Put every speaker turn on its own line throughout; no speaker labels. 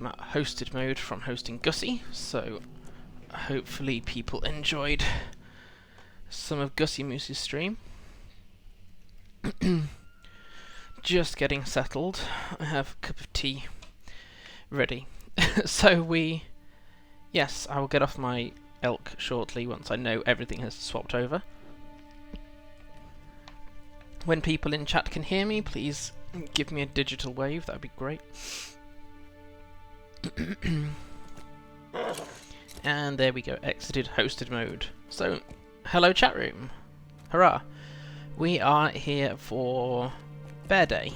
hosted mode from hosting Gussie, so hopefully people enjoyed some of Gussie Moose's stream. Just getting settled. I have a cup of tea ready. So yes, I will get off my elk shortly once I know everything has swapped over. When people in chat can hear me, please give me a digital wave, that would be great. And there we go, exited hosted mode. So, hello chat room. Hurrah. We are here for Bear Day.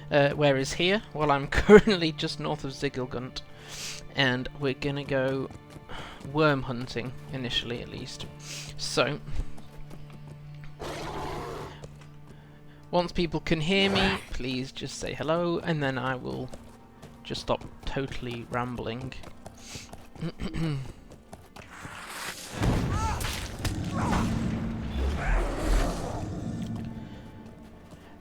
Where is here? Well, I'm currently just north of Ziggelgunt, and we're gonna go worm hunting, initially at least. So, once people can hear me, please just say hello, and then I will just stop totally rambling.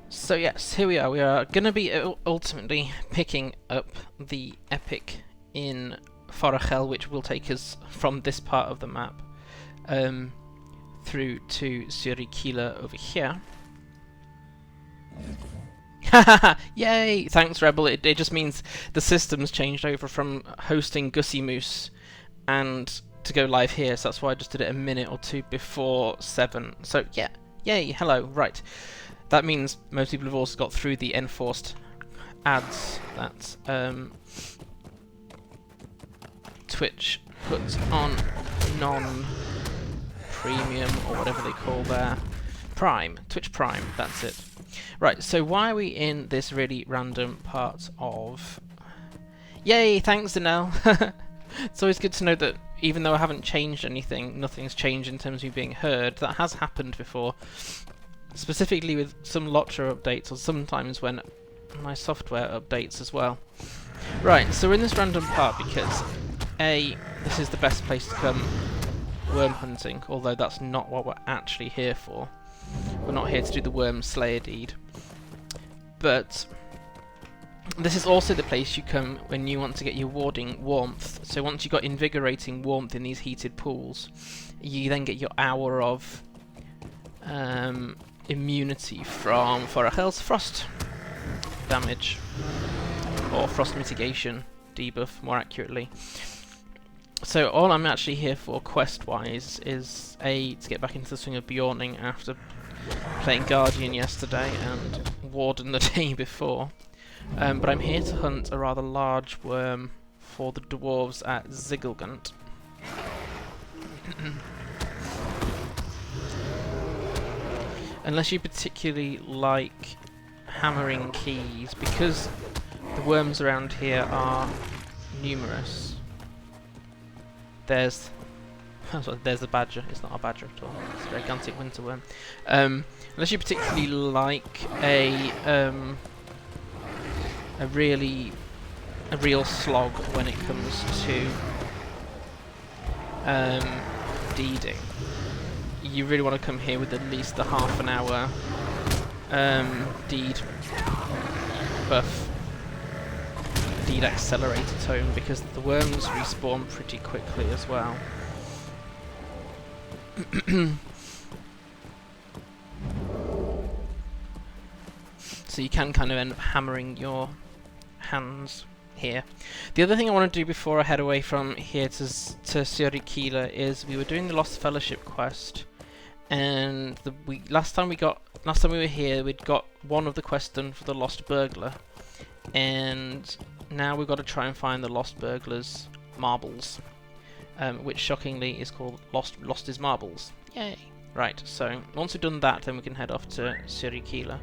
So yes, here we are. We are going to be ultimately picking up the epic in Forochel, which will take us from this part of the map through to Suri-Kyla over here. Yay! Thanks, Rebel. It just means the system's changed over from hosting Gussie Moose and to go live here, so that's why I just did it a minute or two before 7. So yeah, yay, hello, right. That means most people have also got through the enforced ads that Twitch puts on non-premium, or whatever they call their Prime, Twitch Prime, that's it. Right, so why are we in this really random part of... Yay, thanks Danelle! It's always good to know that even though I haven't changed anything, nothing's changed in terms of you being heard. That has happened before. Specifically with some LOTRO updates, or sometimes when my software updates as well. Right, so we're in this random part because A, this is the best place to come worm hunting, although that's not what we're actually here for. We're not here to do the worm slayer deed. But this is also the place you come when you want to get your warding warmth. So once you've got invigorating warmth in these heated pools, you then get your hour of immunity from Forochel's frost damage, or frost mitigation debuff, more accurately. So all I'm actually here for quest-wise is A, to get back into the swing of Beorning after playing Guardian yesterday and Warden the day before. But I'm here to hunt a rather large worm for the dwarves at Ziggelgunt. Unless you particularly like hammering keys, because the worms around here are numerous. There's the badger. It's not a badger at all. It's a gigantic winter worm. Unless you particularly like a real slog when it comes to deeding, you really want to come here with at least the half an hour deed buff, deed accelerator tone, because the worms respawn pretty quickly as well. So you can kind of end up hammering your hands here. The other thing I want to do before I head away from here to Suri-Kyla is we were doing the Lost Fellowship quest, and last time we were here, we'd got one of the quests done for the Lost Burglar, and now we've got to try and find the Lost Burglar's marbles, which shockingly is called Lost is Marbles. Yay! Right, so once we've done that, then we can head off to Suri-Kyla.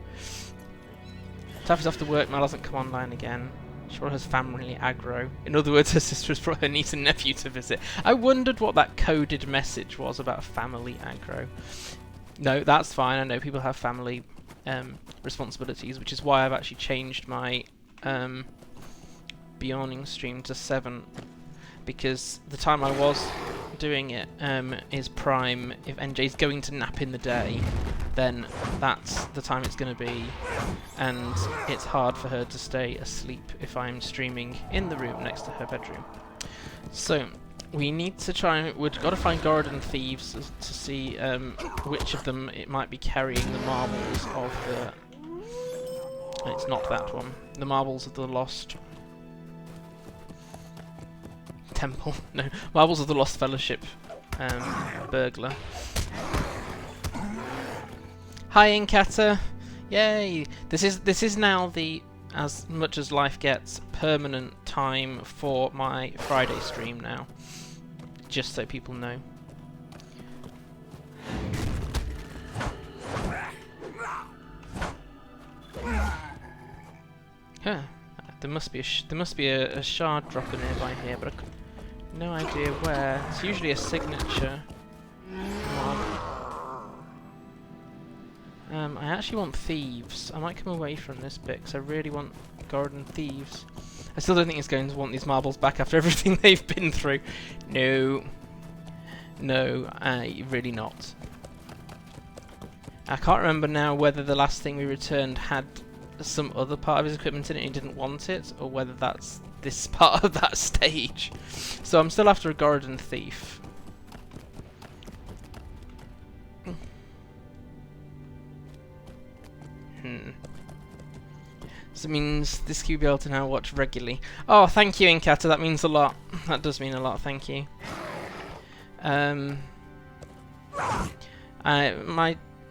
Taffy's off to work, Mal hasn't come online again. She probably has family aggro. In other words, her sister has brought her niece and nephew to visit. I wondered what that coded message was about family aggro. No, that's fine. I know people have family responsibilities, which is why I've actually changed my Beorning stream to 7. Because the time I was doing it is prime. If NJ's going to nap in the day, then that's the time it's going to be, and it's hard for her to stay asleep if I'm streaming in the room next to her bedroom. So we need to try. We've got to find garden thieves to see which of them it might be carrying the marbles of the. And it's not that one. The marbles of the lost temple. No, marbles of the lost fellowship. Burglar. Hi, Inkata. Yay! This is now the, as much as life gets, permanent time for my Friday stream now. Just so people know. Huh. There must be a shard dropper nearby here, but I've no idea where. It's usually a signature mob. I actually want thieves. I might come away from this bit because I really want garden thieves. I still don't think it's going to want these marbles back after everything they've been through. No. No, really not. I can't remember now whether the last thing we returned had some other part of his equipment in it and he didn't want it, or whether that's this part of that stage. So I'm still after a garden thief. So it means this will be able to now watch regularly. Oh, thank you, Inkata, that means a lot. That does mean a lot, thank you. My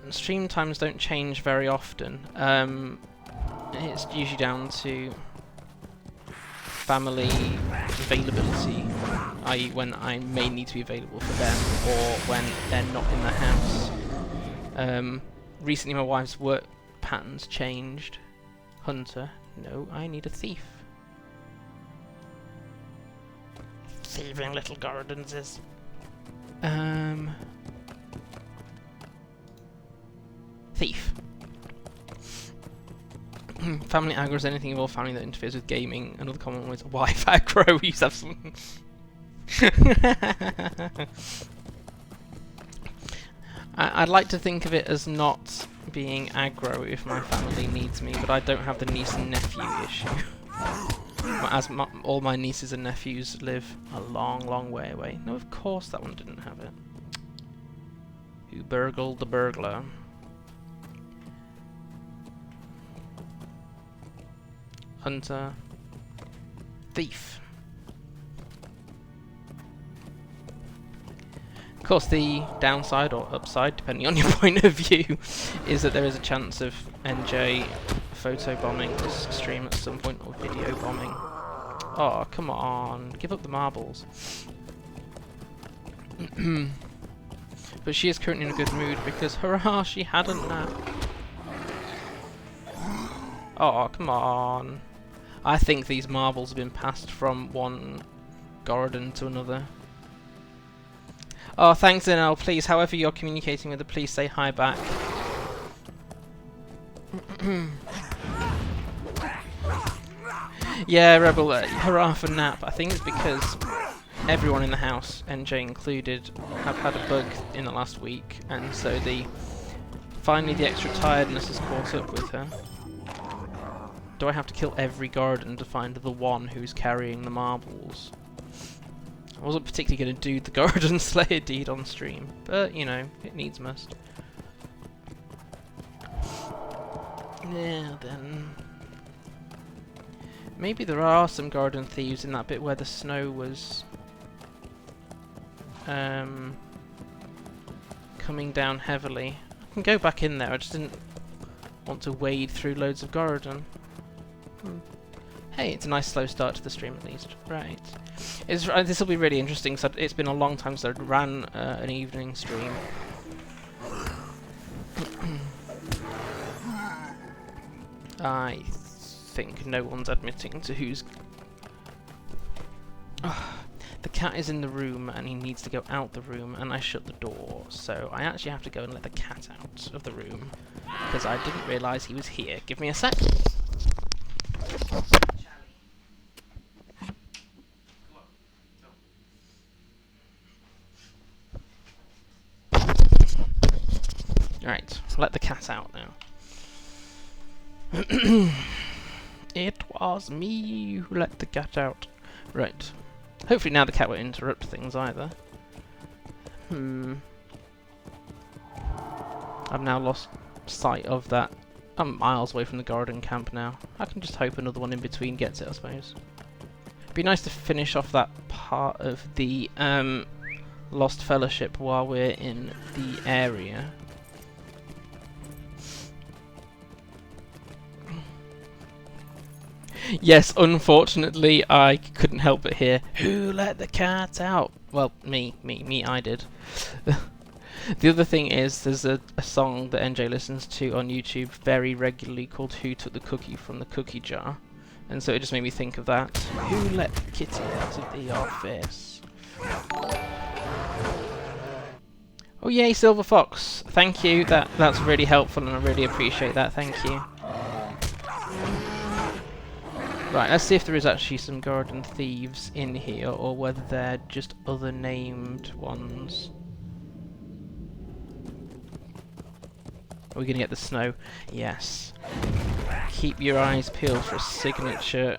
stream times don't change very often. It's usually down to family availability, i.e. when I may need to be available for them, or when they're not in the house. Recently my wife's work patterns changed. Hunter. No, I need a thief. Thieving little gardens is... Thief. Family aggro is anything involved family that interferes with gaming. Another common one is wife aggro. We used to have some... I'd like to think of it as not being aggro if my family needs me, but I don't have the niece and nephew issue. As all my nieces and nephews live a long, long way away. No, of course that one didn't have it. Who burgled the burglar? Hunter. Thief. Of course, the downside or upside, depending on your point of view, is that there is a chance of NJ photobombing this stream at some point, or video bombing. Oh, come on, give up the marbles. But she is currently in a good mood because, hurrah, she had a nap. Oh, come on. I think these marbles have been passed from one garden to another. Oh, thanks, NL. Please, however you're communicating with her, please say hi back. Yeah, Rebel, hurrah for nap. I think it's because everyone in the house, NJ included, have had a bug in the last week, and so finally the extra tiredness has caught up with her. Do I have to kill every garden to find the one who's carrying the marbles? I wasn't particularly going to do the Garden Slayer deed on stream, but, you know, it needs must. Yeah, then... Maybe there are some garden thieves in that bit where the snow was... coming down heavily. I can go back in there, I just didn't want to wade through loads of garden. Hey, it's a nice slow start to the stream at least. Right. This will be really interesting, so it's been a long time since I ran an evening stream. I think no one's admitting to who's... The cat is in the room and he needs to go out the room, and I shut the door, so I actually have to go and let the cat out of the room because I didn't realise he was here. Give me a sec. Right. Let the cat out now. It was me who let the cat out. Right. Hopefully now the cat won't interrupt things either. I've now lost sight of that. I'm miles away from the garden camp now. I can just hope another one in between gets it, I suppose. It'd be nice to finish off that part of the Lost Fellowship while we're in the area. Yes, unfortunately, I couldn't help but hear, "Who let the cat out?" Well, me, I did. The other thing is, there's a song that NJ listens to on YouTube very regularly called "Who Took the Cookie from the Cookie Jar?" And so it just made me think of that. Who let the kitty out of the office? Oh yay, Silver Fox! Thank you, that's really helpful and I really appreciate that, thank you. Right, let's see if there is actually some garden thieves in here, or whether they're just other named ones. Are we going to get the snow? Yes. Keep your eyes peeled for a signature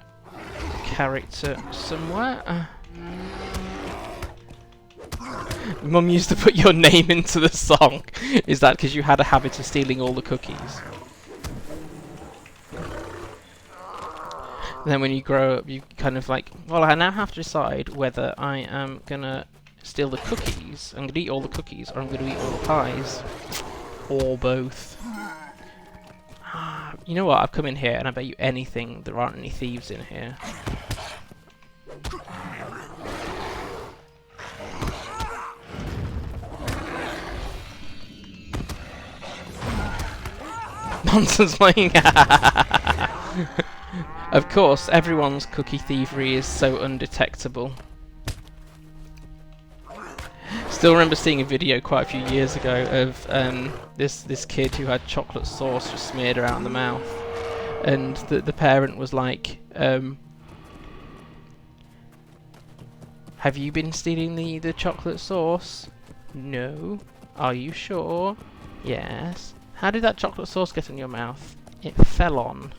character somewhere. Mum used to put your name into the song. Is that because you had a habit of stealing all the cookies? Then when you grow up, you kind of like, well, I now have to decide whether I am going to steal the cookies, I'm going to eat all the cookies, or I'm going to eat all the pies. Or both. You know what, I've come in here and I bet you anything there aren't any thieves in here. Nonsense playing. Of course, everyone's cookie thievery is so undetectable. Still remember seeing a video quite a few years ago of this kid who had chocolate sauce just smeared around the mouth, and the parent was like, "Have you been stealing the chocolate sauce?" "No." "Are you sure?" "Yes." "How did that chocolate sauce get in your mouth?" "It fell on."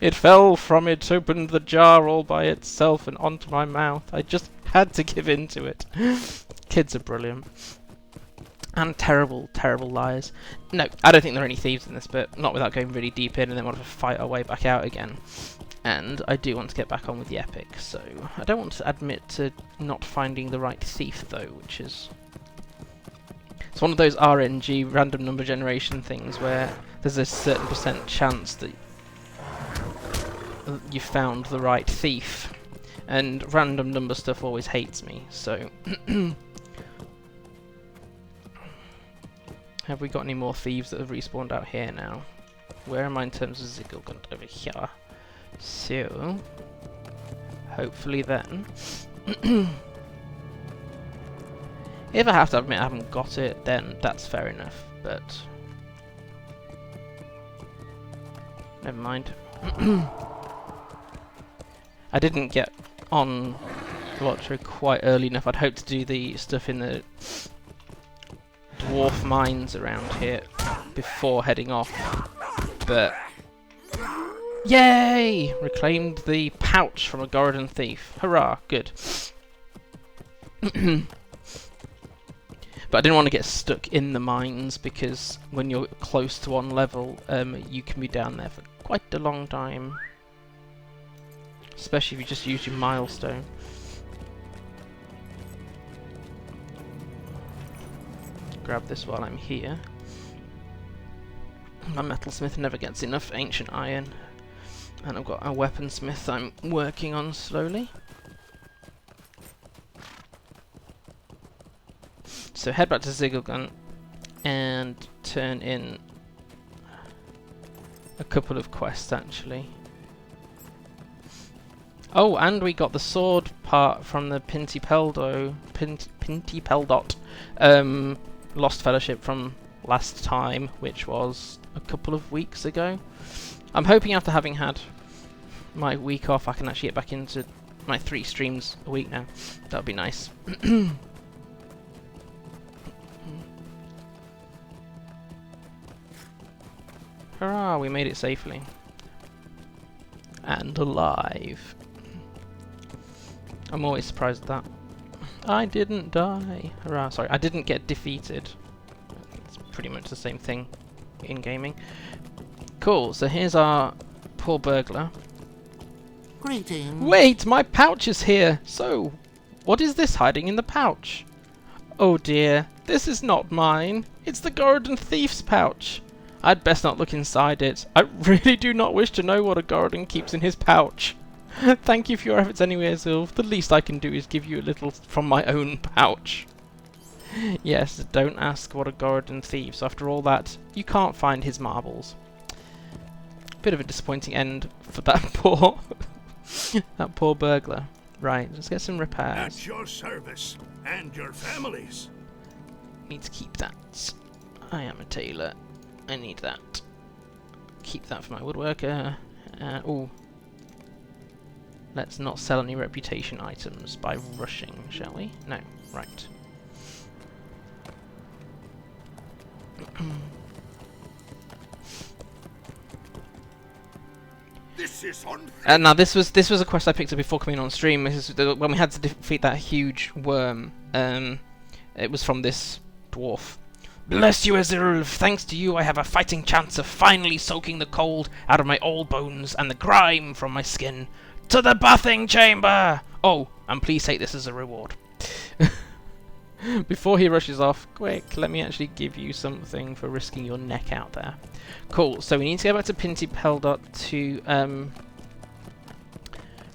"It fell from it, opened the jar all by itself and onto my mouth. I just had to give in to it." Kids are brilliant. And terrible, terrible liars. No, I don't think there are any thieves in this bit, not without going really deep in and then want to fight our way back out again. And I do want to get back on with the epic, so I don't want to admit to not finding the right thief though, which is... It's one of those RNG, random number generation things, where there's a certain % chance that you found the right thief. And random number stuff always hates me, so... Have we got any more thieves that have respawned out here now? Where am I in terms of Zigglegunt? Over here. So... hopefully then... if I have to admit I haven't got it, then that's fair enough, but... never mind. I didn't get on LOTRO quite early enough. I'd hoped to do the stuff in the dwarf mines around here before heading off, but yay! Reclaimed the pouch from a garden thief. Hurrah! Good. But I didn't want to get stuck in the mines, because when you're close to one level, you can be down there for quite a long time. Especially if you just use your milestone. Grab this while I'm here. My metalsmith never gets enough ancient iron. And I've got a weaponsmith I'm working on slowly. So head back to Zigglegunt and turn in a couple of quests actually. Oh, and we got the sword part from the Pinty Peldot Lost Fellowship from last time, which was a couple of weeks ago. I'm hoping after having had my week off I can actually get back into my 3 streams a week now. That would be nice. Hurrah, we made it safely. And alive. I'm always surprised at that. I didn't die. Hurrah, sorry, I didn't get defeated. It's pretty much the same thing in gaming. Cool, so here's our poor burglar.
Greetings.
Wait, my pouch is here! So, what is this hiding in the pouch? Oh dear, this is not mine. It's the garden thief's pouch. I'd best not look inside it. I really do not wish to know what a garden keeps in his pouch. Thank you for your efforts anyway, Sylv. The least I can do is give you a little from my own pouch. Yes, don't ask what a garden thieves. After all that, you can't find his marbles. Bit of a disappointing end for that poor that poor burglar. Right, let's get some repairs.
At your service and your families.
Need to keep that. I am a tailor. I need that. Keep that for my woodworker. Oh. Let's not sell any reputation items by rushing, shall we? No. Right.
This is
Now this was a quest I picked up before coming on stream. This is when we had to defeat that huge worm. It was from this dwarf. Bless you, Azirulf. Thanks to you, I have a fighting chance of finally soaking the cold out of my old bones and the grime from my skin. To the bathing chamber! Oh, and please take this as a reward. Before he rushes off, quick, let me actually give you something for risking your neck out there. Cool, so we need to go back to Pinty Peldot to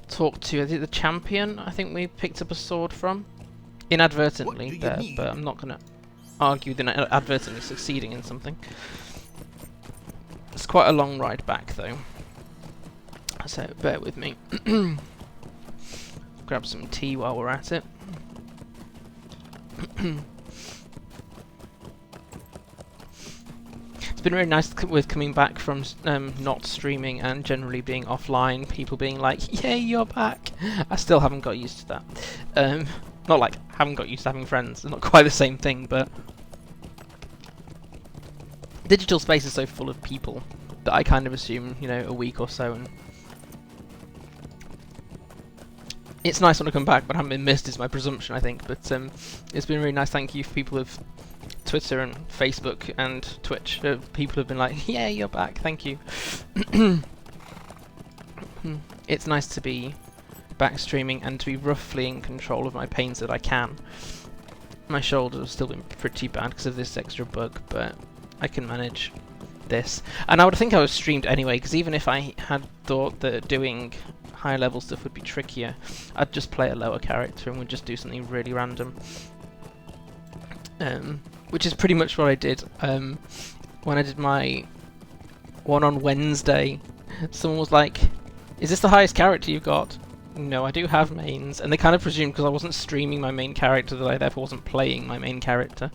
talk to, I think, the champion I think we picked up a sword from. Inadvertently there, but I'm not going to argue that inadvertently succeeding in something. It's quite a long ride back though, so bear with me. Grab some tea while we're at it. It's been really nice with coming back from not streaming and generally being offline, people being like, yay, you're back! I still haven't got used to that. Not like, haven't got used to having friends, it's not quite the same thing, but digital space is so full of people that I kind of assume, you know, a week or so, and it's nice when I come back, but I haven't been missed is my presumption, I think. But it's been really nice. Thank you for people of Twitter and Facebook and Twitch. People have been like, yeah, you're back. Thank you. It's nice to be back streaming and to be roughly in control of my pains that I can. My shoulder has still been pretty bad because of this extra bug, but I can manage this. And I would think I was streamed anyway, because even if I had thought that doing higher level stuff would be trickier, I'd just play a lower character and would just do something really random. Which is pretty much what I did when I did my one on Wednesday. Someone was like, is this the highest character you've got? No, I do have mains, and they kind of presumed because I wasn't streaming my main character that I therefore wasn't playing my main character.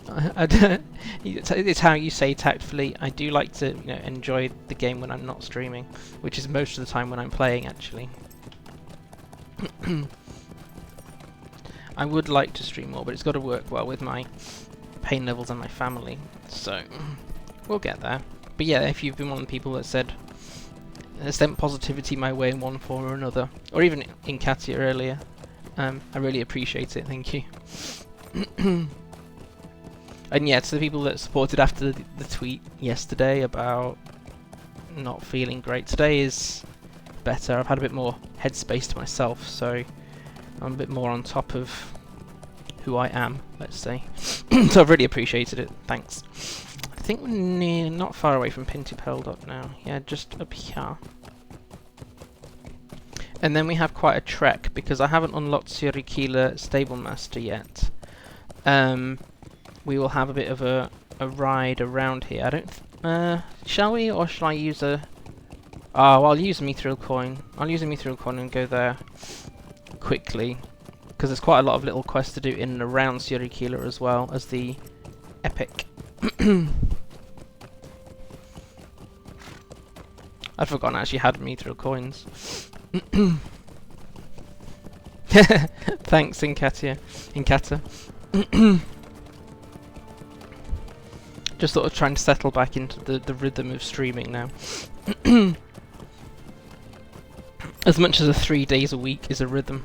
It's how you say tactfully. I do like to, you know, enjoy the game when I'm not streaming, which is most of the time when I'm playing, actually. I would like to stream more, but it's got to work well with my pain levels and my family, so we'll get there. But yeah, if you've been one of the people that said sent positivity my way in one form or another, or even in Katia earlier, I really appreciate it. Thank you. And yeah, to the people that supported after the tweet yesterday about not feeling great, today is better. I've had a bit more headspace to myself, so I'm a bit more on top of who I am, let's say. So I've really appreciated it. Thanks. I think we're not far away from Pinty Peldot now. Yeah, just up here. And then we have quite a trek because I haven't unlocked Suri-Kyla Stable Master yet. We will have a bit of a ride around here. I don't. Shall we, or shall I use a? Oh, I'll use a mithril coin. I'll use a mithril coin and go there quickly, because there's quite a lot of little quests to do in and around Suri-Kyla as well as the epic. I'd forgotten I actually had mithril coins. Thanks, Inkata. Just Just sort of trying to settle back into the rhythm of streaming now. As much as 3 days a week is a rhythm.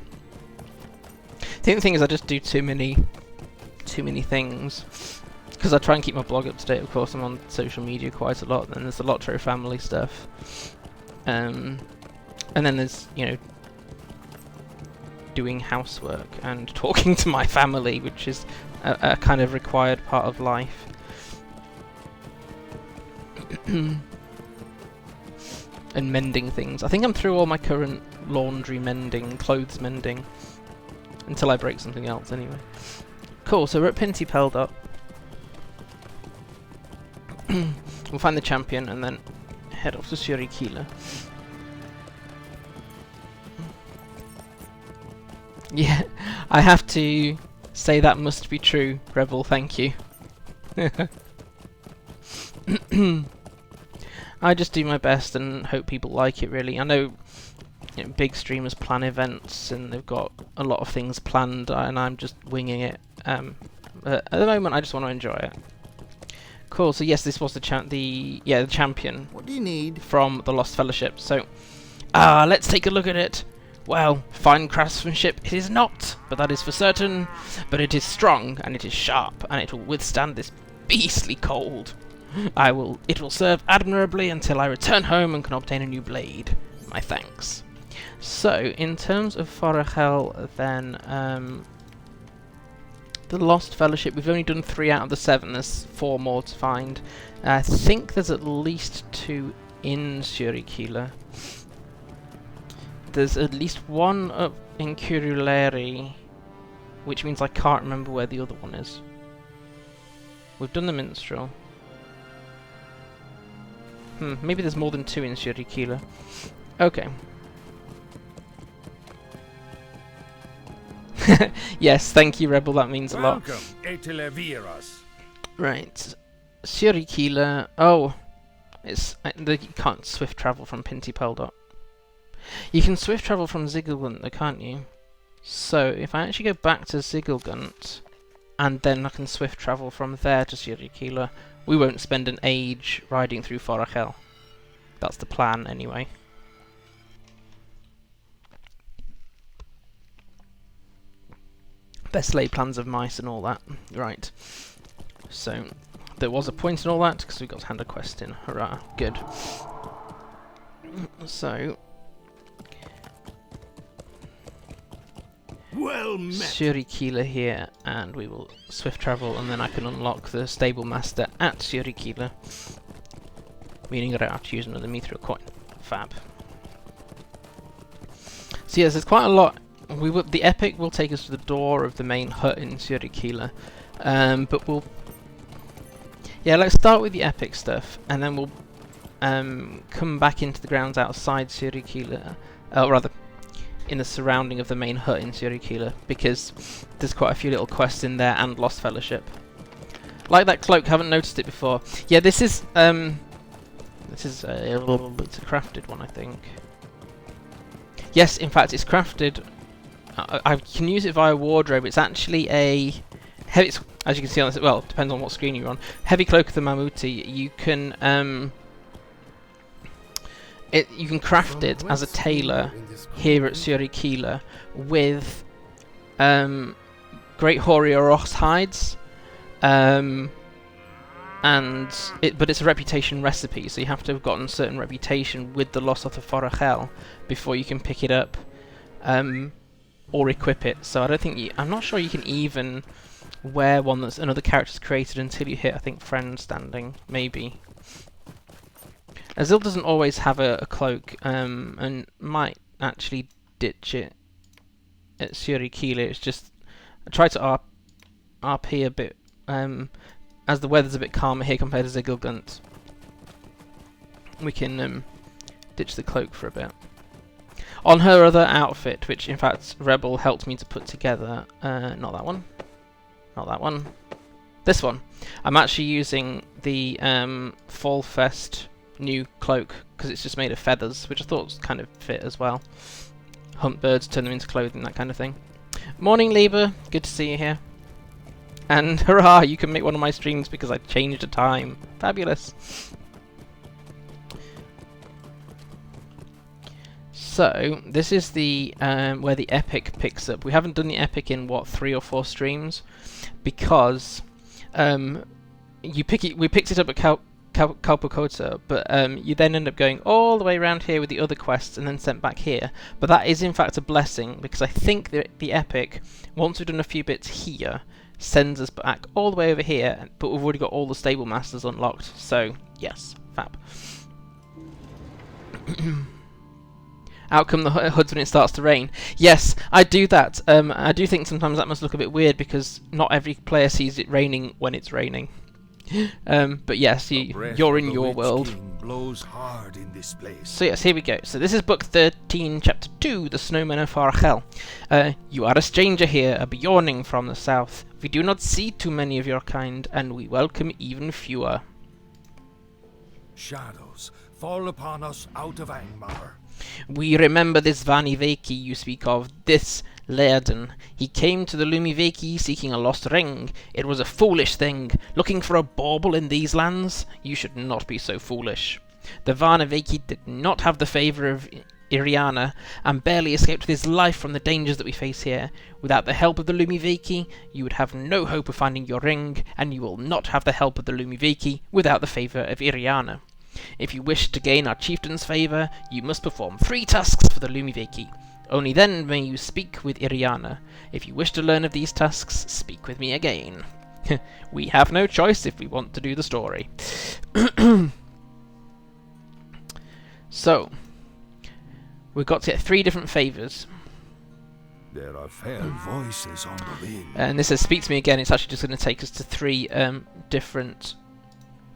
The only thing is I just do too many things. Because I try and keep my blog up to date, of course. I'm on social media quite a lot, and there's the LOTRO family stuff. And then there's, you know, doing housework and talking to my family, which is a kind of required part of life. And mending things. I think I'm through all my current laundry mending, clothes mending, until I break something else anyway. Cool, so we're at Pinty Peldot. We'll find the champion and then head off to Suri-Kyla. Yeah, I have to say that must be true, Rebel, thank you. I just do my best and hope people like it, really. I know, you know, big streamers plan events and they've got a lot of things planned, and I'm just winging it. But at the moment, I just want to enjoy it. Cool. So yes, this was the champion.
What do you need?
From the Lost Fellowship. So, let's take a look at it. Well, fine craftsmanship it is not, but that is for certain. But it is strong and it is sharp, and it will withstand this beastly cold. It will serve admirably until I return home and can obtain a new blade. My thanks. So, in terms of Forochel, then, the Lost Fellowship, we've only done 3 out of the 7, there's 4 more to find. I think there's at least 2 in Suri-Kyla. There's at least 1 up in Kuruleri, which means I can't remember where the other one is. We've done the Minstrel. Maybe there's more than 2 in Suri-Kyla. Okay. Yes, thank you, Rebel, that means a lot. Right. Suri-Kyla. Oh. You can't swift travel from Pinty Peldot. You can swift travel from Ziggelgunt, though, can't you? So, if I actually go back to Ziggelgunt, and then I can swift travel from there to Suri-Kyla, we won't spend an age riding through Forochel. That's the plan, anyway. Best laid plans of mice and all that. Right. So, there was a point in all that, because we got to hand a quest in. Hurrah. Good. So,
well met.
Suri-Kyla here, and we will swift travel, and then I can unlock the stable master at Suri-Kyla, meaning I don't have to use another mithril coin. Fab. So yes, there's quite a lot. The epic will take us to the door of the main hut in Suri-Kyla, but let's start with the epic stuff, and then we'll come back into the grounds outside Suri-Kyla, or rather, in the surrounding of the main hut in Suri-Kyla, because there's quite a few little quests in there and Lost Fellowship. Like that cloak, haven't noticed it before. Yeah, this is a crafted one, I think. Yes, in fact, it's crafted. I can use it via wardrobe. It's actually a heavy. As you can see on this, well, it depends on what screen you're on. Heavy cloak of the Mamuti. You can craft it as a tailor here at Suri-Kyla with great hoary oros hides, but it's a reputation recipe, so you have to have gotten a certain reputation with the Lossoth of Forochel before you can pick it up or equip it. So I don't think I'm not sure you can even wear one that's another character's created until you hit, I think, friend standing, maybe. Azil doesn't always have a cloak, and might actually ditch it at Suri-Kyla. It's just I try to RP a bit, as the weather's a bit calmer here compared to Ziggelgunt. We can ditch the cloak for a bit. On her other outfit, which in fact Rebel helped me to put together, not that one, not that one, this one. I'm actually using the Fallfest new cloak, because it's just made of feathers, which I thought was kind of fit as well. Hunt birds, turn them into clothing, that kind of thing. Morning, Lieber. Good to see you here. And hurrah, you can make one of my streams because I changed the time. Fabulous. So, this is the where the epic picks up. We haven't done the epic in, what, 3 or 4 streams? Because we picked it up at Kalpakota, but you then end up going all the way around here with the other quests and then sent back here. But that is in fact a blessing, because I think the epic, once we've done a few bits here, sends us back all the way over here, but we've already got all the stable masters unlocked. So, yes, fab. Out come the hoods when it starts to rain. Yes, I do that. I do think sometimes that must look a bit weird because not every player sees it raining when it's raining. But yes, you're in your world.
Blows hard in this place.
So yes, here we go. So this is book 13, chapter 2, The Snowmen of Forochel. You are a stranger here, a Beorning from the south. We do not see too many of your kind, and we welcome even fewer.
Shadows fall upon us out of Angmar.
We remember this Vaniveki you speak of, this Laerden. He came to the Lumiveki seeking a lost ring. It was a foolish thing. Looking for a bauble in these lands? You should not be so foolish. The Vaniveki did not have the favour of Iriana, and barely escaped with his life from the dangers that we face here. Without the help of the Lumiveki, you would have no hope of finding your ring, and you will not have the help of the Lumiveki without the favour of Iriana. If you wish to gain our chieftain's favour, you must perform 3 tasks for the Lumiveki. Only then may you speak with Iriana. If you wish to learn of these tasks, speak with me again. We have no choice if we want to do the story. So, we've got to get 3 different favours.
There are fair voices on the wind.
And this says, speak to me again. It's actually just going to take us to 3 different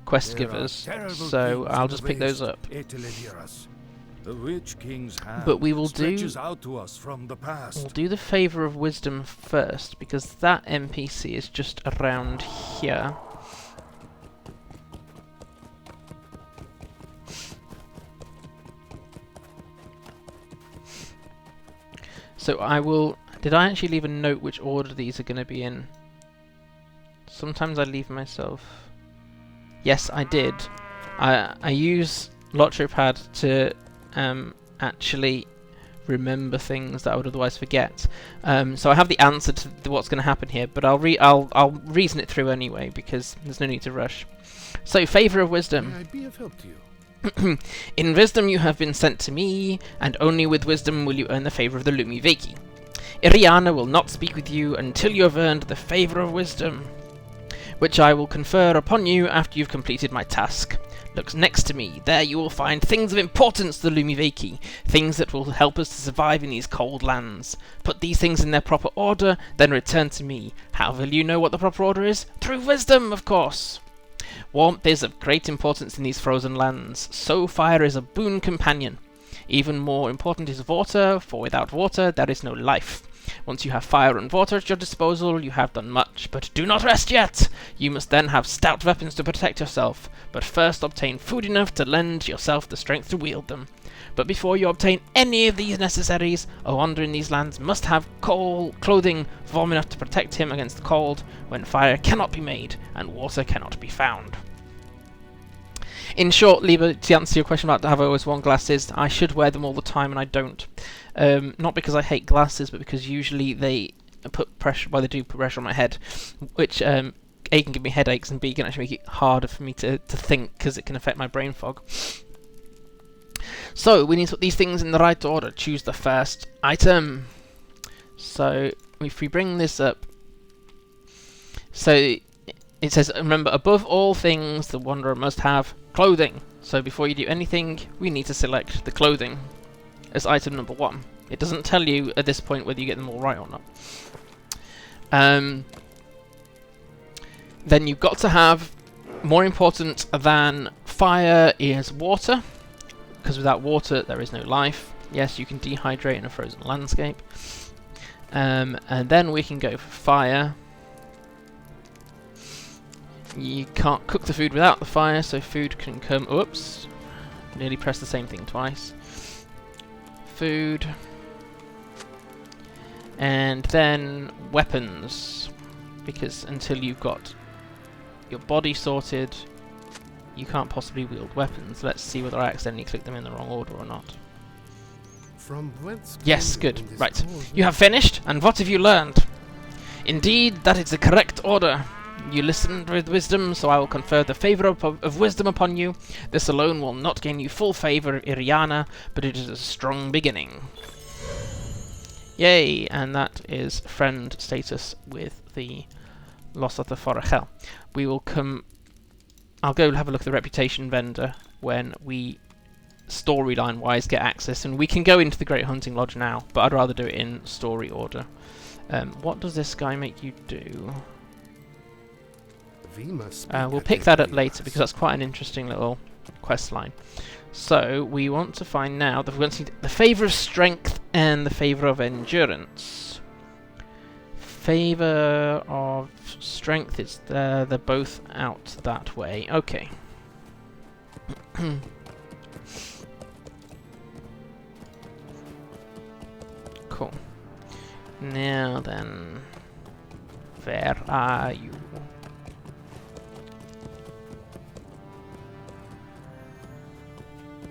quest givers, so I'll just pick those up.
The Witch King's hand
But we will
stretches out to us from the past.
We'll do the Favour of Wisdom first, because that NPC is just around here. So I will... Did I actually leave a note which order these are going to be in? Sometimes I leave myself... Yes, I did. I use LOTRO Pad to actually remember things that I would otherwise forget. So I have the answer to what's going to happen here, but I'll reason it through anyway because there's no need to rush. So, Favour of Wisdom.
May I be of help to you?
In wisdom you have been sent to me, and only with wisdom will you earn the favour of the Lumiveki. Iriana will not speak with you until you have earned the Favour of Wisdom, which I will confer upon you after you've completed my task. Look next to me. There you will find things of importance to the Lumiveki, things that will help us to survive in these cold lands. Put these things in their proper order, then return to me. How will you know what the proper order is? Through wisdom, of course. Warmth is of great importance in these frozen lands, so fire is a boon companion. Even more important is water, for without water there is no life. Once you have fire and water at your disposal, you have done much, but do not rest yet! You must then have stout weapons to protect yourself, but first obtain food enough to lend yourself the strength to wield them. But before you obtain any of these necessaries, a wanderer in these lands must have clothing warm enough to protect him against the cold, when fire cannot be made, and water cannot be found. In short, Lieber, to answer your question about have I always worn glasses, I should wear them all the time and I don't. Not because I hate glasses, but because usually they put pressure, well they do put pressure on my head, which A, can give me headaches, and B, can actually make it harder for me to think, because it can affect my brain fog. So, we need to put these things in the right order. Choose the first item. So, if we bring this up, so it says, remember, above all things, the wanderer must have clothing. So before you do anything, we need to select the clothing as item number 1. It doesn't tell you at this point whether you get them all right or not. Then you've got to have, more important than fire is water, because without water there is no life. Yes, you can dehydrate in a frozen landscape. And then we can go for fire. You can't cook the food without the fire, so food can come... Oops. Nearly pressed the same thing twice. Food. And then weapons. because until you've got your body sorted, you can't possibly wield weapons. Let's see whether I accidentally clicked them in the wrong order or not.
From whence
Yes,
came
good.
in this
Right.
world?
You have finished, and what have you learned? Indeed, that is the correct order. You listened with wisdom, so I will confer the favour of wisdom upon you. This alone will not gain you full favour of Iriana, but it is a strong beginning. Yay! And that is friend status with the Lossoth of Forochel. We will come... I'll go have a look at the reputation vendor when we storyline-wise get access, and we can go into the Great Hunting Lodge now, but I'd rather do it in story order. What does this guy make you do?
We must
We'll pick that up later because that's quite an interesting little quest line. So we want to find now that we're going to see the favour of strength and the favour of endurance. Favour of strength, it's they're both out that way. Okay. Cool. Now then, where are you?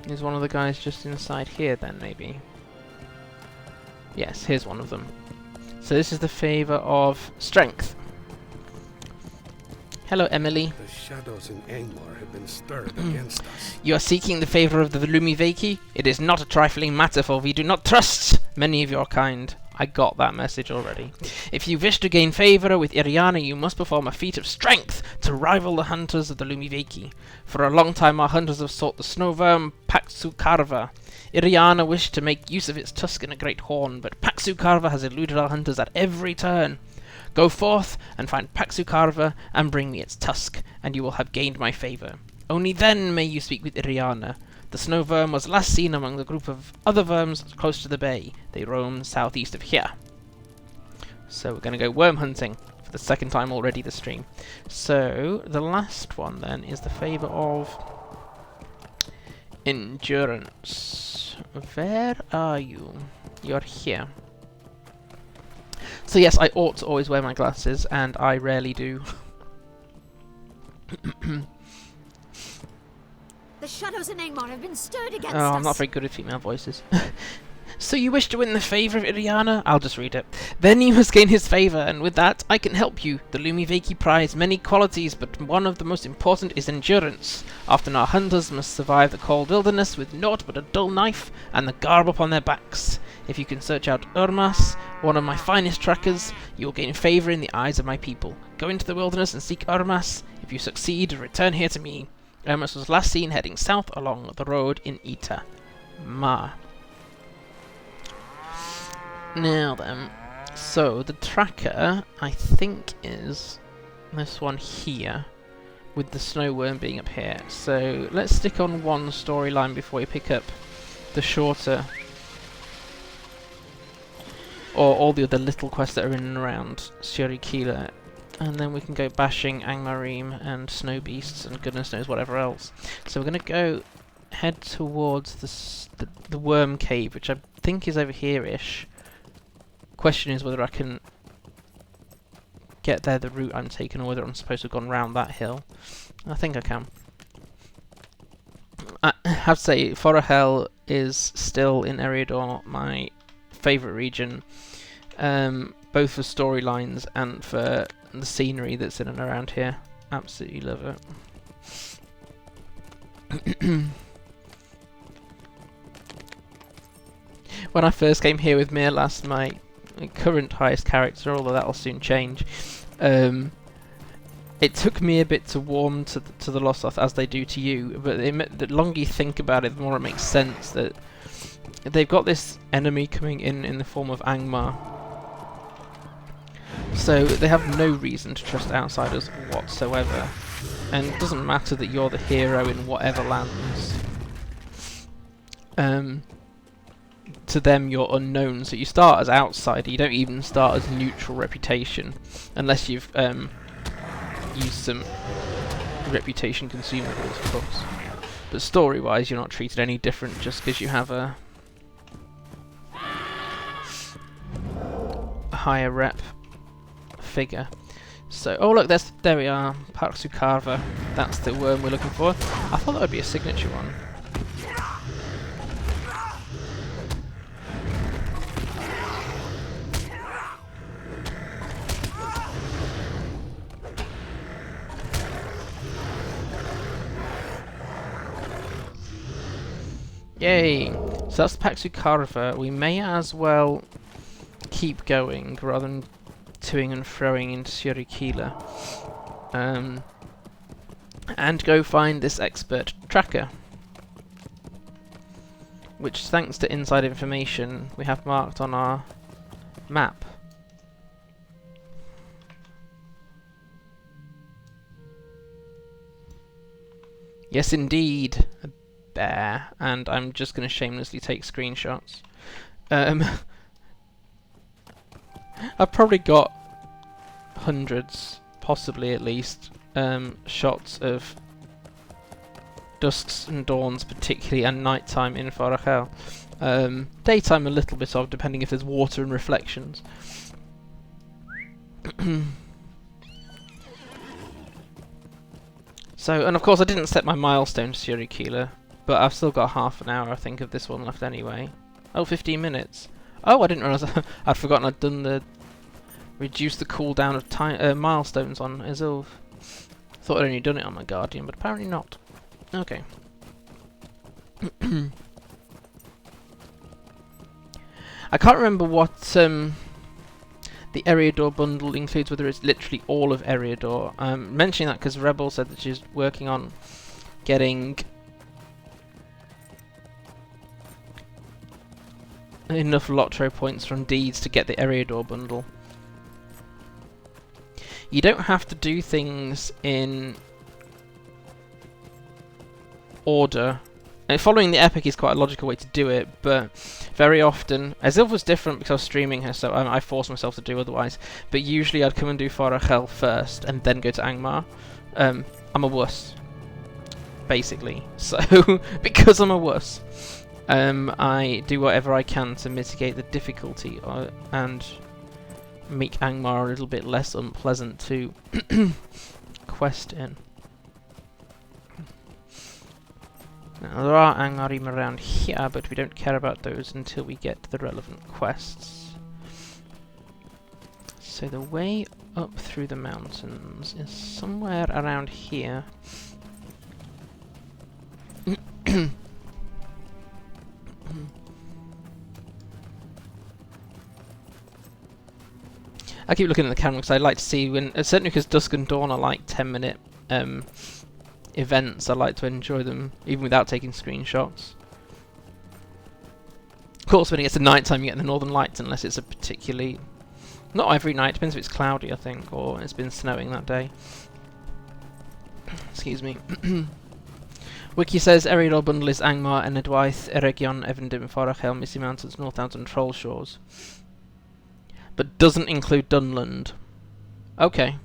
Is one of the guys just inside here then, maybe? Yes, here's one of them. So this is the favour of strength. Hello, Emily.
The shadows in Angmar have been stirred against us.
You are seeking the favour of the Lumiveki? It is not a trifling matter, for we do not trust many of your kind. I got that message already. If you wish to gain favour with Iriana, you must perform a feat of strength to rival the hunters of the Lumiveki. For a long time our hunters have sought the snowworm Paxukarva. Iriana wished to make use of its tusk and a great horn, but Paxukarva has eluded our hunters at every turn. Go forth and find Paxukarva and bring me its tusk, and you will have gained my favour. Only then may you speak with Iriana. The snow worm was last seen among the group of other worms close to the bay. They roam southeast of here. So we're going to go worm hunting for the second time already this stream. So the last one then is the favour of endurance. Where are you? You're here. So yes, I ought to always wear my glasses, and I rarely do.
The shadows in Angmar have been stirred against
Oh,
us.
I'm not very good at female voices. So you wish to win the favour of Iriana? I'll just read it. Then you must gain his favour, and with that, I can help you. The Lumiveki prize many qualities, but one of the most important is endurance. Often our hunters must survive the cold wilderness with naught but a dull knife and the garb upon their backs. If you can search out Urmas, one of my finest trackers, you will gain favour in the eyes of my people. Go into the wilderness and seek Urmas. If you succeed, return here to me. Urmas was last seen heading south along the road in Ita. Ma. Now then, so the tracker, I think, is this one here, with the snowworm being up here. So let's stick on one storyline before we pick up the shorter, or all the other little quests that are in and around Suri-Kyla, and then we can go bashing Angmarim and snow beasts and goodness knows whatever else. So we're going to go head towards the worm cave, which I think is over here-ish. Question is whether I can get there the route I'm taking, or whether I'm supposed to have gone round that hill. I think I can. I have to say, Forochel is still in Eriador my favourite region, both for storylines and for the scenery that's in and around here. Absolutely love it. When I first came here with Mirlas, my current highest character, although that'll soon change, it took me a bit to warm to the Lossoth, as they do to you, but the longer you think about it, the more it makes sense that they've got this enemy coming in the form of Angmar. So they have no reason to trust outsiders whatsoever. And it doesn't matter that you're the hero in whatever lands. To them you're unknown, so you start as outsider, you don't even start as neutral reputation, unless you've used some reputation consumables, of course. But story-wise you're not treated any different just because you have a higher rep figure. So, oh look, there we are, Parksukarva. That's the worm we're looking for. I thought that would be a signature one. Yay! So that's Parksukarva. We may as well keep going rather than toing and froing into Suri-Kyla. And go find this expert tracker, which, thanks to inside information, we have marked on our map. Yes, indeed, a bear, and I'm just going to shamelessly take screenshots. I've probably got hundreds, possibly at least, shots of dusks and dawns particularly, and nighttime in Forochel. Daytime a little bit of, depending if there's water and reflections. So, and of course I didn't set my milestone to Suri-Kyla, but I've still got half an hour I think of this one left anyway. Oh, 15 minutes. Oh, I didn't realise I'd forgotten I'd done the reduce the cooldown of time milestones on Azul. Thought I'd only done it on my Guardian, but apparently not. Okay. I can't remember what the Eriador bundle includes, whether it's literally all of Eriador. I'm mentioning that because Rebel said that she's working on getting enough Lotro points from deeds to get the Eriador bundle. You don't have to do things in order. And following the epic is quite a logical way to do it, but very often, Azil was different because I was streaming her, so I forced myself to do otherwise. But usually I'd come and do Forochel first, and then go to Angmar. I'm a wuss, basically. So, because I'm a wuss, I do whatever I can to mitigate the difficulty and make Angmar a little bit less unpleasant to quest in. Now, there are Angmarim around here, but we don't care about those until we get to the relevant quests. So the way up through the mountains is somewhere around here. I keep looking at the camera because I like to see when, certainly because Dusk and Dawn are like 10-minute events. I like to enjoy them even without taking screenshots. Of course, when it gets to night time, you get the Northern Lights, unless it's a particularly, not every night. Depends if it's cloudy, I think, or it's been snowing that day. Excuse me. Wiki says Eriador bundle is Angmar, Enedwaith, Eregion, Evendim, Forochel, Misty Mountains, Northound, and Troll Shores, but doesn't include Dunland. Okay.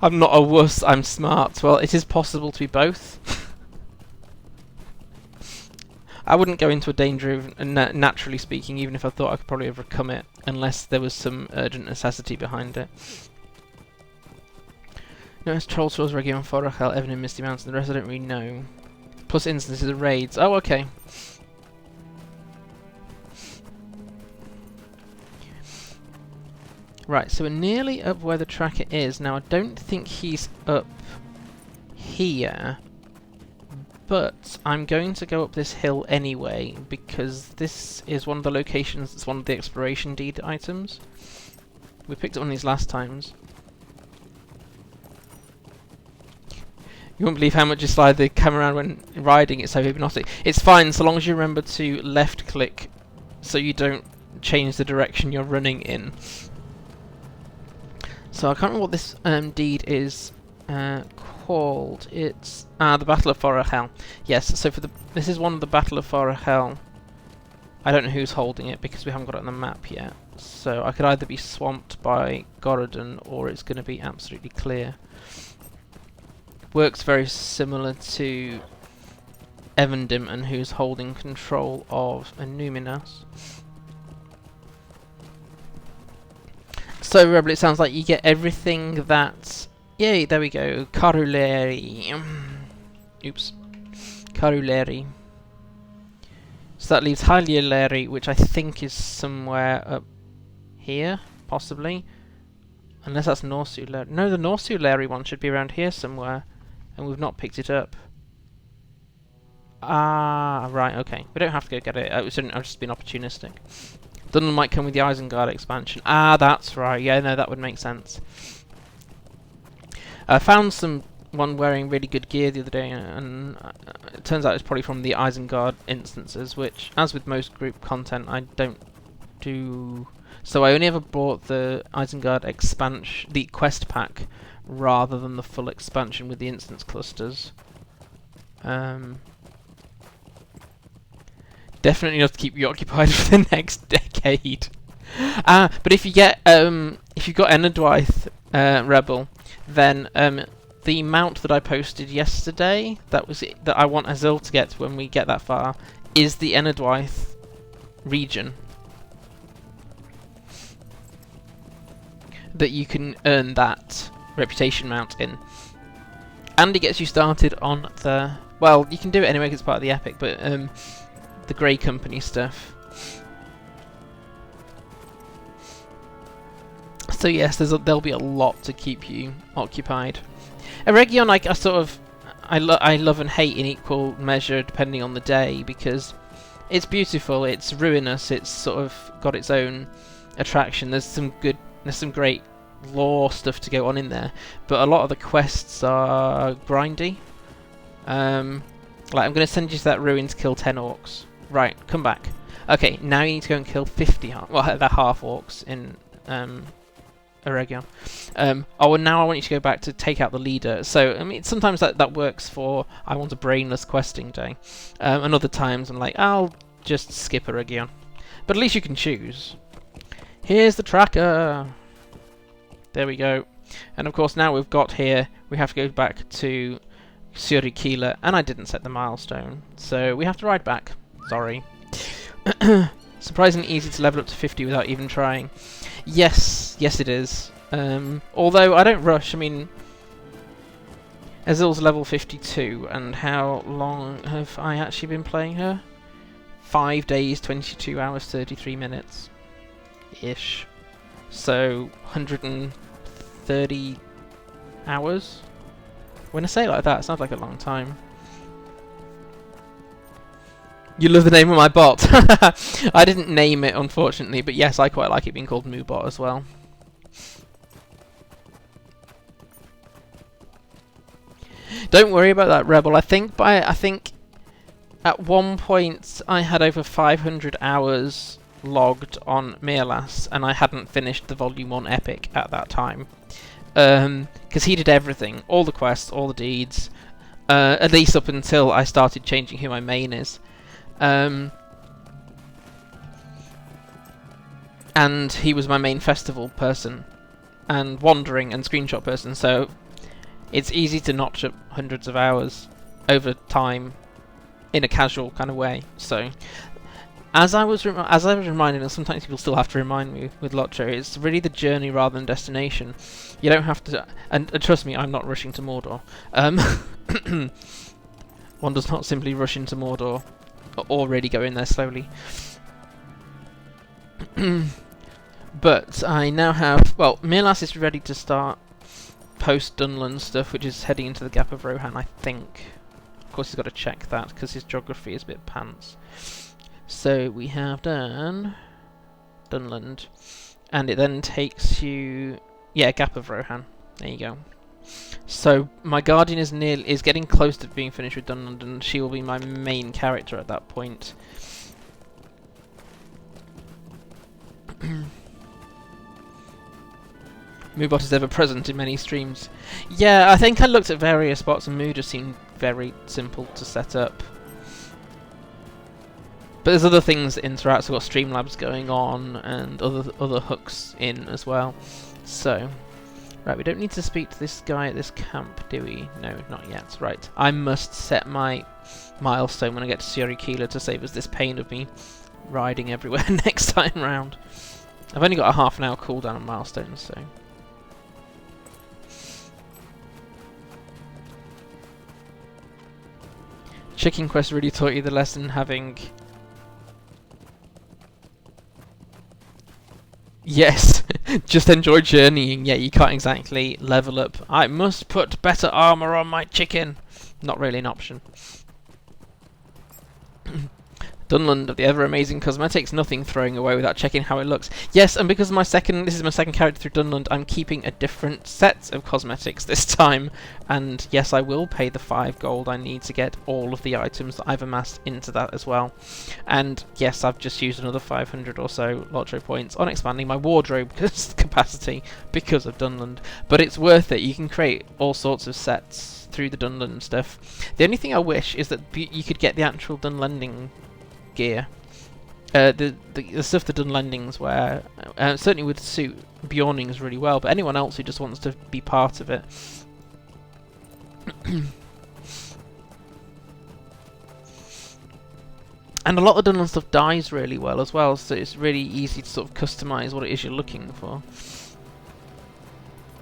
I'm not a wuss, I'm smart. Well, it is possible to be both. I wouldn't go into a danger of, naturally speaking, even if I thought I could probably overcome it, unless there was some urgent necessity behind it. No, it's Troll Shores, Region, Forochel, Evan and Misty Mountains, the rest I don't really know. Plus instances of raids. Oh, okay. Right, so we're nearly up where the tracker is. Now, I don't think he's up here, but I'm going to go up this hill anyway, because this is one of the locations, it's one of the exploration deed items. We picked up one of these last times. You won't believe how much you slide the camera around when riding, it's so hypnotic. It's fine, so long as you remember to left-click so you don't change the direction you're running in. So I can't remember what this deed is called. It's the Battle of Forochel. Yes, so this is one of the Battle of Forochel. I don't know who's holding it because we haven't got it on the map yet. So I could either be swamped by Gorodon or it's going to be absolutely clear. Works very similar to Evendim and who's holding control of Numinas. So, Rebel, it sounds like you get everything that... Yay, there we go. Caruleri. Oops. Caruleri. So that leaves Halialeri, which I think is somewhere up here, possibly. Unless that's Norsuleri. No, the Norsuleri one should be around here somewhere, and we've not picked it up. Ah, right, okay. We don't have to go get it. I've just been opportunistic. Dunlun might come with the Isengard expansion. Ah, that's right. Yeah, no, that would make sense. I found one wearing really good gear the other day, and it turns out it's probably from the Isengard instances, which, as with most group content, I don't do. So I only ever bought the Isengard expansion, the quest pack, rather than the full expansion with the instance clusters. Definitely enough to keep you occupied for the next decade. But if you get if you've got Enerdwyth Rebel, then the mount that I posted yesterday, that was it, that I want Azil to get when we get that far, is the Enerdwyth region that you can earn that reputation mount in. And it gets you started on the... Well, you can do it anyway because it's part of the epic, but the Grey Company stuff. So yes, there'll be a lot to keep you occupied. Eregion, I love and hate in equal measure depending on the day, because it's beautiful, it's ruinous, it's sort of got its own attraction. There's some great lore stuff to go on in there, but a lot of the quests are grindy. Like, I'm going to send you to that ruin to kill 10 orcs. Right, come back. Okay, now you need to go and kill 50 they're half orcs in Eregion. Oh, and now I want you to go back to take out the leader. So, I mean, sometimes that works for, I want a brainless questing day. And other times I'm like, I'll just skip Eregion. But at least you can choose. Here's the tracker. There we go. And of course, now we've got here, we have to go back to Suri-Kyla, and I didn't set the milestone, so we have to ride back. Sorry. Surprisingly easy to level up to 50 without even trying. Yes it is. Although I don't rush. I mean, Azil's level 52, and how long have I actually been playing her? 5 days, 22 hours, 33 minutes. Ish. So, 130 hours? When I say it like that, it sounds like a long time. You love the name of my bot. I didn't name it, unfortunately, but yes, I quite like it being called Moobot as well. Don't worry about that, Rebel. I think at one point I had over 500 hours logged on Mirlas, and I hadn't finished the Volume 1 epic at that time. Because he did everything, all the quests, all the deeds, at least up until I started changing who my main is. And he was my main festival person, and wandering and screenshot person, so it's easy to notch up hundreds of hours over time in a casual kind of way. So as I was reminded, and sometimes people still have to remind me with LOTRO, it's really the journey rather than destination. You don't have to, and trust me, I'm not rushing to Mordor. One does not simply rush into Mordor, or really go in there slowly. But I now have, well, Mirlas is ready to start post Dunlun stuff, which is heading into the Gap of Rohan, I think. Of course, he's got to check that because his geography is a bit pants. So we have done Dunland, and it then takes you, yeah, Gap of Rohan. There you go. So my Guardian is getting close to being finished with Dunland, and she will be my main character at that point. Moobot is ever present in many streams. Yeah, I think I looked at various spots, and Moo just seemed very simple to set up. But there's other things that interact, so we've got Streamlabs going on, and other hooks in as well. So, right, we don't need to speak to this guy at this camp, do we? No, not yet. Right, I must set my milestone when I get to Suri-Kyla to save us this pain of me riding everywhere next time round. I've only got a half an hour cooldown on milestones, so... Chicken Quest really taught you the lesson, having... Yes, just enjoy journeying, yeah, you can't exactly level up. I must put better armour on my chicken. Not really an option. Dunland of the ever-amazing cosmetics, nothing throwing away without checking how it looks. Yes, and because this is my second character through Dunland, I'm keeping a different set of cosmetics this time. And yes, I will pay the 5 gold I need to get all of the items that I've amassed into that as well. And yes, I've just used another 500 or so LOTRO points on expanding my wardrobe capacity because of Dunland. But it's worth it, you can create all sorts of sets through the Dunland stuff. The only thing I wish is that you could get the actual Dunlanding gear. The stuff the Dunlandings wear certainly would suit Beornings really well, but anyone else who just wants to be part of it. And a lot of the Dunland stuff dyes really well as well, so it's really easy to sort of customise what it is you're looking for.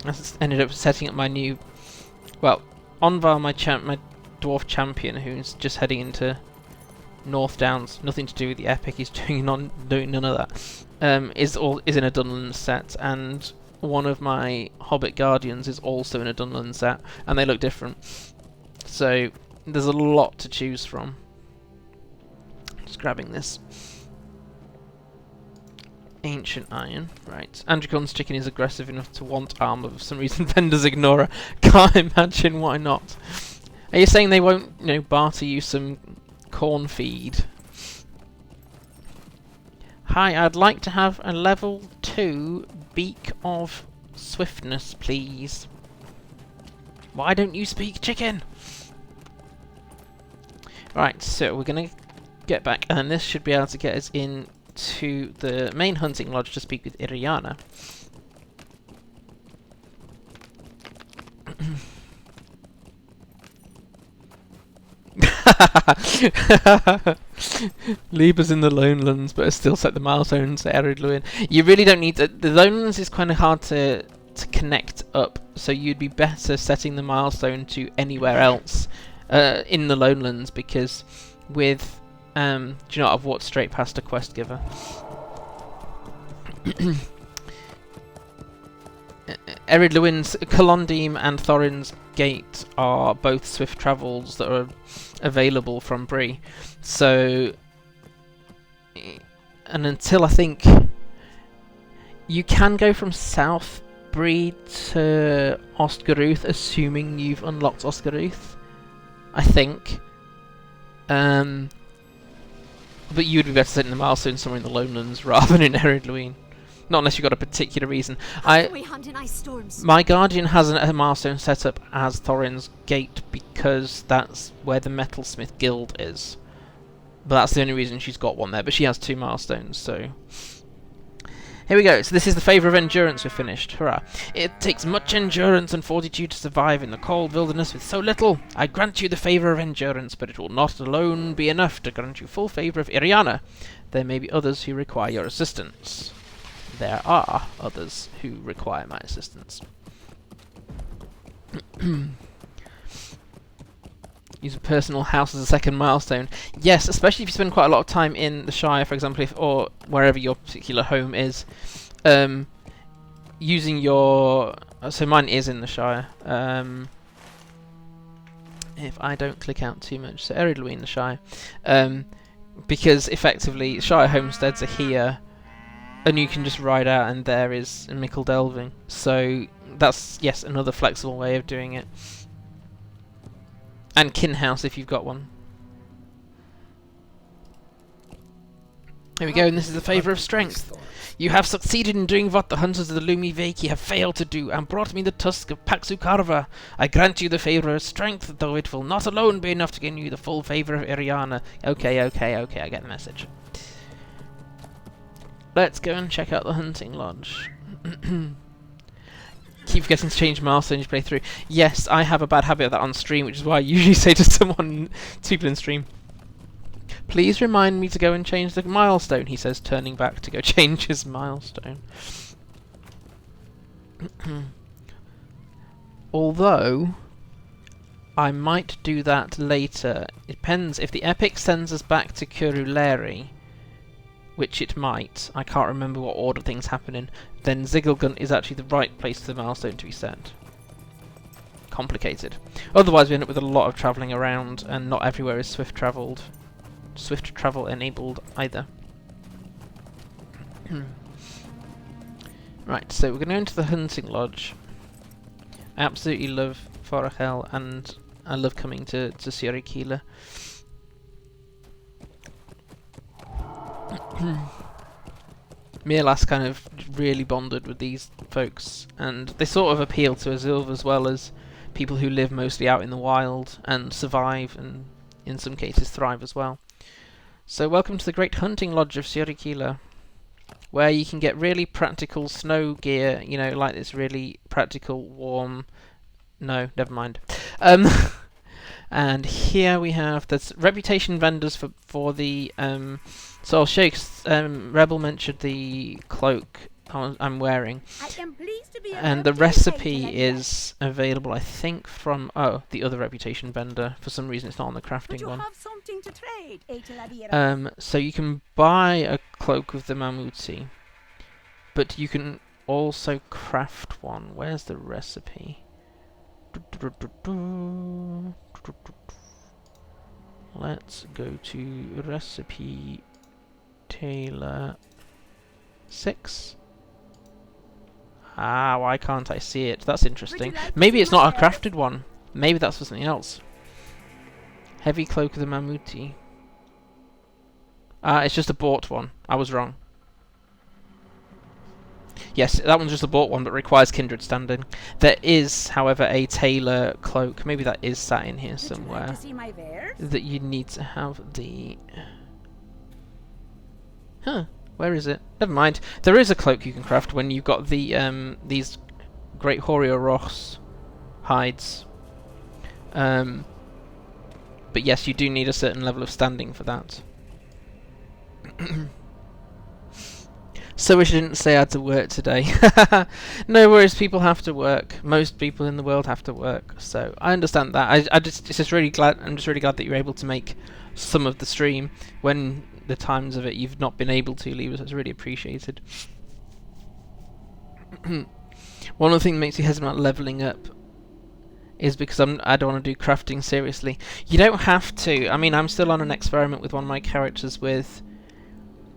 I ended up setting up my new, well, Onvar, my dwarf champion, who's just heading into North Downs, nothing to do with the epic, he's doing none of that, is in a Dunland set, and one of my Hobbit Guardians is also in a Dunland set, and they look different. So there's a lot to choose from. Just grabbing this ancient iron, right. Andricorn's chicken is aggressive enough to want armor, for some reason vendors ignore her. Can't imagine why not. Are you saying they won't, barter you some corn feed? Hi, I'd like to have a level 2 Beak of Swiftness, please. Why don't you speak chicken? Right, so we're gonna get back, and this should be able to get us into the main hunting lodge to speak with Iriana. Lieber's in the Lonelands, but has still set the milestones to Erid Luin. You really don't need to. The Lonelands is kind of hard to connect up, so you'd be better setting the milestone to anywhere else in the Lonelands, because with do you know, I've walked straight past a quest giver. Erid Luin's Kalondim and Thorin's Gate are both swift travels that are available from Bree. So, and until I think you can go from South Bree to Ostgaruth, assuming you've unlocked Ostgaruth, I think. But you'd be better setting the milestone somewhere in the Lonelands rather than in Erid Luin. Not unless you've got a particular reason.
We hunt in ice storms.
My Guardian has a milestone set up as Thorin's Gate because that's where the Metalsmith Guild is. But that's the only reason she's got one there. But she has 2 milestones, so... Here we go. So this is the Favour of Endurance we've finished. Hurrah. It takes much endurance and fortitude to survive in the cold wilderness with so little. I grant you the Favour of Endurance, but it will not alone be enough to grant you full favour of Iriana. There may be others who require your assistance. There are others who require my assistance. Use a personal house as a second milestone. Yes, especially if you spend quite a lot of time in the Shire, for example, or wherever your particular home is. Using your... So mine is in the Shire. If I don't click out too much. So Erid Luin, the Shire. Because effectively, Shire homesteads are here, and you can just ride out, and there is Mickle Delving. So that's, yes, another flexible way of doing it. And Kin House if you've got one. Here we go, and this is the Favour of Strength. You have succeeded in doing what the hunters of the Lumi Veki have failed to do, and brought me the tusk of Paxukarva. I grant you the Favour of Strength, though it will not alone be enough to gain you the full favour of Iriana. Okay, I get the message. Let's go and check out the hunting lodge. Keep forgetting to change milestones you play through. Yes, I have a bad habit of that on stream, which is why I usually say to someone, 2 people in stream, Please remind me to go and change the milestone, he says, turning back to go change his milestone. Although, I might do that later. It depends. If the epic sends us back to Kuruleri, which it might, I can't remember what order things happen in, then Ziggelgun is actually the right place for the milestone to be set. Complicated. Otherwise we end up with a lot of travelling around, and not everywhere is swift travel enabled either. Right, so we're going to go into the hunting lodge. I absolutely love Forochel, and I love coming to Suri-Kyla. Mirlas kind of really bonded with these folks, and they sort of appeal to Azilv as well as people who live mostly out in the wild and survive, and in some cases thrive as well. So welcome to the Great Hunting Lodge of Suri-Kyla, where you can get really practical snow gear, you know, like this really practical warm... No, never mind. And here we have the reputation vendors for the... so I'll show you, 'cause, Rebel mentioned the cloak I'm wearing.
I am pleased to be
And the recipe is available, I think, from the other reputation vendor. For some reason, it's not on the crafting one.
have something to trade,
So you can buy a cloak with the Mamuti, but you can also craft one. Where's the recipe? Let's go to recipe Taylor 6. Ah, why can't I see it? That's interesting. Maybe it's not a crafted one. Maybe that's for something else. Heavy cloak of the Mamuti. Ah, it's just a bought one. I was wrong. Yes, that one's just a bought one, but requires kindred standing. There is, however, a tailor cloak. Maybe that is sat in here somewhere. That you need to have the... Huh. Where is it? Never mind. There is a cloak you can craft when you've got the these great Horio Ross hides. But yes, you do need a certain level of standing for that. So wish I didn't say I had to work today. No worries, people have to work. Most people in the world have to work. So I understand that. I'm just really glad that you're able to make some of the stream when the times of it you've not been able to leave us. It's really appreciated. One of the things that makes me hesitant about leveling up is because I don't want to do crafting seriously. You don't have to. I mean, I'm still on an experiment with one of my characters with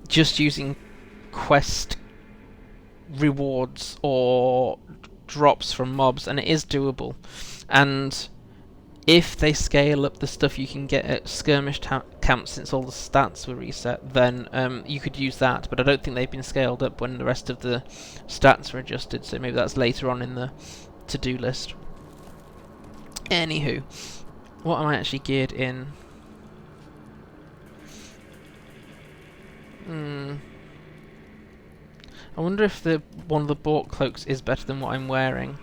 just using quest rewards or drops from mobs, and it is doable. And if they scale up the stuff you can get at skirmish camps since all the stats were reset, then you could use that, but I don't think they've been scaled up when the rest of the stats were adjusted, so maybe that's later on in the to-do list. Anywho, what am I actually geared in? I wonder if one of the bought cloaks is better than what I'm wearing,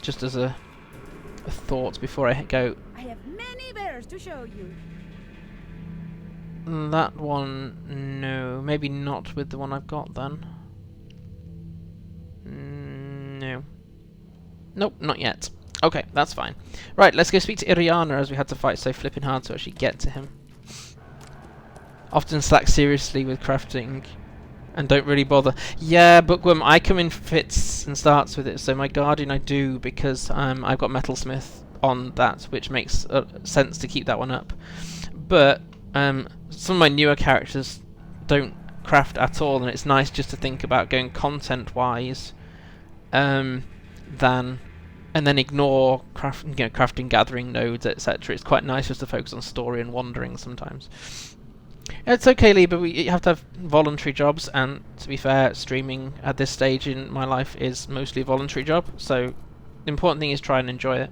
just as a thought before I go.
I have many wares to show you.
That one, no. Maybe not with the one I've got then. No. Nope, not yet. Okay, that's fine. Right, let's go speak to Iriana, as we had to fight so flipping hard to actually get to him. Often slack seriously with crafting and don't really bother. Yeah, Bookworm, I come in fits and starts with it, so my Guardian I do because I've got Metalsmith on that, which makes sense to keep that one up. But some of my newer characters don't craft at all, and it's nice just to think about going content-wise and then ignore crafting, gathering nodes, etc. It's quite nice just to focus on story and wandering sometimes. It's okay, Lee, but we have to have voluntary jobs, and to be fair, streaming at this stage in my life is mostly a voluntary job, so the important thing is try and enjoy it.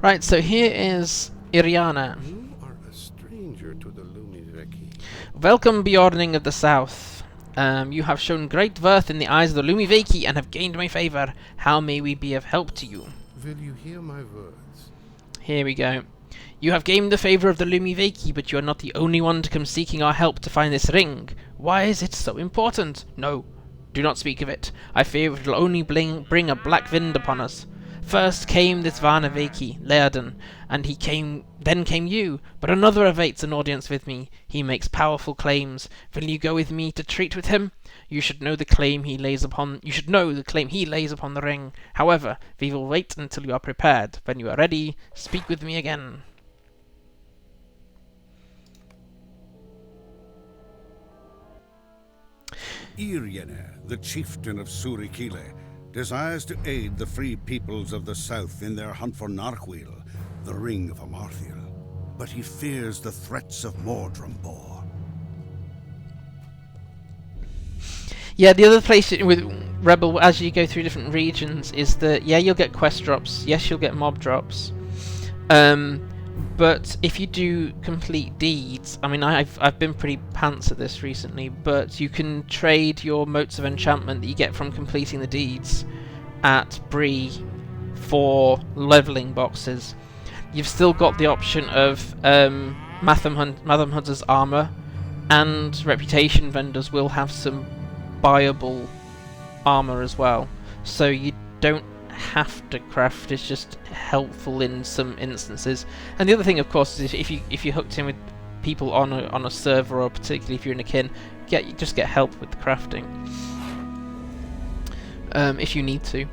Right, so here is Iriana.
You are a stranger to the Lumiveki.
Welcome, Beorning of the South. You have shown great worth in the eyes of the Lumiveki and have gained my favour. How may we be of help to you?
Will you hear my words?
Here we go. You have gained the favour of the Lumiveki, but you are not the only one to come seeking our help to find this ring. Why is it so important? No, do not speak of it. I fear it will only bring a black wind upon us. First came this Varnaveki, Laerden, and then came you, but another awaits an audience with me. He makes powerful claims. Will you go with me to treat with him? You should know the claim he lays upon the ring. However, we will wait until you are prepared. When you are ready, speak with me again.
Iriene, the chieftain of Suri-Kyla, desires to aid the free peoples of the south in their hunt for Narchwil, the ring of Amarthiel. But he fears the threats of Mordrambor.
Yeah, the other place with Rebel, as you go through different regions, is that, yeah, you'll get quest drops, yes, you'll get mob drops. But if you do complete deeds, I mean, I've been pretty pants at this recently, but you can trade your motes of enchantment that you get from completing the deeds at Bree for leveling boxes. You've still got the option of Madam Hunter's armor, and reputation vendors will have some buyable armor as well. So you don't have to craft, it's just helpful in some instances. And the other thing, of course, is if you hooked in with people on a server, or particularly if you're in a kin, just get help with the crafting if you need to.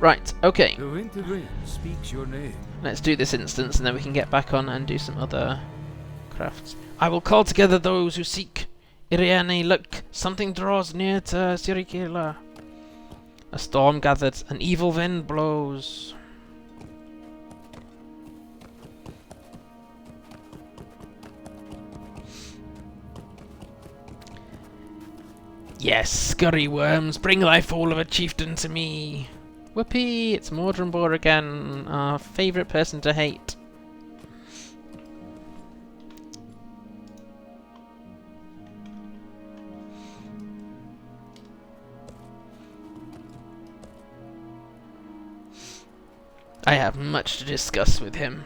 Right, okay.
The winter wind speaks your name.
Let's do this instance, and then we can get back on and do some other crafts. I will call together those who seek. Iriene, look, something draws near to Suri-Kyla. A storm gathered, an evil wind blows. Yes, scurry worms, bring thy fool of a chieftain to me. Whoopee, it's Mordrambor again, our favourite person to hate. I have much to discuss with him.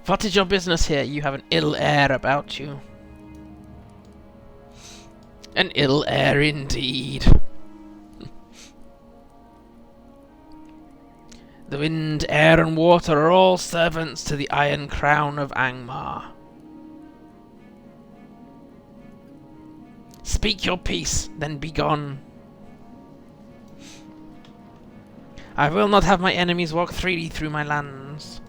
What is your business here? You have an ill air about you. An ill air indeed. The wind, air and water are all servants to the Iron Crown of Angmar. Speak your peace, then be gone. I will not have my enemies walk freely through my lands.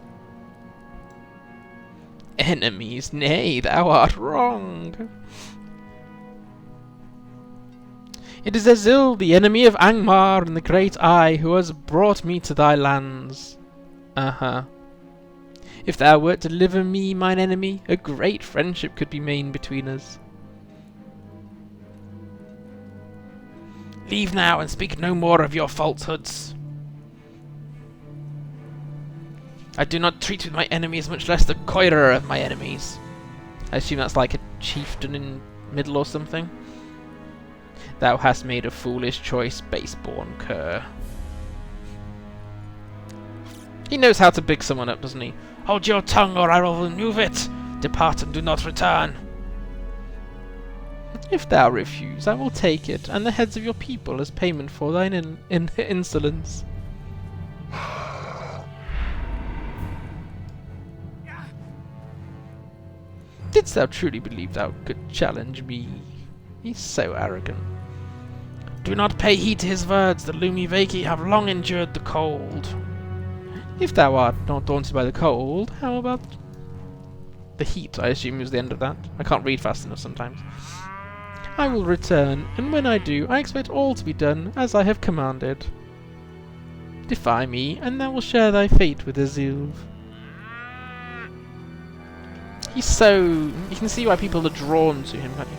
Enemies? Nay, thou art wrong. It is Azil, the enemy of Angmar and the Great Eye, who has brought me to thy lands. If thou wert to deliver me mine enemy, a great friendship could be made between us. Leave now and speak no more of your falsehoods. I do not treat with my enemies, much less the coirer of my enemies. I assume that's like a chieftain in Middle or something. Thou hast made a foolish choice, base-born cur. He knows how to big someone up, doesn't he? Hold your tongue or I will remove it. Depart and do not return. If thou refuse, I will take it, and the heads of your people as payment for thine insolence. Didst thou truly believe thou could challenge me? He's so arrogant. Do not pay heed to his words. The Lumiveki have long endured the cold. If thou art not daunted by the cold, how about the heat? I assume is the end of that. I can't read fast enough sometimes. I will return, and when I do, I expect all to be done as I have commanded. Defy me, and thou wilt share thy fate with Azil. He's so... You can see why people are drawn to him, can't you?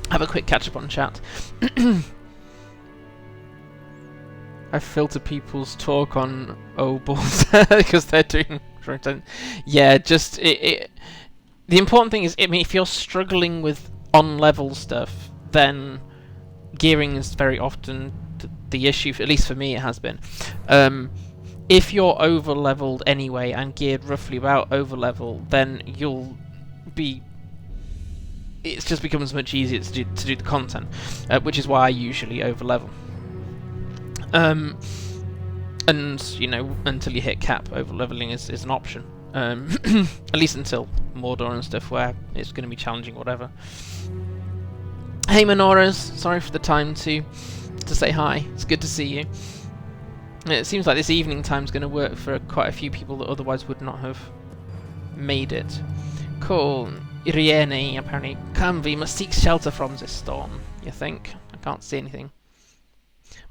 Have a quick catch-up on chat. I filter people's talk on Obols because they're doing... Yeah, just... The important thing is, I mean, if you're struggling with on-level stuff, then gearing is very often the issue, at least for me it has been. If you're over leveled anyway and geared roughly about over level, then you'll be. It just becomes much easier to do the content, which is why I usually over level. And you know, until you hit cap, over leveling is an option. At least until Mordor and stuff, where it's going to be challenging, whatever. Hey Menoras, sorry for the time to say hi. It's good to see you. It seems like this evening time's going to work for quite a few people that otherwise would not have made it. Cool. Iriene, apparently. Come, we must seek shelter from this storm. You think? I can't see anything.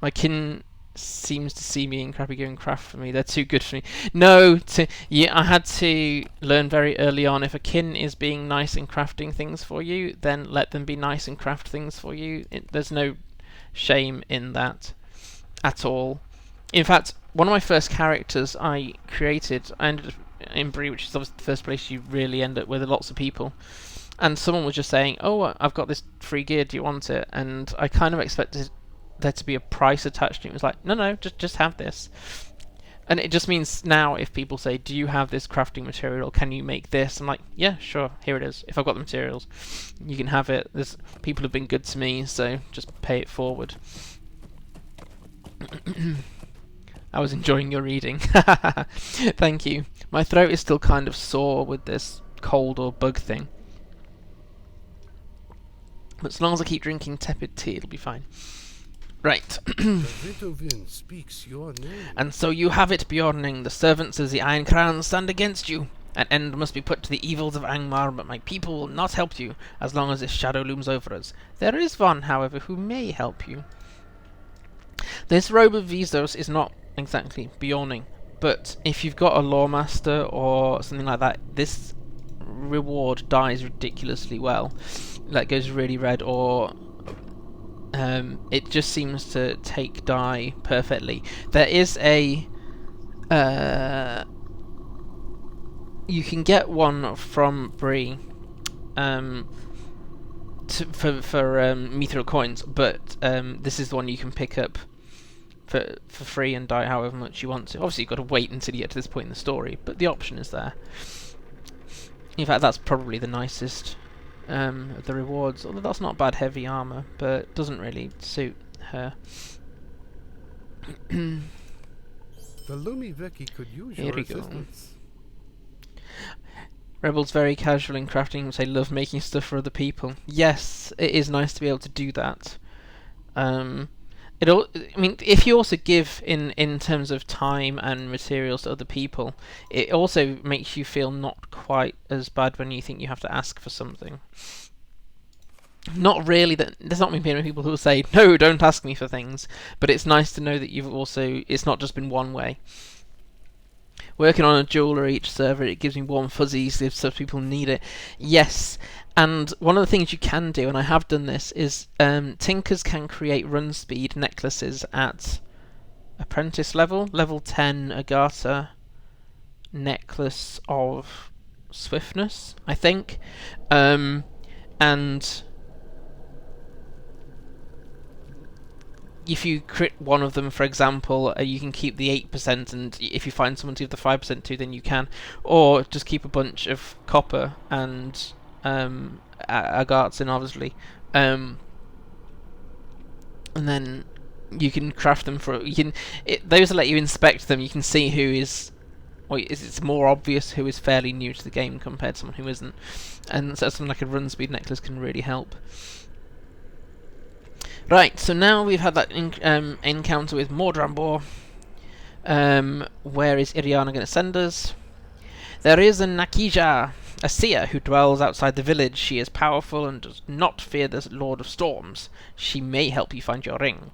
My kin seems to see me in crappy going craft for me. They're too good for me. No, I had to learn very early on, if a kin is being nice and crafting things for you, then let them be nice and craft things for you. There's no shame in that at all. In fact, one of my first characters I created, I ended up in Bree, which is obviously the first place you really end up with lots of people, and someone was just saying, oh, I've got this free gear, do you want it? And I kind of expected there to be a price attached to it. It was like, no, just have this. And it just means now if people say, do you have this crafting material, can you make this? I'm like, yeah, sure, here it is. If I've got the materials, you can have it. There's people have been good to me, so just pay it forward. I was enjoying your reading. Thank you. My throat is still kind of sore with this cold or bug thing. But as long as I keep drinking tepid tea, it'll be fine. Right.
Ritovin speaks your name.
And so you have it, Beorning. The servants of the Iron Crown stand against you. An end must be put to the evils of Angmar, but my people will not help you as long as this shadow looms over us. There is one, however, who may help you. This robe of Visos is not exactly Beorning, but if you've got a Lawmaster or something like that, this reward dies ridiculously well. That goes really red, or it just seems to take dye perfectly. There is a you can get one from Bree for mithril coins, but this is the one you can pick up for free and dye however much you want to. Obviously you've got to wait until you get to this point in the story, but the option is there. In fact, that's probably the nicest of the rewards, although that's not bad heavy armour, but it doesn't really suit her.
The Lumi Veki could use
Here
your
we go.
assistance.
Rebel's very casual in crafting, which they love making stuff for other people. Yes, it is nice to be able to do that. I mean, if you also give in terms of time and materials to other people, it also makes you feel not quite as bad when you think you have to ask for something. Not really that there's not many people who will say no, don't ask me for things, but it's nice to know that you've also, it's not just been one way. Working on a jewel or each server, it gives me warm fuzzies if some people need it. Yes, and one of the things you can do, and I have done this, is Tinkers can create run speed necklaces at apprentice level, level 10 Agartha necklace of swiftness, I think, and if you crit one of them, for example, you can keep the 8%, and if you find someone to give the 5% to, then you can. Or just keep a bunch of copper and agarts in, obviously. And then you can craft them for... those that let you inspect them, you can see who is... Well, it's more obvious who is fairly new to the game compared to someone who isn't. And so something like a run speed necklace can really help. Right, so now we've had that encounter with Mordrambor. Where is Iriana going to send us? There is a Nakija, a seer who dwells outside the village. She is powerful and does not fear the Lord of Storms. She may help you find your ring.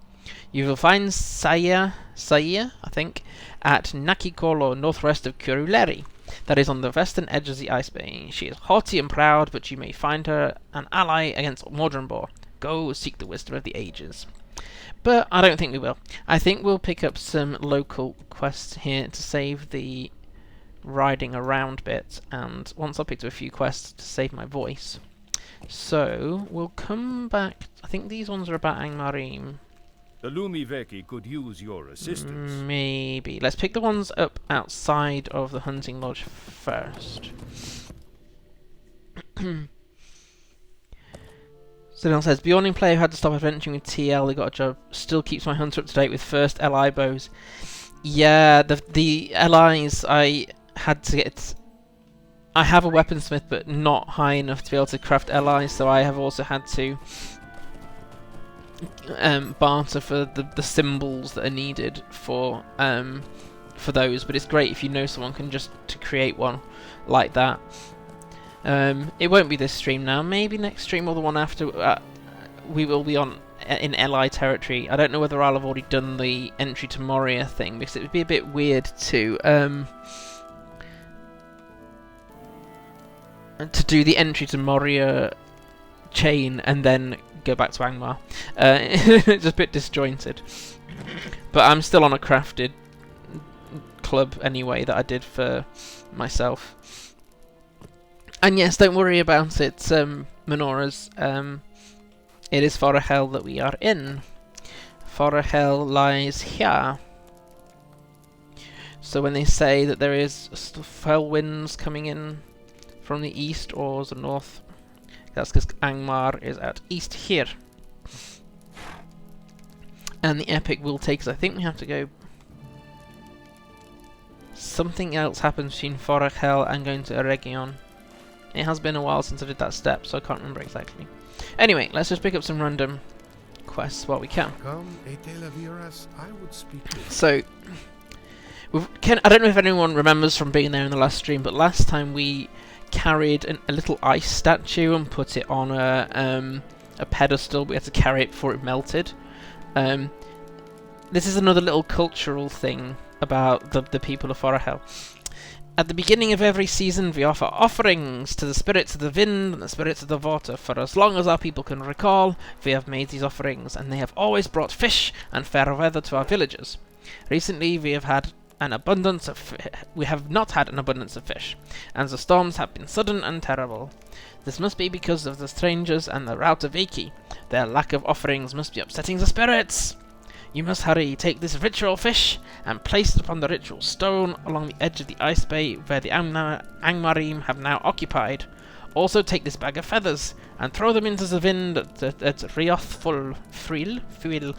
You will find Saya, I think, at Nakikolo, northwest of Kuruleri. That is on the western edge of the Ice Bay. She is haughty and proud, but you may find her an ally against Mordrambor. Go seek the wisdom of the ages. But I don't think we will. I think we'll pick up some local quests here to save the riding around bit, and once I've picked up a few quests to save my voice. So we'll come back. I think these ones are about Angmarim.
The Lumiveki could use your assistance.
Maybe. Let's pick the ones up outside of the hunting lodge first. So Dylan says, Beorning player who had to stop adventuring with TL, they got a job, still keeps my hunter up to date with first LI bows. Yeah, the LIs I had to get... I have a weaponsmith, but not high enough to be able to craft LIs, so I have also had to barter for the symbols that are needed for those. But it's great if you know someone can just to create one like that. It won't be this stream now. Maybe next stream or the one after. We will be on in LI territory. I don't know whether I'll have already done the entry to Moria thing, because it would be a bit weird to do the entry to Moria chain and then go back to Angmar. It's just a bit disjointed. But I'm still on a crafted club anyway that I did for myself. And yes, don't worry about it, Menoras. It is Forochel that we are in. Forochel lies here. So when they say that there is fell winds coming in from the east or the north, that's because Angmar is at east here. And the epic will take us, I think we have to go... Something else happens between Forochel and going to Eregion. It has been a while since I did that step, so I can't remember exactly. Anyway, let's just pick up some random quests while we can.
Come, Etelaviras, I would speak to you.
So, I don't know if anyone remembers from being there in the last stream, but last time we carried a little ice statue and put it on a pedestal. We had to carry it before it melted. This is another little cultural thing about the people of Forochel. At the beginning of every season, we offer offerings to the spirits of the wind and the spirits of the water. For as long as our people can recall, we have made these offerings, and they have always brought fish and fair weather to our villagers. Recently, we have not had an abundance of fish, and the storms have been sudden and terrible. This must be because of the strangers and the rout of Iki. Their lack of offerings must be upsetting the spirits. You must hurry, take this ritual fish, and place it upon the ritual stone along the edge of the ice bay where the Angmarim have now occupied. Also take this bag of feathers, and throw them into the wind at Riothful Fuil.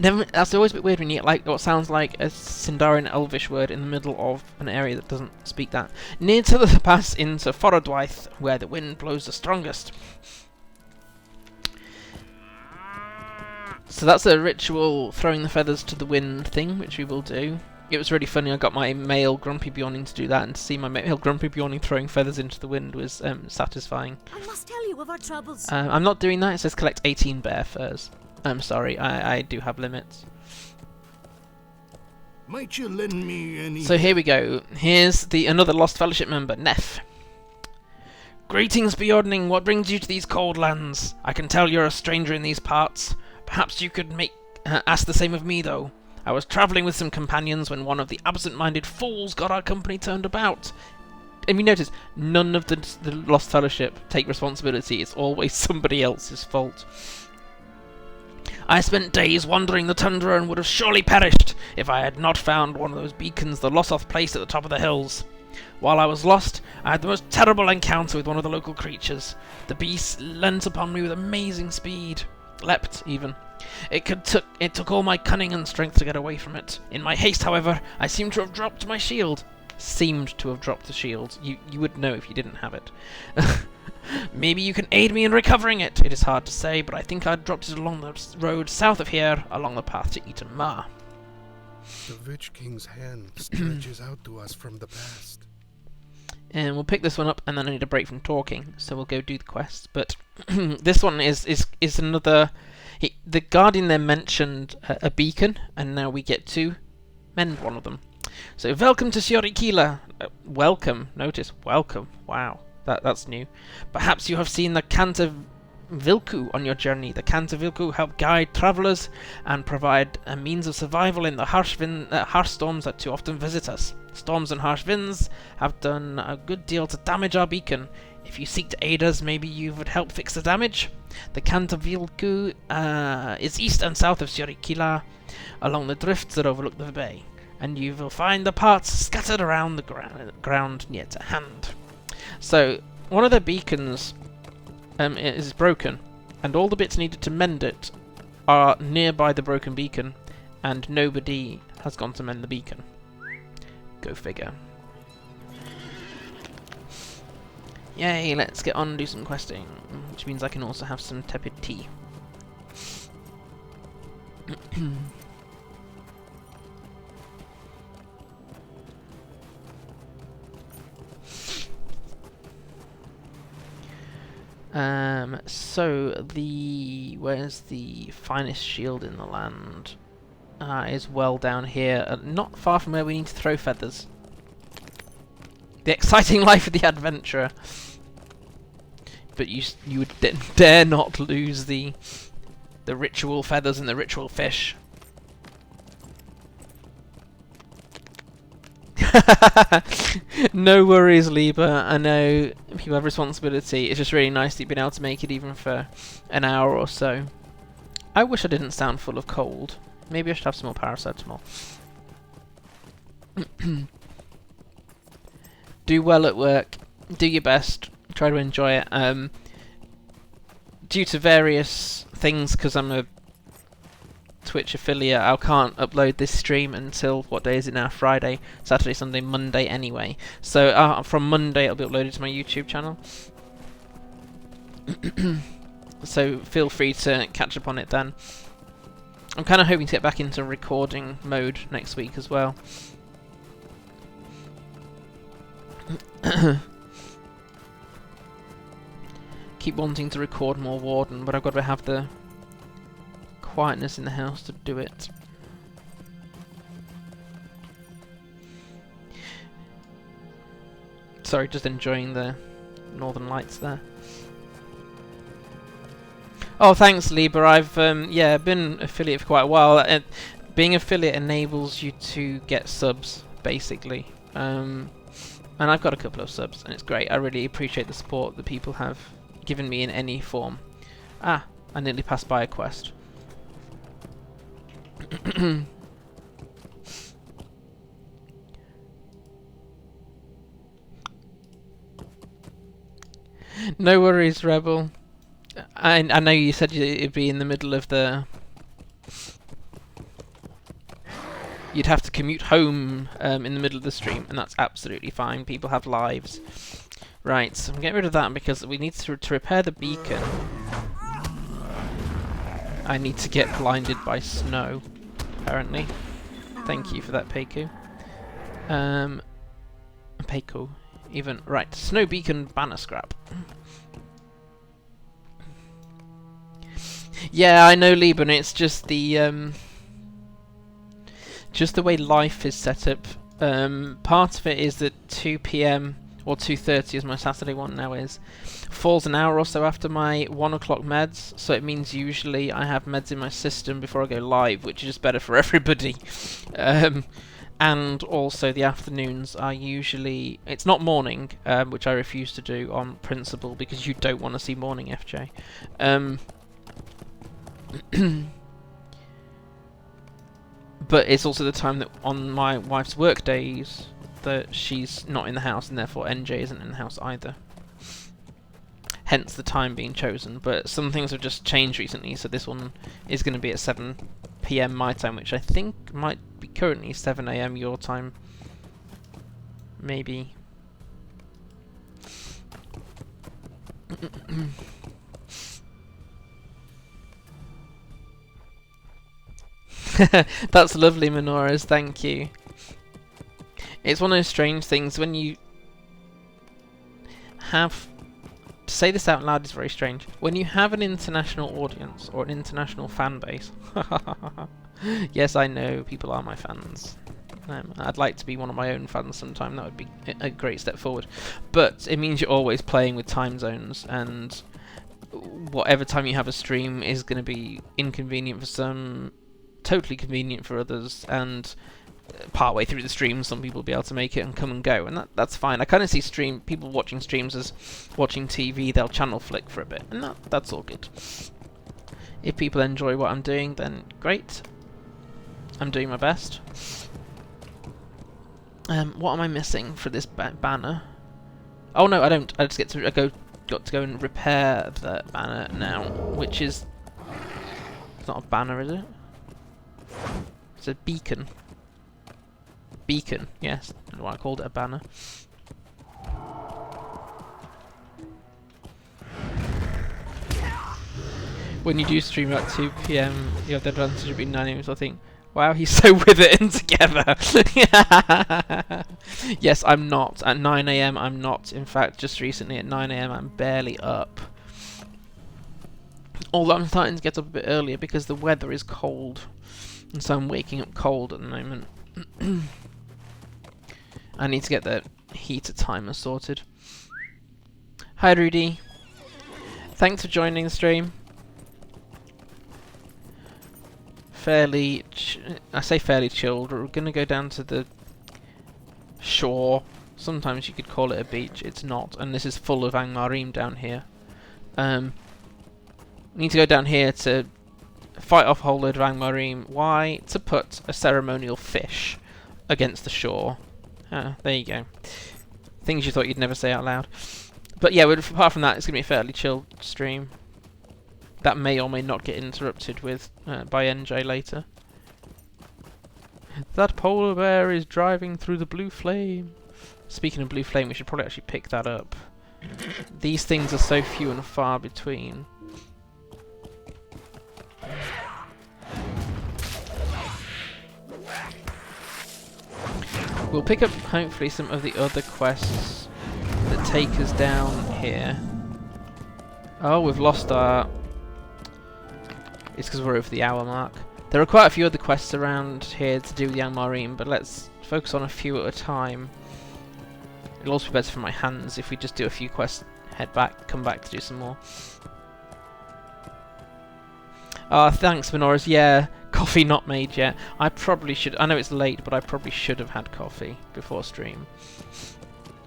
That's always a bit weird when you get like what sounds like a Sindarian Elvish word in the middle of an area that doesn't speak that. Near to the pass into Forodwaith, where the wind blows the strongest. So that's a ritual throwing the feathers to the wind thing, which we will do. It was really funny, I got my male Grumpy Beorning to do that, and to see my male Grumpy Beorning throwing feathers into the wind was satisfying.
I must tell you of our troubles.
I'm not doing that, it says collect 18 bear furs. I'm sorry, I do have limits.
Might you lend me any...
So here we go. Here's another Lost Fellowship member, Neff. Greetings, Beorning. What brings you to these cold lands? I can tell you're a stranger in these parts. Perhaps you could ask the same of me, though. I was travelling with some companions when one of the absent-minded fools got our company turned about. And you notice, none of the Lost Fellowship take responsibility. It's always somebody else's fault. I spent days wandering the tundra and would have surely perished if I had not found one of those beacons the Lossoth placed at the top of the hills. While I was lost, I had the most terrible encounter with one of the local creatures. The beast leant upon me with amazing speed. Leapt, even. It took all my cunning and strength to get away from it. In my haste, however, I seemed to have dropped my shield. Seemed to have dropped the shield. You would know if you didn't have it. Maybe you can aid me in recovering it. It is hard to say, but I think I dropped it along the road south of here, along the path to Eton Mar.
The Witch King's hand stretches out to us from the past.
And we'll pick this one up, and then I need a break from talking, so we'll go do the quest. But this one is another... the Guardian there mentioned a beacon, and now we get to mend one of them. So, welcome to Suri-Kyla. Welcome. Notice, welcome. Wow, that's new. Perhaps you have seen the Canta Vilku on your journey. The Canta Vilku help guide travellers and provide a means of survival in the harsh storms that too often visit us. Storms and harsh winds have done a good deal to damage our beacon. If you seek to aid us, maybe you would help fix the damage. The Cantavilku is east and south of Suri-Kyla, along the drifts that overlook the bay, and you will find the parts scattered around the ground near to hand. So, one of the beacons is broken, and all the bits needed to mend it are nearby the broken beacon, and nobody has gone to mend the beacon. Go figure. Yay, let's get on and do some questing, which means I can also have some tepid tea. So where's the finest shield in the land? Is well down here, not far from where we need to throw feathers. The exciting life of the adventurer. But you would dare not lose the ritual feathers and the ritual fish. No worries, Lieber. I know people have responsibility. It's just really nice that you've been able to make it even for an hour or so. I wish I didn't sound full of cold. Maybe I should have some more paracetamol. Do well at work. Do your best. Try to enjoy it. Due to various things, because I'm a Twitch affiliate, I can't upload this stream until, what day is it now? Friday, Saturday, Sunday, Monday anyway. So from Monday it'll be uploaded to my YouTube channel. So feel free to catch up on it then. I'm kind of hoping to get back into recording mode next week as well. Keep wanting to record more Warden, but I've got to have the quietness in the house to do it. Sorry, just enjoying the Northern Lights there. Oh, thanks, Lieber. I've been affiliate for quite a while. Being affiliate enables you to get subs, basically. And I've got a couple of subs, and it's great. I really appreciate the support that people have given me in any form. Ah, I nearly passed by a quest. No worries, Rebel. I know you said it'd be in the middle of the... You'd have to commute home in the middle of the stream, and that's absolutely fine. People have lives. Right, so I'm getting rid of that because we need to repair the beacon. I need to get blinded by snow, apparently. Thank you for that, Peiku. Peiku, even. Right, snow beacon banner scrap. Yeah, I know, Lieben, it's just the way life is set up. Part of it is that 2 PM, or 2:30 as my Saturday one now is, falls an hour or so after my 1 o'clock meds, so it means usually I have meds in my system before I go live, which is just better for everybody. And also the afternoons are usually... It's not morning, which I refuse to do on principle, because you don't want to see morning, FJ. But it's also the time that on my wife's work days that she's not in the house, and therefore NJ isn't in the house either. Hence the time being chosen. But some things have just changed recently, so this one is going to be at 7 PM my time, which I think might be currently 7 AM your time. Maybe. That's lovely, Menoras, thank you. It's one of those strange things when you have... To say this out loud is very strange. When you have an international audience, or an international fan base... Yes, I know, people are my fans. I'd like to be one of my own fans sometime, that would be a great step forward. But it means you're always playing with time zones, and whatever time you have a stream is going to be inconvenient for some, totally convenient for others, and partway through the stream, some people will be able to make it and come and go, and that's fine. I kind of see people watching streams as watching TV. They'll channel flick for a bit, and that's all good. If people enjoy what I'm doing, then great. I'm doing my best. What am I missing for this banner? Oh no, I don't. I just got to go and repair the banner now, which is... It's not a banner, is it? It's a beacon. Beacon, yes. I don't know why I called it a banner. When you do stream at 2 PM, you have the advantage of being 9 AM, so I think, wow, he's so with it and together. Yes, I'm not. At 9 AM, I'm not. In fact, just recently at 9 AM, I'm barely up. Although I'm starting to get up a bit earlier because the weather is cold. And so I'm waking up cold at the moment. I need to get the heater timer sorted. Hi Rudy. Thanks for joining the stream. I say fairly chilled. We're going to go down to the shore. Sometimes you could call it a beach. It's not. And this is full of Angmarim down here. Need to go down here to fight off a whole load of Angmarim. Why? To put a ceremonial fish against the shore. Ah, there you go. Things you thought you'd never say out loud. But yeah, apart from that, it's going to be a fairly chilled stream. That may or may not get interrupted with by NJ later. That polar bear is driving through the blue flame. Speaking of blue flame, we should probably actually pick that up. These things are so few and far between. We'll pick up, hopefully, some of the other quests that take us down here. Oh, we've lost our... It's because we're over the hour mark. There are quite a few other quests around here to do with the Angmarim, but let's focus on a few at a time. It'll also be better for my hands if we just do a few quests, head back, come back to do some more. Thanks, Minoras. Yeah, coffee not made yet. I probably should... I know it's late, but I probably should have had coffee before stream.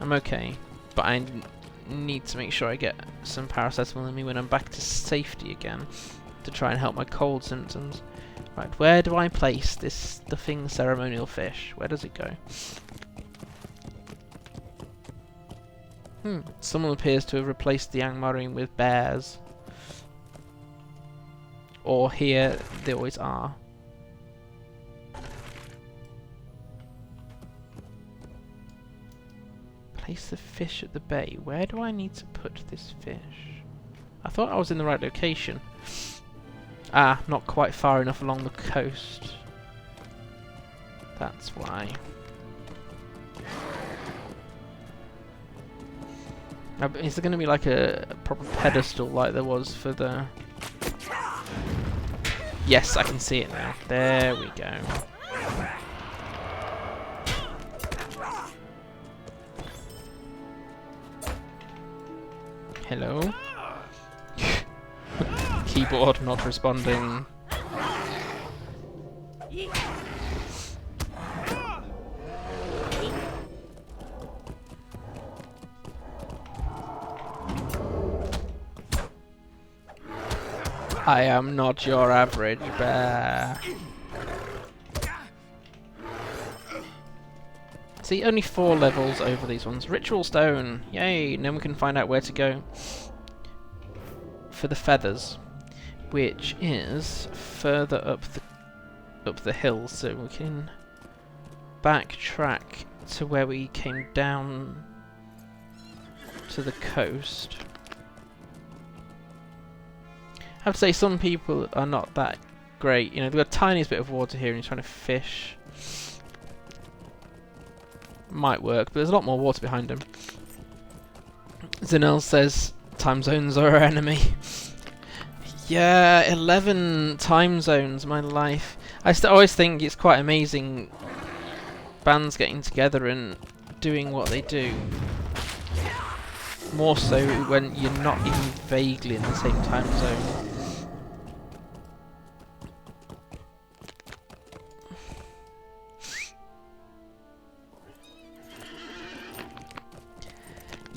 I'm okay, but I need to make sure I get some paracetamol in me when I'm back to safety again to try and help my cold symptoms. Right, where do I place this stuffing ceremonial fish? Where does it go? Someone appears to have replaced the Angmarim with bears. Or here, they always are. Place the fish at the bay. Where do I need to put this fish? I thought I was in the right location. Ah, not quite far enough along the coast. That's why. Is there going to be like a proper pedestal like there was for the... Yes, I can see it now. There we go. Hello? Keyboard not responding. I am not your average bear. See, only 4 levels over these ones. Ritual stone, yay! And then we can find out where to go for the feathers, which is further up the hill, so we can backtrack to where we came down to the coast. I have to say, some people are not that great. You know, they've got the tiniest bit of water here and you're trying to fish. Might work, but there's a lot more water behind him. Zinel says, time zones are our enemy. Yeah, 11 time zones, my life. I always think it's quite amazing bands getting together and doing what they do. More so when you're not even vaguely in the same time zone.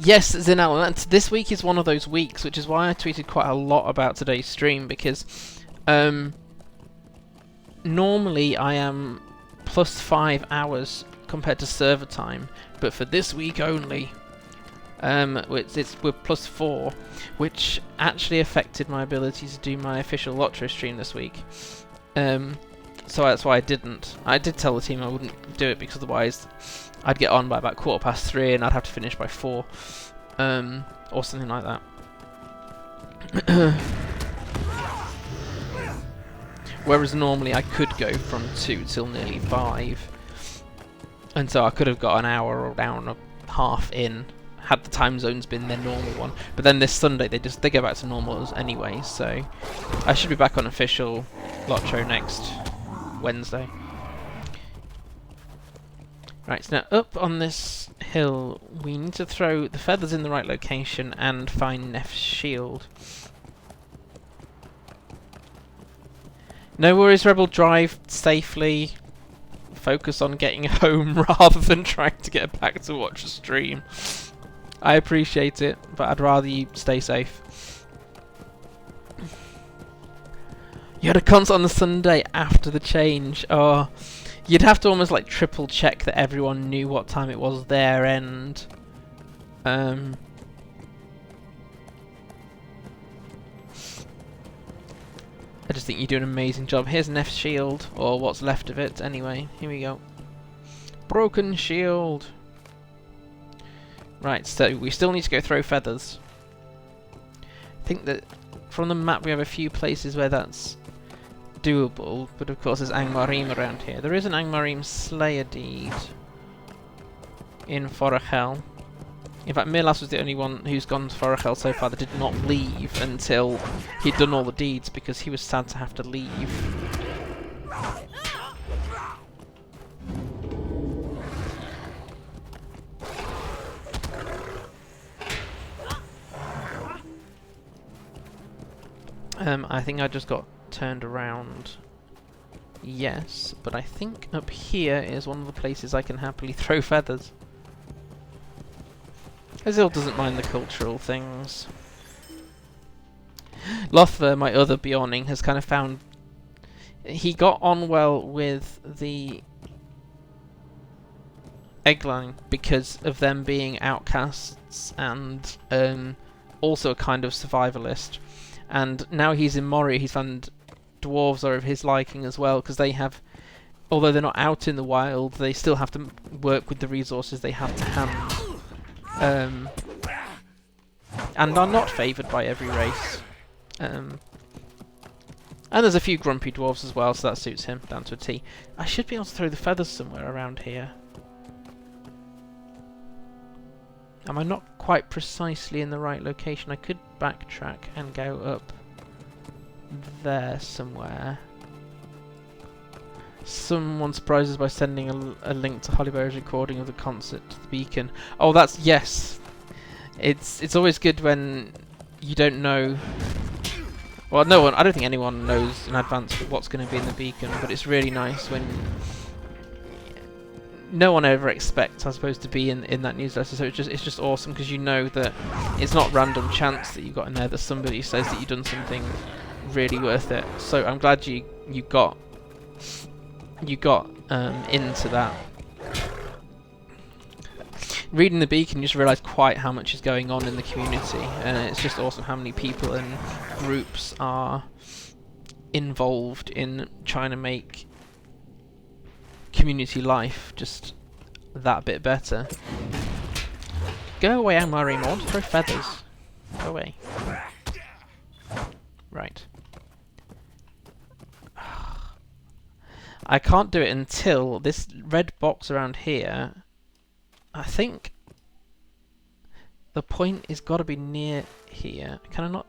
Yes, Zinal, this week is one of those weeks, which is why I tweeted quite a lot about today's stream, because normally I am plus 5 hours compared to server time, but for this week only, we're plus 4, which actually affected my ability to do my official LOTRO stream this week. So that's why I didn't. I did tell the team I wouldn't do it, because otherwise I'd get on by about 3:15 and I'd have to finish by 4, or something like that. Whereas normally I could go from 2 till nearly 5, and so I could have got an hour or an hour and a half in had the time zones been their normal one. But then this Sunday they go back to normals anyway, so I should be back on official LOTRO next Wednesday. Right, so now up on this hill we need to throw the feathers in the right location and find Nef's shield. No worries, Rebel, drive safely. Focus on getting home rather than trying to get back to watch a stream. I appreciate it, but I'd rather you stay safe. You had a concert on the Sunday after the change. Oh, you'd have to almost like triple check that everyone knew what time it was their end. I just think you do an amazing job. Here's Nef's shield, or what's left of it anyway. Here we go. Broken shield. Right, so we still need to go throw feathers. I think that from the map we have a few places where that's doable, but of course there's Angmarim around here. There is an Angmarim Slayer deed in Forochel. In fact, Mirlas was the only one who's gone to Forochel so far that did not leave until he'd done all the deeds, because he was sad to have to leave. I think I just got turned around. Yes, but I think up here is one of the places I can happily throw feathers. Azil doesn't mind the cultural things. Lossoth, my other Beorning, has kind of found... He got on well with the Eggline because of them being outcasts and also a kind of survivalist. And now he's in Moria, he's found dwarves are of his liking as well, because they have... Although they're not out in the wild, they still have to work with the resources they have to hand. And are not favoured by every race. And there's a few grumpy dwarves as well, so that suits him down to a T. I should be able to throw the feathers somewhere around here. Am I not quite precisely in the right location? I could backtrack and go up there somewhere. Someone surprises by sending a link to Hollyberry's recording of the concert to the beacon. Oh, that's... yes! It's always good when you don't know... Well, no one... I don't think anyone knows in advance what's going to be in the beacon, but it's really nice when... No one ever expects, I suppose, to be in that newsletter, so it's just awesome, because you know that it's not random chance that you got in there, that somebody says that you've done something really worth it. So I'm glad you got into that. Reading the beacon, you just realise quite how much is going on in the community, and it's just awesome how many people and groups are involved in trying to make community life just that bit better. Go away, Angmarim, I want to throw feathers. Go away. Right. I can't do it until this red box around here. I think the point has got to be near here. Can I not?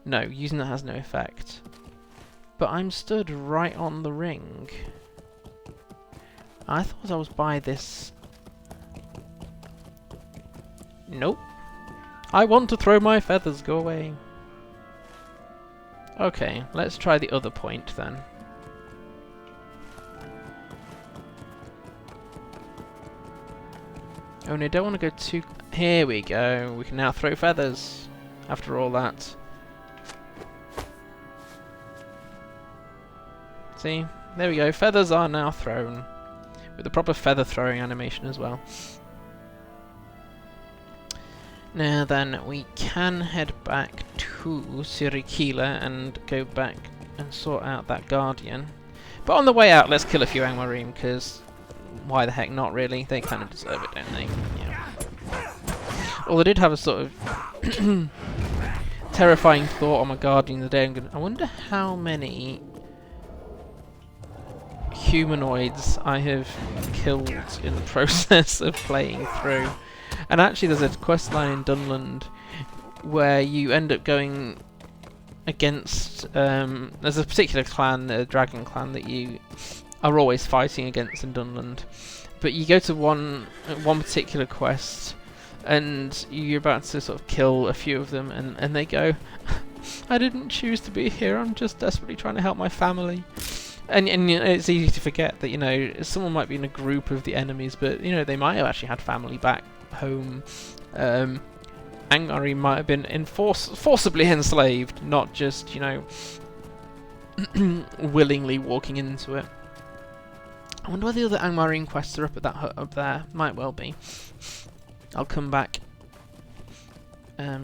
No, using that has no effect. But I'm stood right on the ring. I thought I was by this. Nope. I want to throw my feathers, go away. Okay, let's try the other point then. Oh no, don't want to go too... Here we go. We can now throw feathers after all that. See? There we go. Feathers are now thrown. With a proper feather throwing animation as well. Now then, we can head back to Suri-Kyla and go back and sort out that Guardian. But on the way out, let's kill a few Angmarim, because why the heck not, really? They kind of deserve it, don't they? Yeah. Well, I did have a sort of terrifying thought on my Guardian the day. I wonder how many humanoids I have killed in the process of playing through. And actually there's a quest line in Dunland where you end up going against... there's a particular clan, the Dragon Clan, that you are always fighting against in Dunland. But you go to one particular quest and you're about to sort of kill a few of them, and they go, I didn't choose to be here, I'm just desperately trying to help my family. And you know, it's easy to forget that, you know, someone might be in a group of the enemies, but, you know, they might have actually had family back home. Angmarim might have been forcibly enslaved, not just, you know, willingly walking into it. I wonder whether the other Angmarim quests are up at that hut up there. Might well be. I'll come back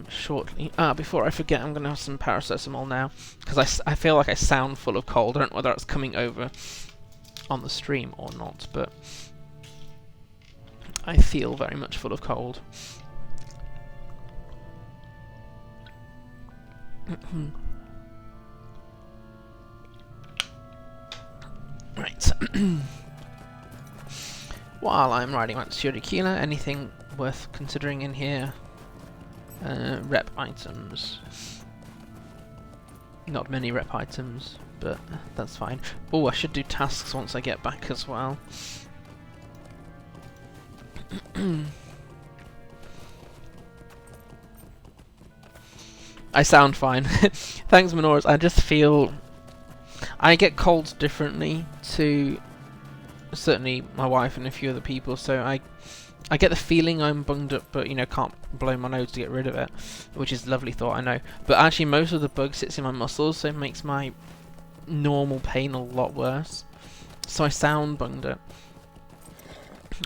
shortly. Before I forget, I'm going to have some paracetamol now, because I feel like I sound full of cold. I don't know whether it's coming over on the stream or not, but I feel very much full of cold. Right. While I'm riding around Suri-Kyla, anything worth considering in here? Rep items. Not many rep items, but that's fine. Oh, I should do tasks once I get back as well. I sound fine. Thanks, Menoras. I just feel... I get colds differently to certainly my wife and a few other people, so I get the feeling I'm bunged up, but, you know, can't blow my nose to get rid of it, which is a lovely thought, I know. But actually most of the bug sits in my muscles, so it makes my normal pain a lot worse. So I sound bunged up.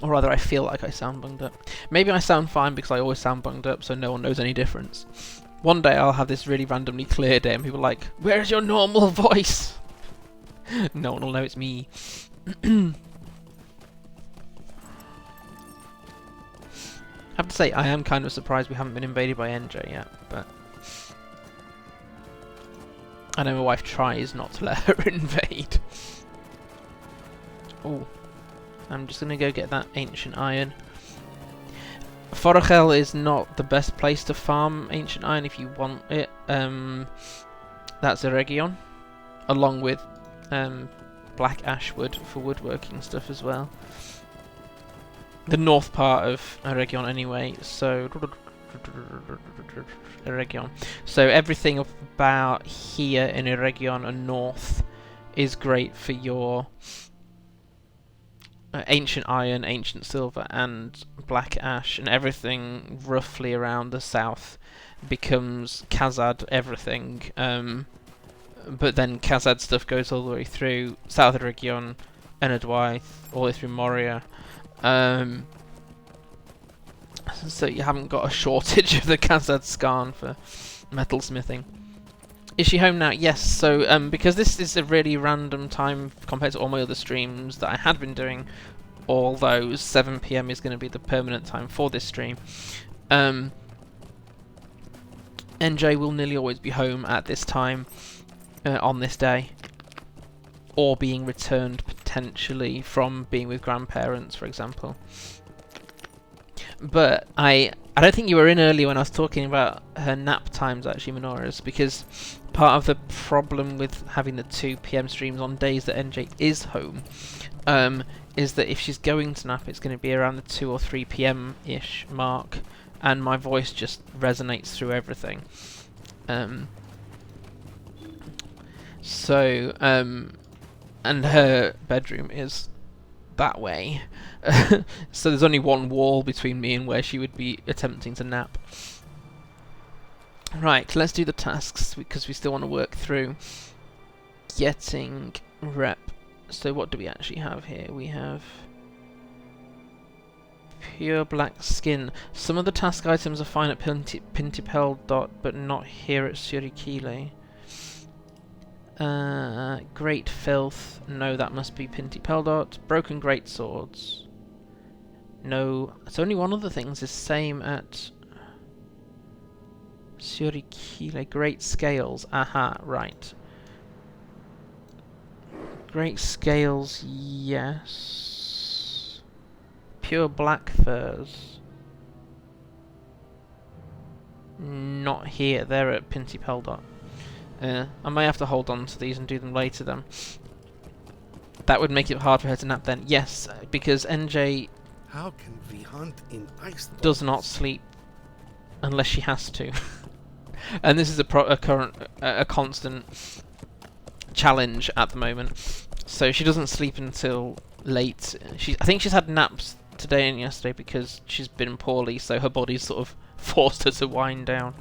Or rather, I feel like I sound bunged up. Maybe I sound fine because I always sound bunged up, so no one knows any difference. One day I'll have this really randomly clear day and people are like, where's your normal voice? No one will know it's me. I have to say, I am kind of surprised we haven't been invaded by NJ yet, but I know my wife tries not to let her invade. Oh, I'm just going to go get that ancient iron. Forochel is not the best place to farm ancient iron if you want it. That's a region, along with black ash wood for woodworking stuff as well. The north part of a region anyway, so a region. So everything about here in a region and north is great for your ancient iron, ancient silver and black ash, and everything roughly around the south becomes Khazad everything. But then Khazad stuff goes all the way through south of the region, Enadwaith, all the way through Moria. So you haven't got a shortage of the Khazad Skarn for metalsmithing. Is she home now? Yes, so because this is a really random time compared to all my other streams that I had been doing, although 7 PM is going to be the permanent time for this stream, NJ will nearly always be home at this time on this day, or being returned potentially from being with grandparents, for example. But I don't think you were in earlier when I was talking about her nap times, actually, Menoras, because part of the problem with having the 2 PM streams on days that NJ is home is that if she's going to nap, it's going to be around the 2 or 3 PM-ish mark, and my voice just resonates through everything. And her bedroom is that way. So there's only one wall between me and where she would be attempting to nap. Right, let's do the tasks because we still want to work through getting rep. So what do we actually have here? We have pure black skin. Some of the task items are fine at Pintipel Dot, but not here at Suri-Kyla. Great filth. No, that must be Pintipel Dot. Broken great swords. No, it's only one of the things is same at Suri-Kyla. Great scales. Aha, right. Great scales, yes. Pure black furs. Not here, they're at Pintipel Dot. I may have to hold on to these and do them later then. That would make it hard for her to nap then. Yes, because NJ
How can we hunt in ice
does not sleep unless she has to. And this is a constant challenge at the moment. So she doesn't sleep until late. I think she's had naps today and yesterday because she's been poorly, so her body's sort of forced her to wind down.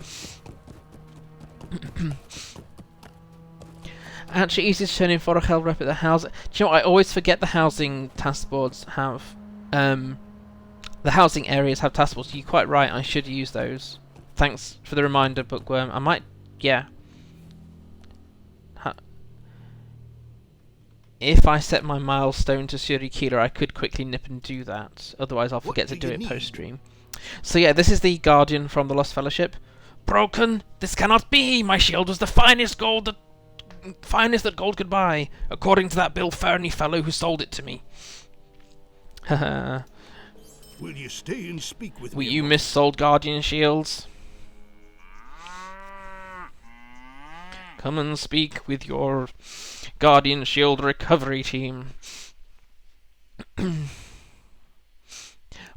Actually, easy to turn in Forochel rep at the house. Do you know what? I always forget the housing task boards have the housing areas have task boards. You're quite right. I should use those. Thanks for the reminder, Bookworm. I might, yeah. If I set my milestone to Suri-Kyla, I could quickly nip and do that. Otherwise, I'll forget to do it post-stream. So yeah, this is the Guardian from the Lost Fellowship. Broken! This cannot be! My shield was the finest that gold could buy, according to that Bill Fernie fellow who sold it to me. Haha.
Will you stay and speak with
Were
me?
you missold Guardian shields? Come and speak with your Guardian Shield recovery team.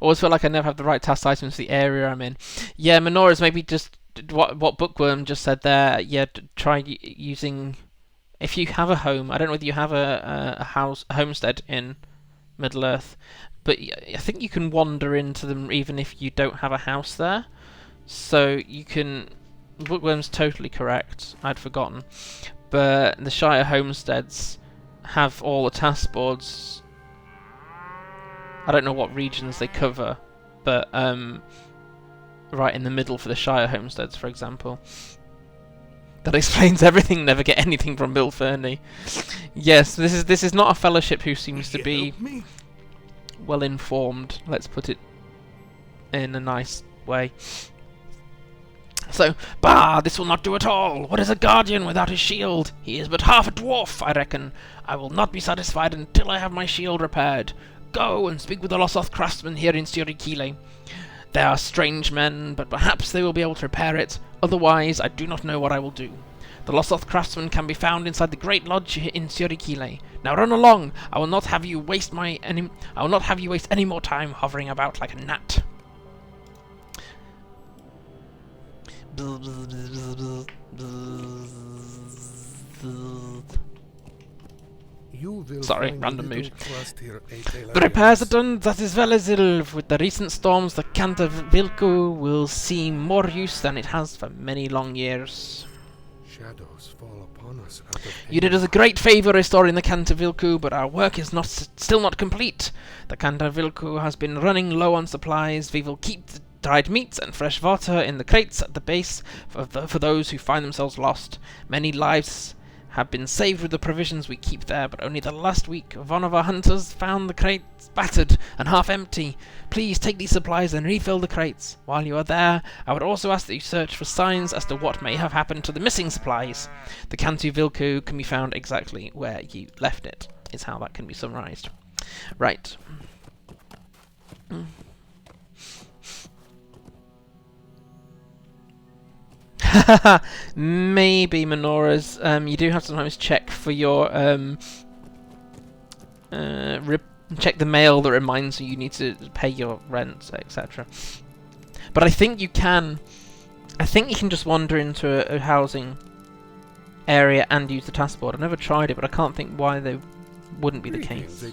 Always feel like I never have the right task items for the area I'm in. Yeah, Menora's maybe just what Bookworm just said there. Yeah, try using. If you have a home, I don't know whether you have a homestead in Middle Earth, but I think you can wander into them even if you don't have a house there. So you can. Bookworm's totally correct. I'd forgotten, but the Shire homesteads have all the task boards. I don't know what regions they cover, but right in the middle for the Shire homesteads, for example. That explains everything. Never get anything from Bill Fernie. Yes, this is not a fellowship who seems to be well informed. Let's put it in a nice way. So, bah! This will not do at all. What is a guardian without his shield? He is but half a dwarf, I reckon. I will not be satisfied until I have my shield repaired. Go and speak with the Lossoth craftsmen here in Suri-Kyla. They are strange men, but perhaps they will be able to repair it. Otherwise, I do not know what I will do. The Lossoth craftsmen can be found inside the Great Lodge in Suri-Kyla. Now run along. I will not have you waste any more time hovering about like a gnat. Sorry, random mood. The repairs are done, that is well as ill. With the recent storms, the Cantavilco will see more use than it has for many long years.
Shadows fall upon us out of
You did us a great favour restoring the Cantavilco, but our work is still not complete. The Cantavilco has been running low on supplies. We will keep the dried meats and fresh water in the crates at the base for those who find themselves lost. Many lives have been saved with the provisions we keep there, but only the last week one of our hunters found the crates battered and half empty. Please take these supplies and refill the crates. While you are there, I would also ask that you search for signs as to what may have happened to the missing supplies. The Cantu Vilku can be found exactly where you left it, is how that can be summarised. Right. Maybe Menora's. You do have to sometimes check for your check the mail that reminds you need to pay your rent, etc. But I think you can. I think you can just wander into a housing area and use the task board. I've never tried it, but I can't think why they wouldn't be the case.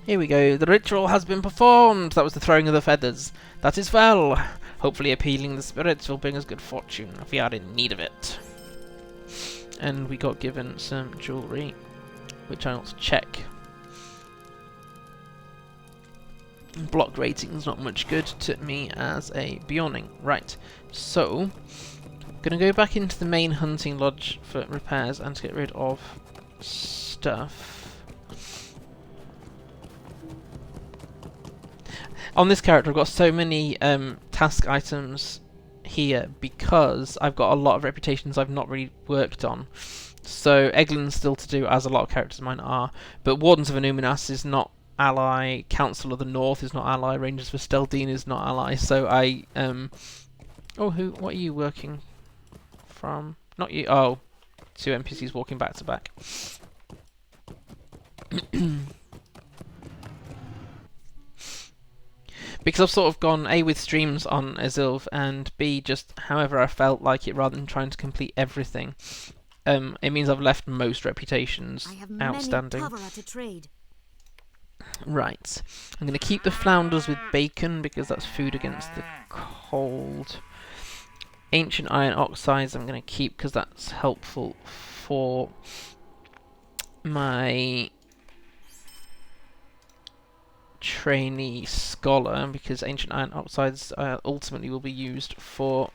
Here we go. The ritual has been performed. That was the throwing of the feathers. That is well. Hopefully appealing the spirits will bring us good fortune if we are in need of it. And we got given some jewellery, which I want to check. Block rating's not much good to me as a Beorning. Right, so I'm going to go back into the main hunting lodge for repairs and to get rid of stuff. On this character I've got so many task items here because I've got a lot of reputations I've not really worked on. So Eglin's still to do, as a lot of characters of mine are, but Wardens of Illuminas is not ally, Council of the North is not ally, Rangers for Steldine is not ally, so I what are you working from? Not you, oh, 2 NPCs walking back to back. Because I've sort of gone A with streams on Azilv and B just however I felt like it rather than trying to complete everything. It means I've left most reputations
I have
outstanding.
many cover to trade.
Right, I'm going to keep the flounders with bacon because that's food against the cold. Ancient iron oxides I'm going to keep because that's helpful for my trainee scholar, because ancient iron oxides ultimately will be used for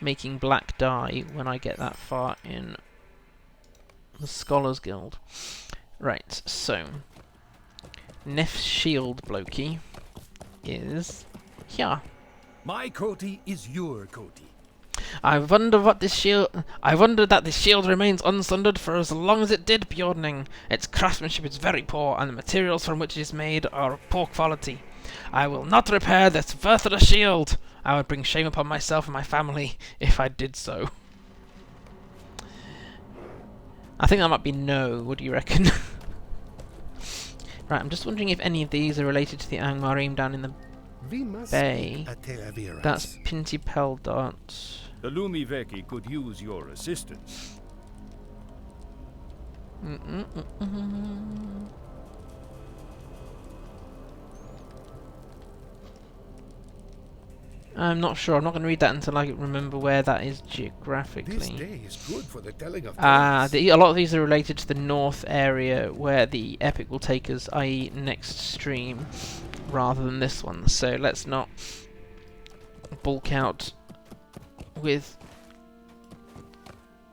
making black dye when I get that far in the Scholars Guild. Right, so Neff's shield blokey is here.
My coatie is your coatie.
I wonder that this shield remains unsundered for as long as it did, Beorning. Its craftsmanship is very poor, and the materials from which it is made are of poor quality. I will not repair this worthless shield. I would bring shame upon myself and my family if I did so. I think that might be no. What do you reckon? Right, I'm just wondering if any of these are related to the Angmarim down in the bay. That's Pinty Peldart.
The Lumiveki could use your assistance.
I'm not sure. I'm not going to read that until I remember where that is geographically.
This day is good for the telling of
A lot of these are related to the north area where the epic will take us, i.e. next stream, rather than this one. So let's not bulk out with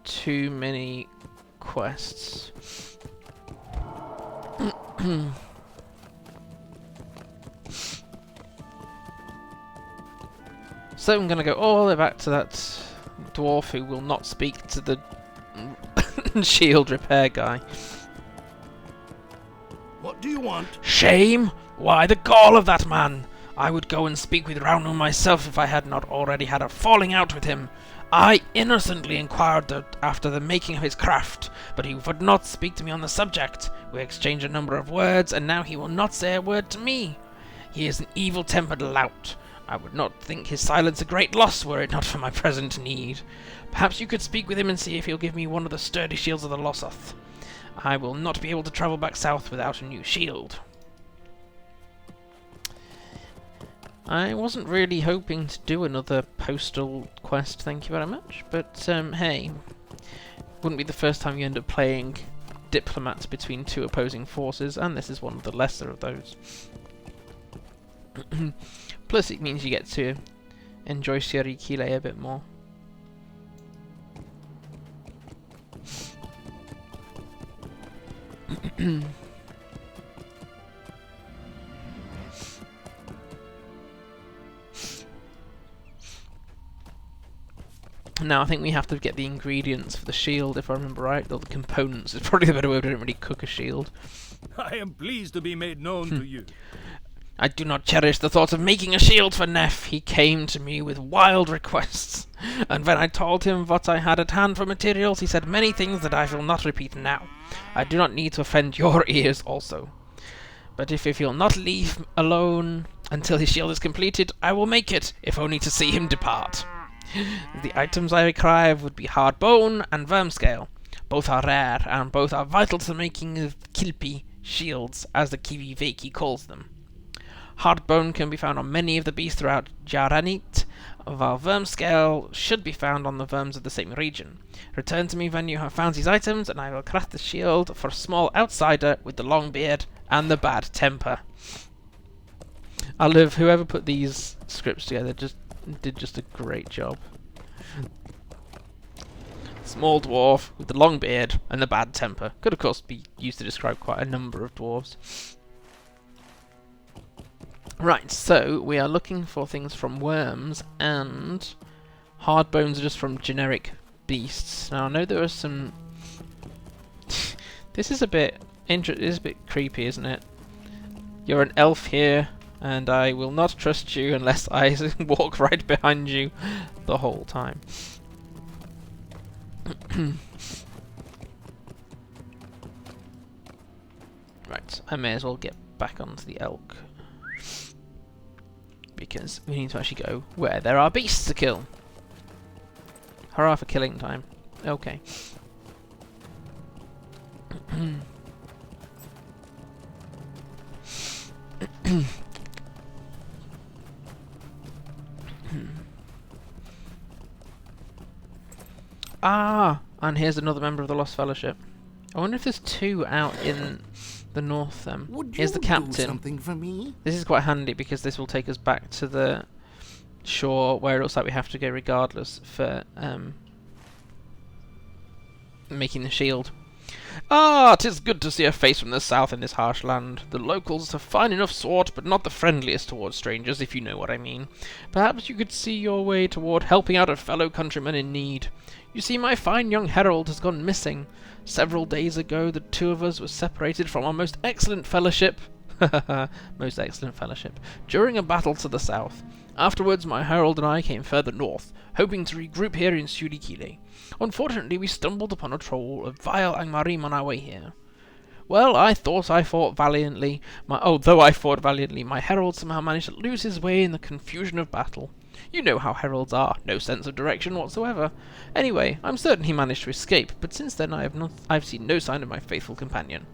too many quests. So I'm going to go all the way back to that dwarf who will not speak to the shield repair guy.
What do you want?
Shame? Why, the gall of that man! I would go and speak with Raunu myself if I had not already had a falling out with him. I innocently inquired after the making of his craft, but he would not speak to me on the subject. We exchanged a number of words, and now he will not say a word to me. He is an evil-tempered lout. I would not think his silence a great loss were it not for my present need. Perhaps you could speak with him and see if he'll give me one of the sturdy shields of the Lossoth. I will not be able to travel back south without a new shield. I wasn't really hoping to do another postal quest, thank you very much, but hey, wouldn't be the first time you end up playing diplomat between two opposing forces, and this is one of the lesser of those. Plus it means you get to enjoy Suri-Kyla a bit more. Now I think we have to get the ingredients for the shield, if I remember right, or the components is probably the better way. We don't really cook a shield.
I am pleased to be made known to you.
I do not cherish the thought of making a shield for Neff. He came to me with wild requests, and when I told him what I had at hand for materials, he said many things that I will not repeat now. I do not need to offend your ears also. But if he'll not leave alone until his shield is completed, I will make it, if only to see him depart. The items I require would be hard bone and worm scale. Both are rare, and both are vital to the making of kilpi, shields, as the Kiviveki calls them. Hard bone can be found on many of the beasts throughout Jaranit, while worm scale should be found on the worms of the same region. Return to me when you have found these items, and I will craft the shield for a small outsider with the long beard and the bad temper. I love whoever put these scripts together. Did just a great job. Small dwarf with the long beard and the bad temper. Could of course be used to describe quite a number of dwarves. Right, so we are looking for things from worms, and hard bones are just from generic beasts. Now I know there are some. This is a bit creepy, isn't it? You're an elf here, and I will not trust you unless I walk right behind you the whole time. Right, I may as well get back onto the elk, because we need to actually go where there are beasts to kill. Hurrah for killing time. Okay. Ah, and here's another member of the Lost Fellowship. I wonder if there's two out in the north.
Would
Here's
you
the captain.
do something for me?
This is quite handy because this will take us back to the shore where it looks like we have to go regardless for making the shield. Ah, 'tis good to see a face from the south in this harsh land. The locals have fine enough sort, but not the friendliest towards strangers, if you know what I mean. Perhaps you could see your way toward helping out a fellow countryman in need. You see, my fine young herald has gone missing. Several days ago, the two of us were separated from our most excellent fellowship. Most excellent fellowship. During a battle to the south. Afterwards, my herald and I came further north, hoping to regroup here in Suri-Kyla. Unfortunately, we stumbled upon a troll of vile Angmarim on our way here. Well, though I fought valiantly, my herald somehow managed to lose his way in the confusion of battle. You know how heralds are, no sense of direction whatsoever. Anyway, I'm certain he managed to escape, but since then I've seen no sign of my faithful companion.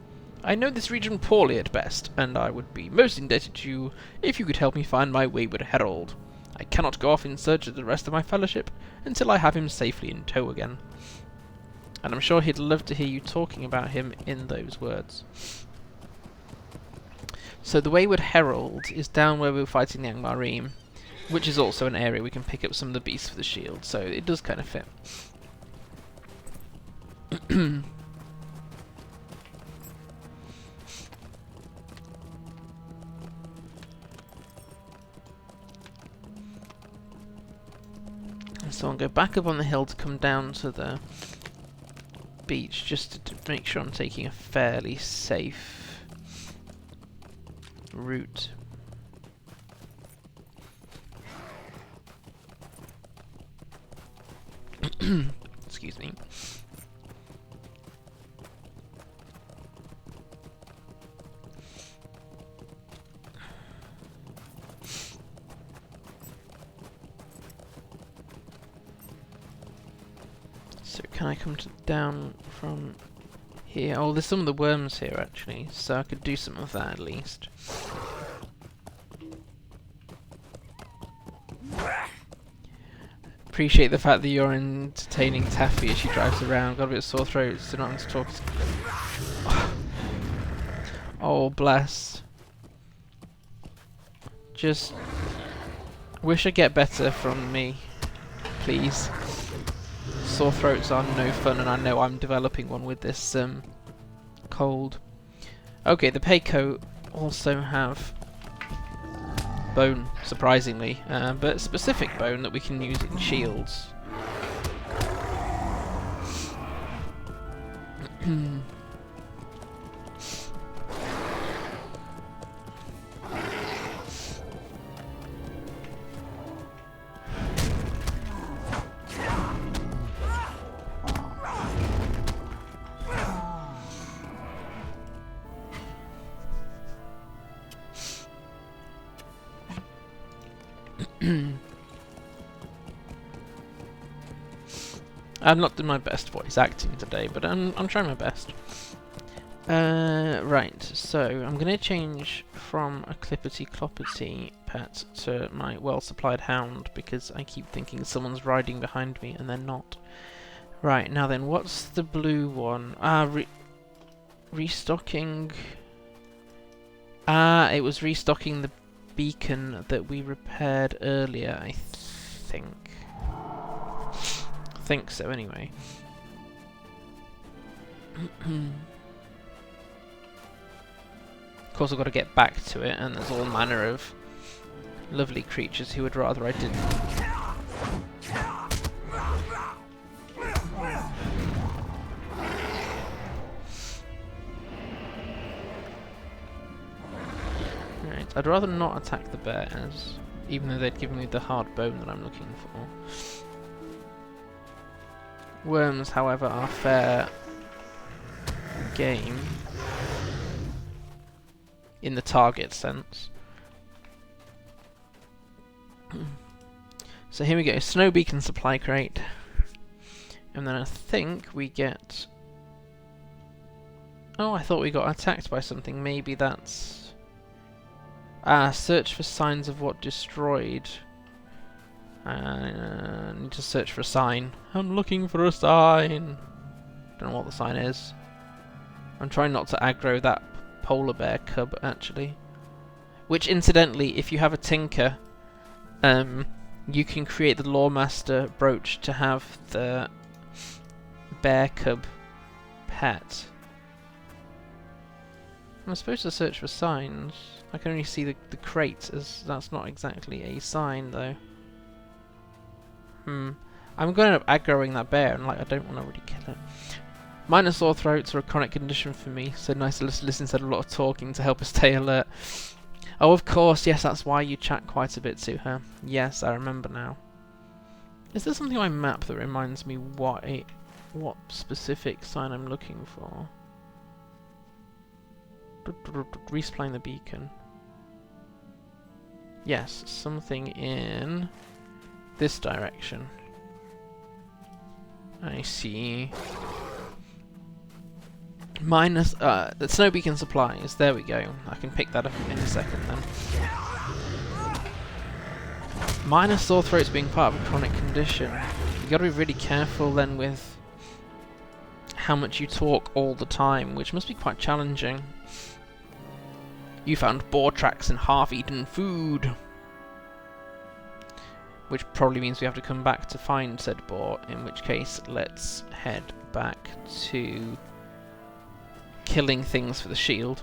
I know this region poorly at best, and I would be most indebted to you if you could help me find my wayward herald. I cannot go off in search of the rest of my fellowship until I have him safely in tow again. And I'm sure he'd love to hear you talking about him in those words. So the wayward herald is down where we were fighting the Angmarim, which is also an area we can pick up some of the beasts for the shield, so it does kind of fit. So I'll go back up on the hill to come down to the beach, just to make sure I'm taking a fairly safe route. Excuse me. So can I come down from here? Oh, there's some of the worms here actually, so I could do some of that at least. Appreciate the fact that you're entertaining Taffy as she drives around. Got a bit of sore throat, so not to talk. Oh, bless. Just wish I'd get better from me, please. Sore throats are no fun, and I know I'm developing one with this cold. Okay, the Payco also have bone, surprisingly, but specific bone that we can use in shields. I've not done my best voice acting today, but I'm trying my best. Right, so I'm going to change from a clippity-cloppity pet to my well-supplied hound, because I keep thinking someone's riding behind me and they're not. Right, now then, what's the blue one? Restocking... it was restocking the beacon that we repaired earlier, I think. I think so, anyway. Of course I've got to get back to it, and there's all manner of lovely creatures who would rather I didn't. Right, I'd rather not attack the bears, even though they'd given me the hard bone that I'm looking for. Worms, however, are fair game in the target sense. So here we go, snow beacon supply crate, and then I think we get... Oh, I thought we got attacked by something. Maybe that's... search for signs of what destroyed. Need to search for a sign. I'm looking for a sign. Don't know what the sign is. I'm trying not to aggro that polar bear cub, actually. Which, incidentally, if you have a tinker, you can create the Lawmaster brooch to have the bear cub pet. I'm supposed to search for signs. I can only see the crate, as that's not exactly a sign, though. I'm going to end up aggroing that bear, and I don't want to really kill it. Minor sore throats are a chronic condition for me, so nice to listen said a lot of talking to help us stay alert. Oh, of course, yes, that's why you chat quite a bit to her. Yes, I remember now. Is there something on my map that reminds me what specific sign I'm looking for? Resupplying the beacon. Yes, something in this direction. I see. Minus the snow beacon supplies. There we go. I can pick that up in a second then. Minor sore throats being part of a chronic condition. You got to be really careful then with how much you talk all the time, which must be quite challenging. You found boar tracks and half-eaten food, which probably means we have to come back to find said boar. In which case, let's head back to killing things for the shield.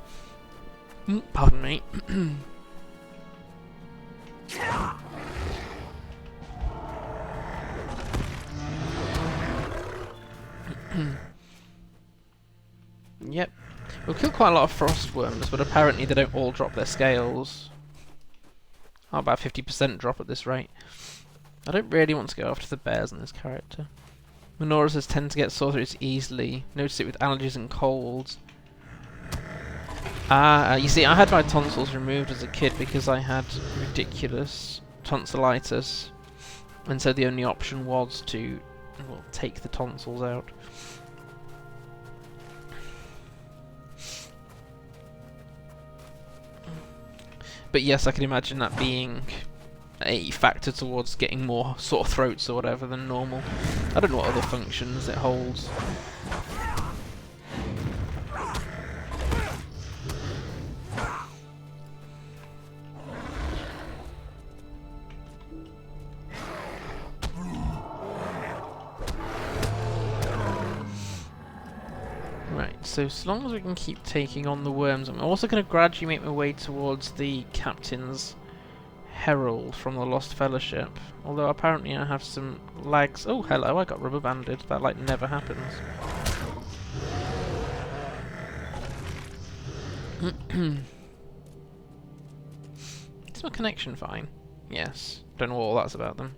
Pardon me. Yep. We'll kill quite a lot of frost worms, but apparently they don't all drop their scales. Oh, about 50% drop at this rate. I don't really want to go after the bears in this character. Menorah says tend to get sore throats easily. Notice it with allergies and colds. You see, I had my tonsils removed as a kid because I had ridiculous tonsillitis, and so the only option was to, well, take the tonsils out. But yes, I can imagine that being a factor towards getting more sore throats or whatever than normal. I don't know what other functions it holds. Right, so as long as we can keep taking on the worms, I'm also going to gradually make my way towards the captain's herald from the Lost Fellowship. Although apparently I have some lags. Oh, hello, I got rubber banded. That, like, never happens. Is my connection fine? Yes. Don't know what all that's about then.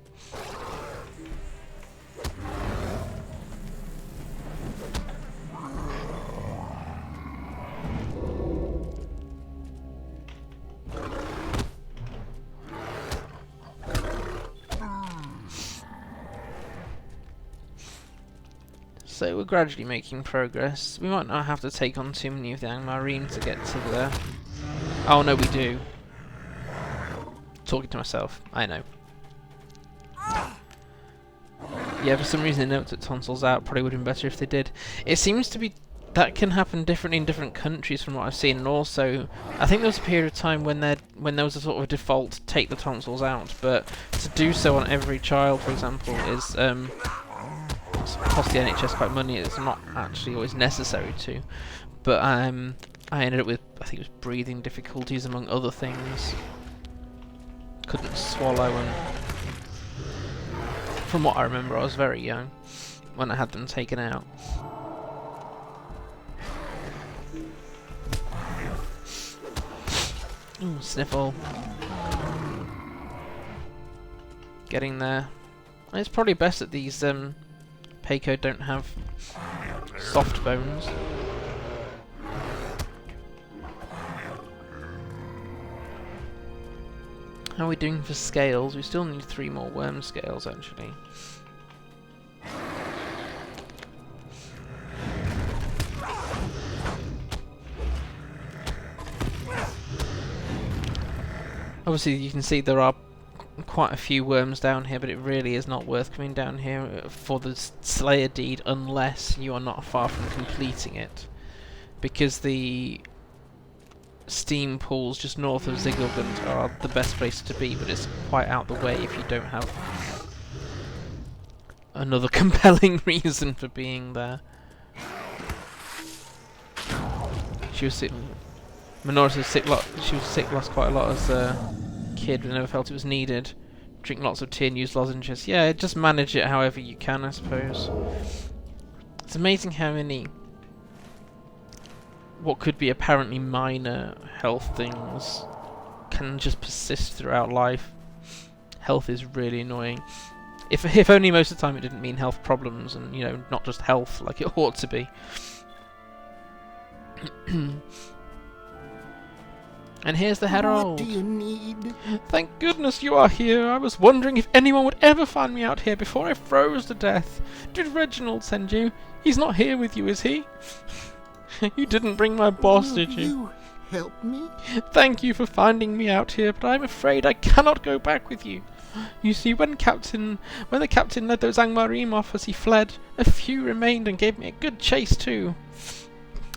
So we're gradually making progress. We might not have to take on too many of the Angmarim to get to the... Oh no, we do. Talking to myself, I know. Yeah, for some reason they never took tonsils out. Probably would have been better if they did. It seems to be that can happen differently in different countries from what I've seen, and also I think there was a period of time when there was a sort of a default take the tonsils out, but to do so on every child, for example, is cost the NHS quite money. It's not actually always necessary to, but I ended up with, I think it was breathing difficulties among other things. Couldn't swallow, and from what I remember I was very young when I had them taken out. Ooh, sniffle. Getting there. And it's probably best that these Peko don't have soft bones. How are we doing for scales? We still need 3 more worm scales, actually. Obviously you can see there are quite a few worms down here, but it really is not worth coming down here for the Slayer deed unless you are not far from completing it, because the steam pools just north of Ziggelgund are the best place to be, but it's quite out the way if you don't have another compelling reason for being there. She was sick. Minoris was sick. She was sick, lost quite a lot as a kid, but never felt it was needed. Drink lots of tea and use lozenges. Yeah, just manage it however you can, I suppose. It's amazing how many what could be apparently minor health things can just persist throughout life. Health is really annoying. If only most of the time it didn't mean health problems, and you know, not just health like it ought to be. And here's the herald.
What do you need?
Thank goodness you are here. I was wondering if anyone would ever find me out here before I froze to death. Did Reginald send you? He's not here with you, is he? You didn't bring my boss,
Will
did you?
you help me?
Thank you for finding me out here, but I'm afraid I cannot go back with you. You see, when the captain led those Angmarim off as he fled, a few remained and gave me a good chase too.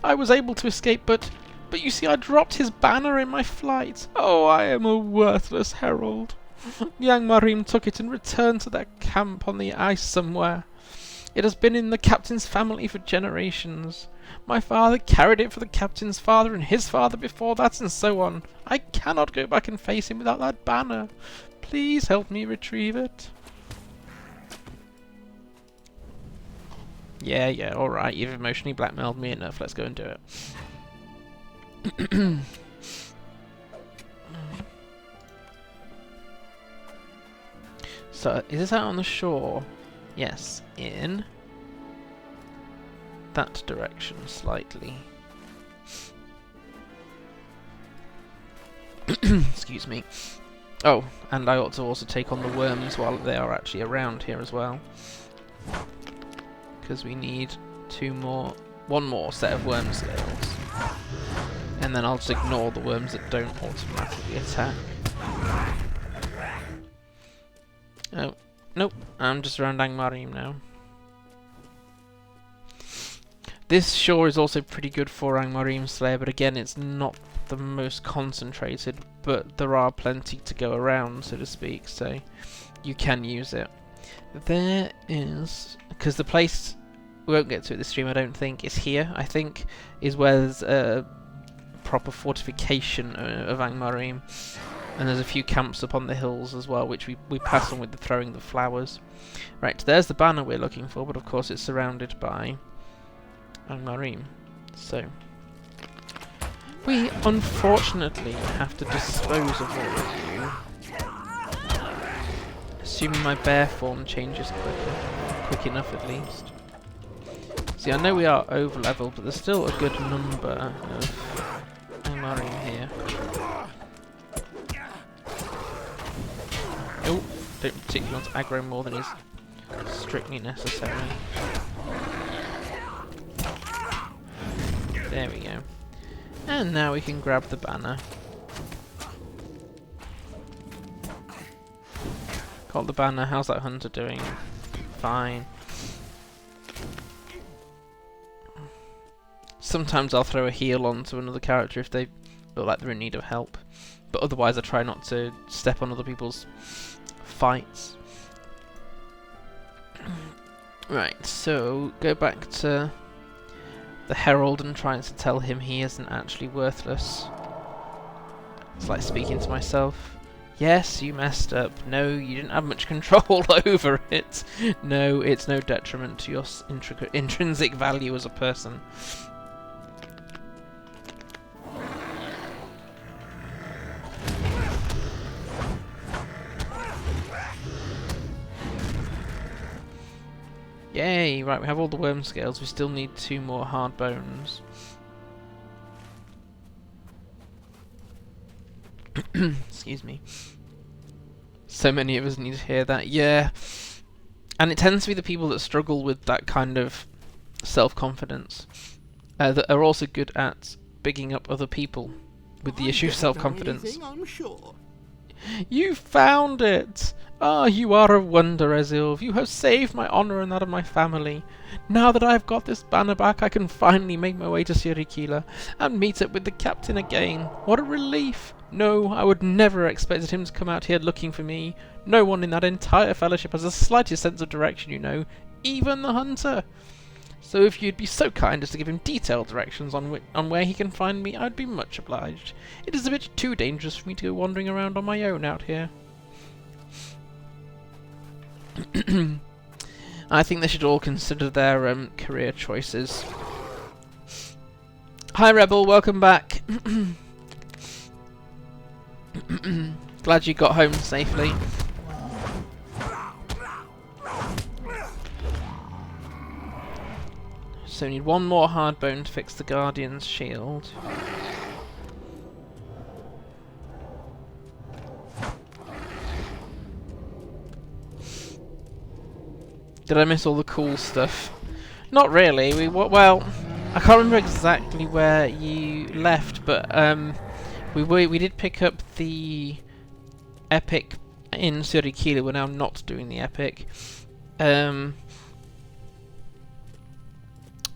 I was able to escape, but you see, I dropped his banner in my flight. Oh, I am a worthless herald. The Angmarim took it and returned to their camp on the ice somewhere. It has been in the captain's family for generations. My father carried it for the captain's father and his father before that, and so on. I cannot go back and face him without that banner. Please help me retrieve it. Yeah, alright, you've emotionally blackmailed me enough, let's go and do it. So, is this out on the shore? Yes, in that direction slightly. Excuse me. Oh, and I ought to also take on the worms while they are actually around here as well, because we need one more set of worm scales, and then I'll just ignore the worms that don't automatically attack. Oh, nope, I'm just around Angmarim now. This shore is also pretty good for Angmarim Slayer, but again, it's not the most concentrated, but there are plenty to go around, so to speak, so you can use it. There is, because the place, we won't get to it this stream I don't think, is here, I think, is where there's a proper fortification of Angmarim, and there's a few camps up on the hills as well, which we pass on with the throwing the flowers. Right, there's the banner we're looking for, but of course it's surrounded by Angmarim, so we unfortunately have to dispose of all of you, assuming my bear form changes quick enough at least. See, I know we are over leveled, but there's still a good number of Angmarim here. Oh, don't particularly want to aggro more than is strictly necessary. There we go. And now we can grab the banner. Got the banner. How's that hunter doing? Fine. Sometimes I'll throw a heal onto another character if they look like they're in need of help. But otherwise I try not to step on other people's fights. Right, so go back to the Herald and try to tell him he isn't actually worthless. It's like speaking to myself. Yes, you messed up. No, you didn't have much control over it. No, it's no detriment to your intrinsic value as a person. Yay! Right, we have all the worm scales. We still need 2 more hard bones. Excuse me. So many of us need to hear that. Yeah. And it tends to be the people that struggle with that kind of self-confidence that are also good at bigging up other people with the issue of self-confidence.
I'm sure.
You found it! Ah, you are a wonder, Ezilv. You have saved my honour and that of my family. Now that I have got this banner back, I can finally make my way to Suri-Kyla and meet up with the captain again. What a relief! No, I would never have expected him to come out here looking for me. No one in that entire fellowship has the slightest sense of direction, you know. Even the hunter. So if you'd be so kind as to give him detailed directions on where he can find me, I'd be much obliged. It is a bit too dangerous for me to go wandering around on my own out here. I think they should all consider their career choices. Hi Rebel, welcome back. Glad you got home safely. So we need 1 more hard bone to fix the Guardian's shield. Did I miss all the cool stuff? Not really. Well, I can't remember exactly where you left, but we did pick up the epic in Suri-Kyla. We're now not doing the epic. We're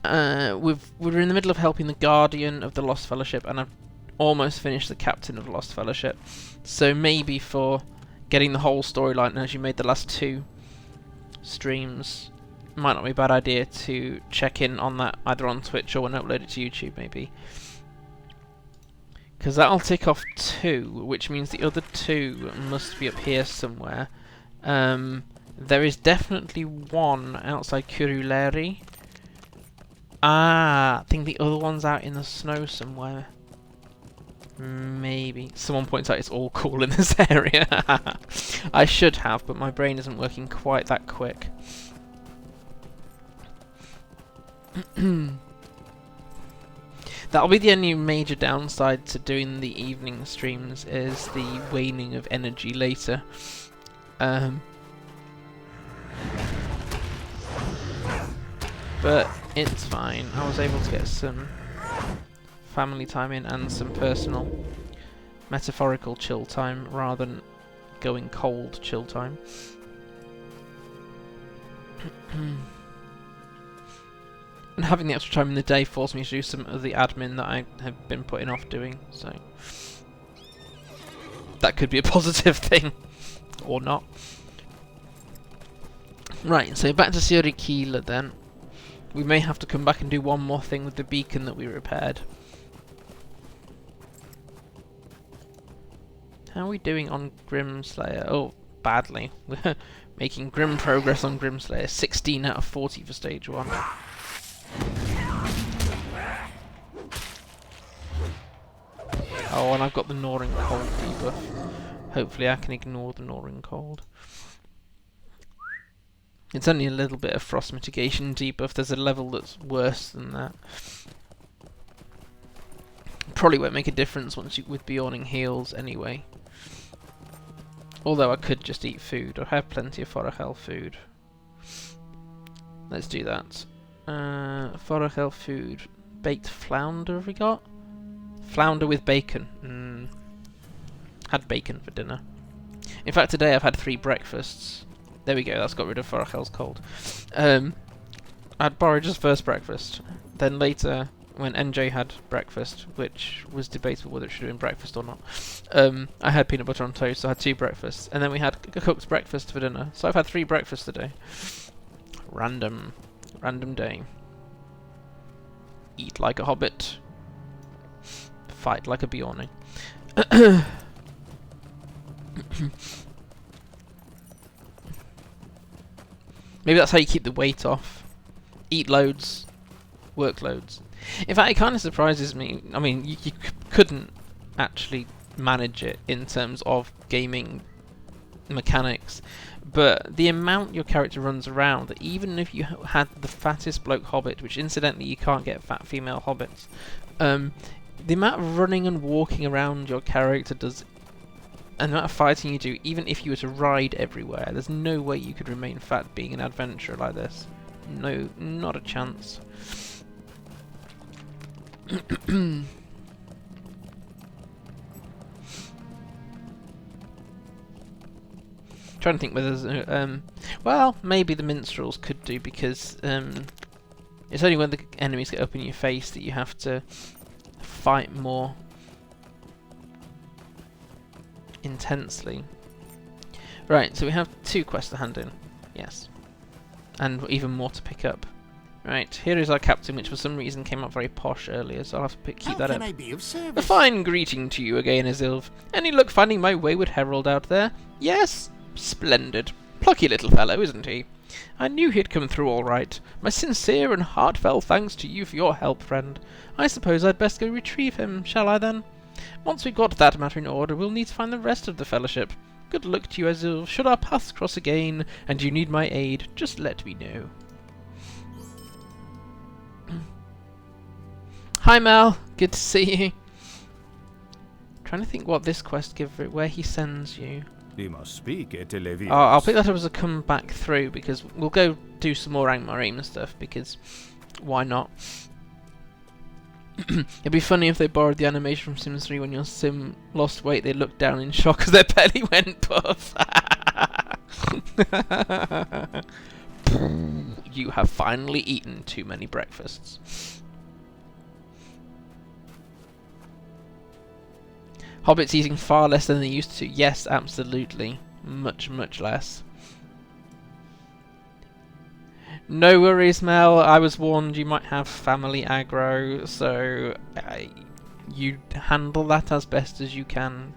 in the middle of helping the Guardian of the Lost Fellowship, and I've almost finished the Captain of the Lost Fellowship. So maybe for getting the whole storyline as you made the last 2 streams, might not be a bad idea to check in on that either on Twitch or when I upload it to YouTube, maybe. Because that'll tick off 2, which means the other 2 must be up here somewhere. There is definitely 1 outside Kuruleri. I think the other one's out in the snow somewhere. Maybe. Someone points out it's all cool in this area. I should have, but my brain isn't working quite that quick. That'll be the only major downside to doing the evening streams, is the waning of energy later. But it's fine. I was able to get some family time in and some personal metaphorical chill time rather than going cold chill time. And having the extra time in the day forced me to do some of the admin that I have been putting off doing, so that could be a positive thing, or not. Right, so back to Suri-Kyla then. We may have to come back and do 1 more thing with the beacon that we repaired. How are we doing on Grimslayer? Oh, badly. We're making grim progress on Grimslayer. 16 out of 40 for stage 1. Oh, and I've got the Gnawing Cold debuff. Hopefully I can ignore the Gnawing Cold. It's only a little bit of frost mitigation debuff. There's a level that's worse than that. Probably won't make a difference once with Beorning heals anyway. Although I could just eat food. I have plenty of Forochel food. Let's do that. Forochel food. baked flounder have we got? Flounder with bacon. Had bacon for dinner. In fact, today I've had 3 breakfasts. There we go, that's got rid of Forochel's cold. I'd borrowed just first breakfast. Then later, when NJ had breakfast, which was debatable whether it should have been breakfast or not, I had peanut butter on toast, so I had 2 breakfasts. And then we had a cooked breakfast for dinner. So I've had 3 breakfasts today. Random day. Eat like a hobbit. Fight like a Beorning. Maybe that's how you keep the weight off. Eat loads, work loads. In fact, it kind of surprises me. I mean, you couldn't actually manage it in terms of gaming mechanics, but the amount your character runs around, even if you had the fattest bloke hobbit, which incidentally you can't get fat female hobbits, the amount of running and walking around your character does, and the amount of fighting you do, even if you were to ride everywhere, there's no way you could remain fat being an adventurer like this. No, not a chance. Trying to think whether there's well, maybe the minstrels could do, because it's only when the enemies get up in your face that you have to fight more intensely. Right, so we have 2 quests to hand in. Yes. And even more to pick up. Right, here is our captain, which for some reason came up very posh earlier, so I'll have to keep that up.
How can I be of
A
service?
fine greeting to you again, Isilv. Any luck finding my wayward herald out there? Yes? Splendid. Plucky little fellow, isn't he? I knew he'd come through all right. My sincere and heartfelt thanks to you for your help, friend. I suppose I'd best go retrieve him, shall I then? Once we've got that matter in order, we'll need to find the rest of the fellowship. Good luck to you, Isilv. Should our paths cross again, and you need my aid, just let me know. Hi Mel, good to see you. Trying to think what this quest gives, where he sends you.
He must speak at Levius.
Oh, I'll pick that up as I come back through, because we'll go do some more Angmarim stuff, because why not? It'd be funny if they borrowed the animation from Sims 3 when your sim lost weight, they looked down in shock as their belly went puff. You have finally eaten too many breakfasts. Hobbits eating far less than they used to. Yes, absolutely. Much, much less. No worries, Mel. I was warned you might have family aggro, so you handle that as best as you can.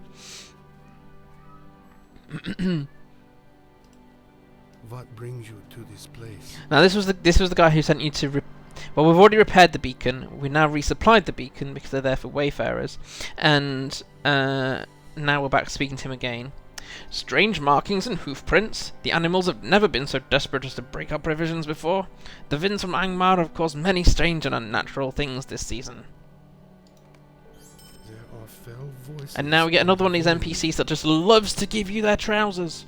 What brings you to this place?
Now, this was the guy who sent you to. Well, we've already repaired the beacon. We now resupplied the beacon because they're there for wayfarers, and now we're back speaking to him again. Strange markings and hoof prints. The animals have never been so desperate as to break our provisions before. The winds from Angmar have caused many strange and unnatural things this season.
There are fell voices.
And now we get another one of these NPCs that just loves to give you their trousers.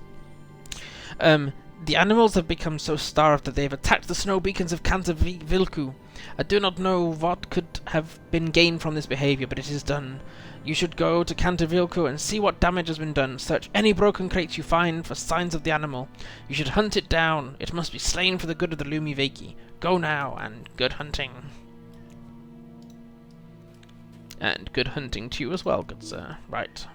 The animals have become so starved that they have attacked the snow beacons of Cantavilku. I do not know what could have been gained from this behaviour, but it is done. You should go to Cantavilku and see what damage has been done. Search any broken crates you find for signs of the animal. You should hunt it down. It must be slain for the good of the Lumiveki. Go now, and good hunting. And good hunting to you as well, good sir. Right.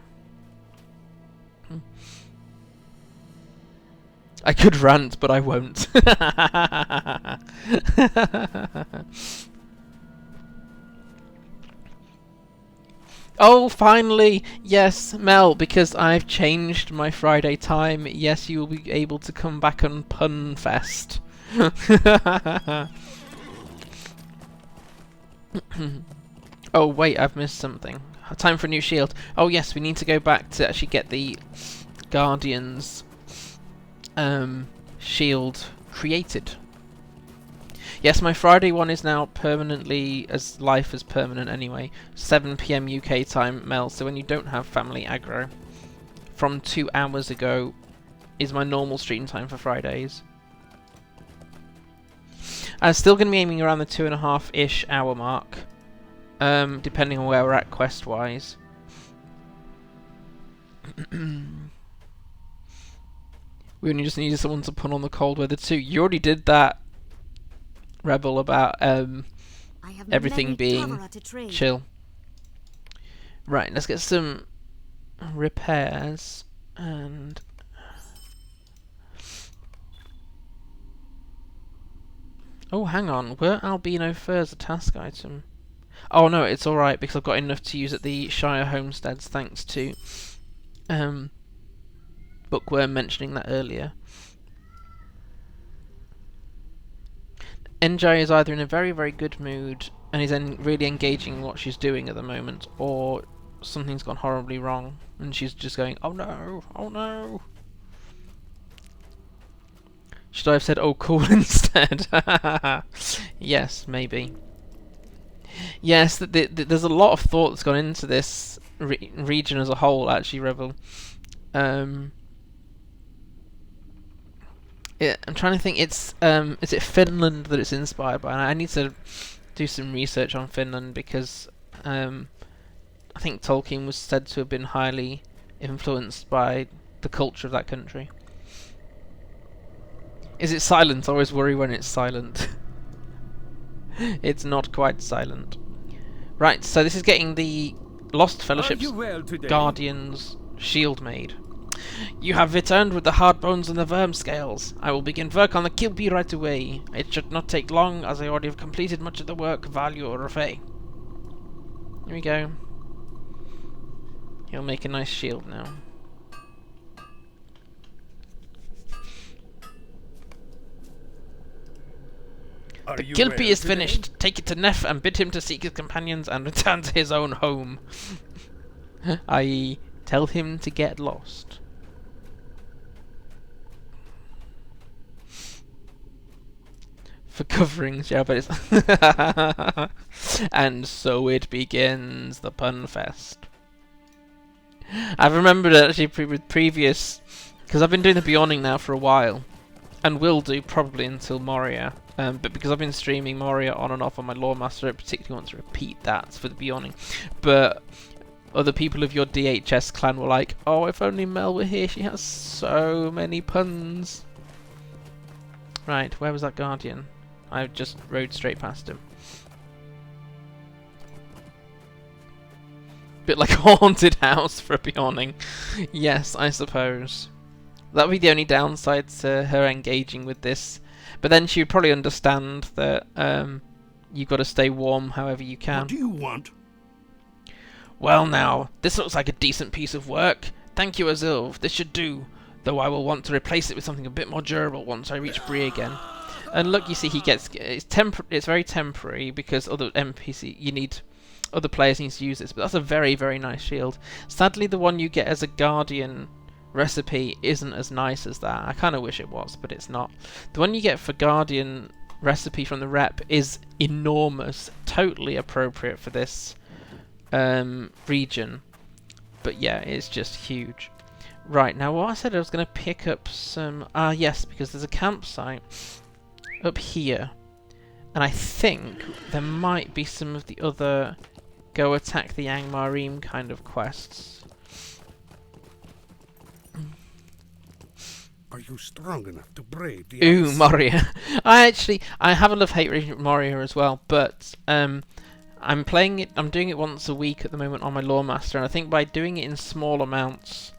I could rant, but I won't. Oh, finally! Yes, Mel, because I've changed my Friday time. Yes, you will be able to come back on Pun Fest. Oh, wait, I've missed something. Time for a new shield. Oh, yes, we need to go back to actually get the Guardian's shield created. Yes, my Friday one is now permanently, as life is permanent anyway, 7 PM UK time, Mel, so when you don't have family aggro, from 2 hours ago is my normal stream time for Fridays. I'm still going to be aiming around the 2.5-ish hour mark, depending on where we're at quest-wise. We only just needed someone to put on the cold weather too. You already did that, Rebel, about
I have
everything
many
being
traveler to trade.
chill. Right, let's get some repairs and... Oh, hang on. Were albino furs a task item? Oh no, it's alright because I've got enough to use at the Shire homesteads thanks to Bookworm mentioning that earlier. NJ is either in a very, very good mood and is really engaging in what she's doing at the moment, or something's gone horribly wrong and she's just going, oh no, oh no. Should I have said, oh cool, instead? Yes, maybe. Yes, there's a lot of thought that's gone into this region as a whole, actually, Rebel. Yeah, I'm trying to think. Is it Finland that it's inspired by? And I need to do some research on Finland because I think Tolkien was said to have been highly influenced by the culture of that country. Is it silent? I always worry when it's silent. It's not quite silent. Right, so this is getting the Lost Fellowship's Guardian's shield made. You have returned with the hard bones and the verm scales. I will begin work on the kilpie right away. It should not take long, as I already have completed much of the work Value or Rafay. Here we go. He'll make a nice shield now. The kilpie is finished. Take it to Neff and bid him to seek his companions and return to his own home. I.e., tell him to get lost. For coverings, yeah, but it's... And so it begins, the pun fest. I've remembered actually with previous... Because I've been doing the Beorning now for a while. And will do probably until Moria. But because I've been streaming Moria on and off on my Loremaster, I particularly want to repeat that for the Beorning. But other people of your DHS clan were like, oh, if only Mel were here, she has so many puns. Right, where was that Guardian? I just rode straight past him. Bit like a haunted house for a Beorning. Yes, I suppose. That would be the only downside to her engaging with this. But then she would probably understand that you've got to stay warm however you can.
What do you want?
Well now, this looks like a decent piece of work. Thank you, Azilv. This should do. Though I will want to replace it with something a bit more durable once I reach Bree again. And look, you see he gets... It's very temporary because other NPC... You need... Other players need to use this. But that's a very, very nice shield. Sadly, the one you get as a Guardian recipe isn't as nice as that. I kind of wish it was, but it's not. The one you get for Guardian recipe from the rep is enormous, totally appropriate for this region. But yeah, it's just huge. Right, now what I said I was going to pick up some... yes, because there's a campsite up here. And I think there might be some of the other go attack the Angmarim kind of quests.
Are you strong enough to brave the
Ooh,
ice?
Moria. I have a love-hate relationship with Moria as well, but I'm doing it once a week at the moment on my Loremaster, and I think by doing it in small amounts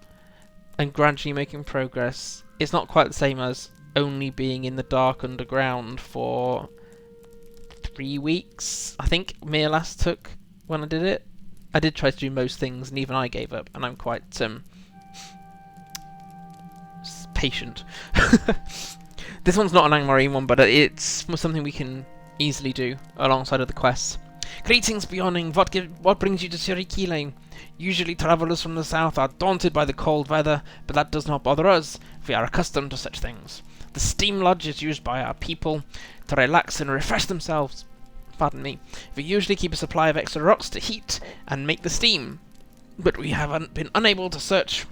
and gradually making progress, it's not quite the same as only being in the dark underground for 3 weeks. I think Mirlas took when I did it. I did try to do most things, and even I gave up, and I'm quite patient. This one's not an Angmarim one, but it's something we can easily do alongside of the quests. Greetings, Beorning. What brings you to Suri-Kyla? Usually travellers from the south are daunted by the cold weather, but that does not bother us. We are accustomed to such things. The steam lodge is used by our people to relax and refresh themselves. Pardon me. We usually keep a supply of extra rocks to heat and make the steam, but we have been unable to search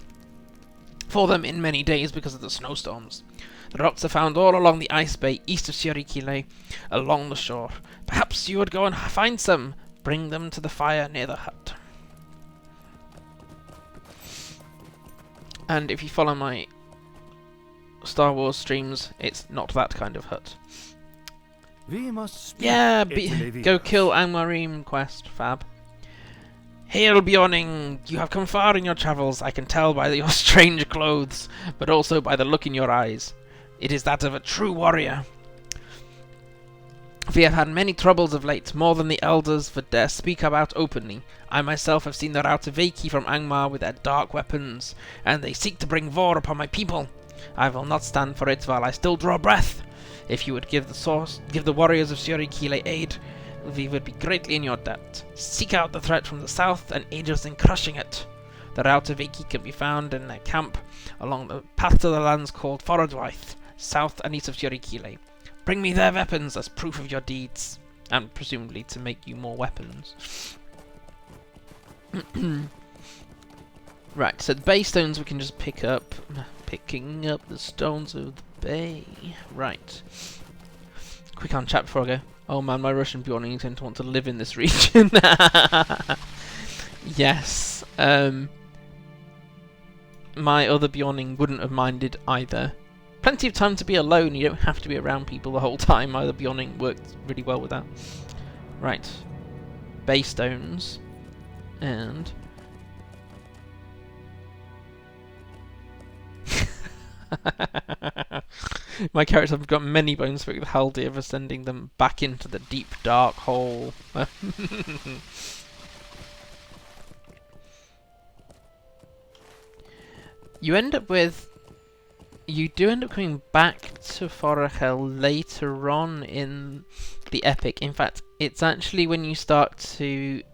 for them in many days because of the snowstorms. The rocks are found all along the ice bay east of Suri-Kyla, along the shore. Perhaps you would go and find some. Bring them to the fire near the hut. And if you follow my Star Wars streams, it's not that kind of hut.
We must speak.
Yeah,
Italy
go
Venus.
kill Angmarim quest, fab. Hail Beorning, you have come far in your travels, I can tell by your strange clothes, but also by the look in your eyes. It is that of a true warrior. We have had many troubles of late, more than the elders would dare speak about openly. I myself have seen the Rautaveki from Angmar with their dark weapons, and they seek to bring war upon my people. I will not stand for it while I still draw breath. If you would give the warriors of Suri-Kyla aid, we would be greatly in your debt. Seek out the threat from the south and aid us in crushing it. The Rautaveki can be found in their camp along the path to the lands called Forochel, south and east of Suri-Kyla. Bring me their weapons as proof of your deeds, and presumably to make you more weapons. Right, so the bay stones we can just pick up. Picking up the stones of the bay. Right. Quick on chat before I go. Oh man, my Russian Beorning is going to want to live in this region. Yes. My other Beorning wouldn't have minded either. Plenty of time to be alone, you don't have to be around people the whole time. My other Beorning worked really well with that. Right. Bay stones. And... my characters have got many bones with Haldir for sending them back into the deep dark hole. You do end up coming back to Forochel later on in the epic. In fact, it's actually when you start to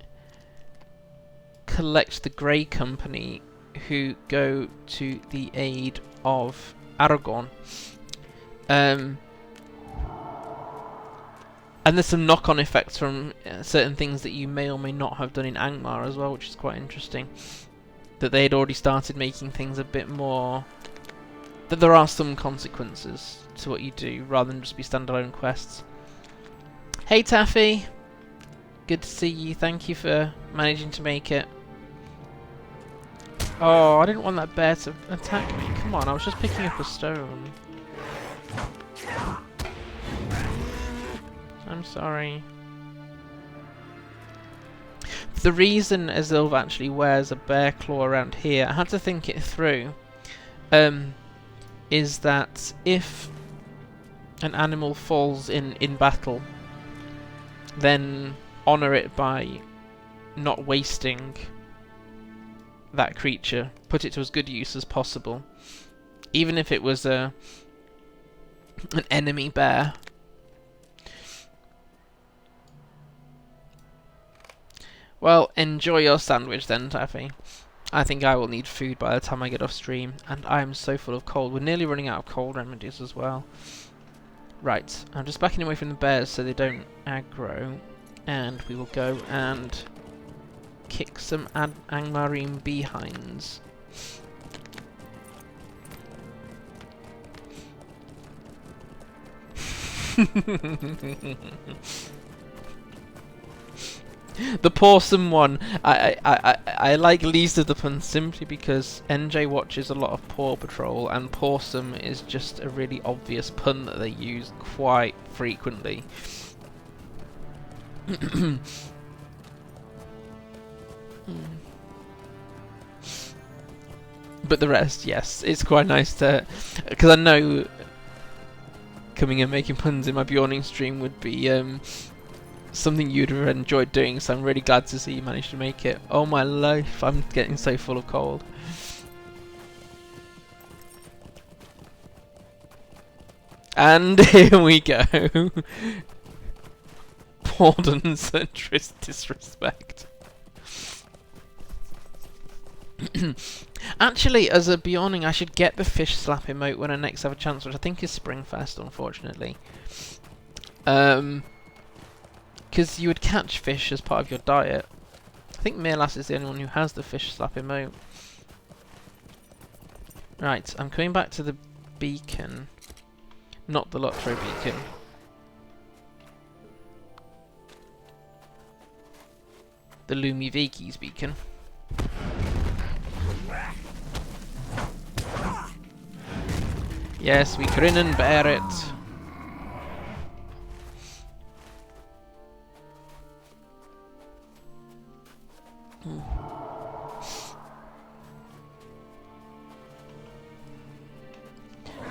collect the Grey Company who go to the aid of Aragorn. And there's some knock-on effects from certain things that you may or may not have done in Angmar as well, which is quite interesting. That they had already started making things a bit more... that there are some consequences to what you do, rather than just be standalone quests. Hey Taffy! Good to see you, thank you for managing to make it. Oh, I didn't want that bear to attack me. Come on, I was just picking up a stone. I'm sorry. The reason Azilva actually wears a bear claw around here, I had to think it through, is that if an animal falls in battle, then honour it by not wasting that creature, put it to as good use as possible. Even if it was an enemy bear. Well, enjoy your sandwich then, Taffy. I think I will need food by the time I get off stream, and I am so full of cold. We're nearly running out of cold remedies as well. Right, I'm just backing away from the bears so they don't aggro, and we will go and kick some Angmarim behinds. The Pawsome one, I like least of the puns simply because NJ watches a lot of Paw Patrol, and Pawsome is just a really obvious pun that they use quite frequently. But the rest, yes, it's quite nice to, because I know coming and making puns in my Beorning stream would be something you'd have enjoyed doing, so I'm really glad to see you managed to make it. Oh my life, I'm getting so full of cold. And here we go. Pardon such disrespect. Actually, as a Beorning, I should get the fish slap emote when I next have a chance, which I think is Springfest, unfortunately. Because you would catch fish as part of your diet. I think Mirlas is the only one who has the fish slap emote. Right, I'm coming back to the beacon. Not the LOTRO beacon. The Lumi Viki's beacon. Yes, we grin and bear it. I'm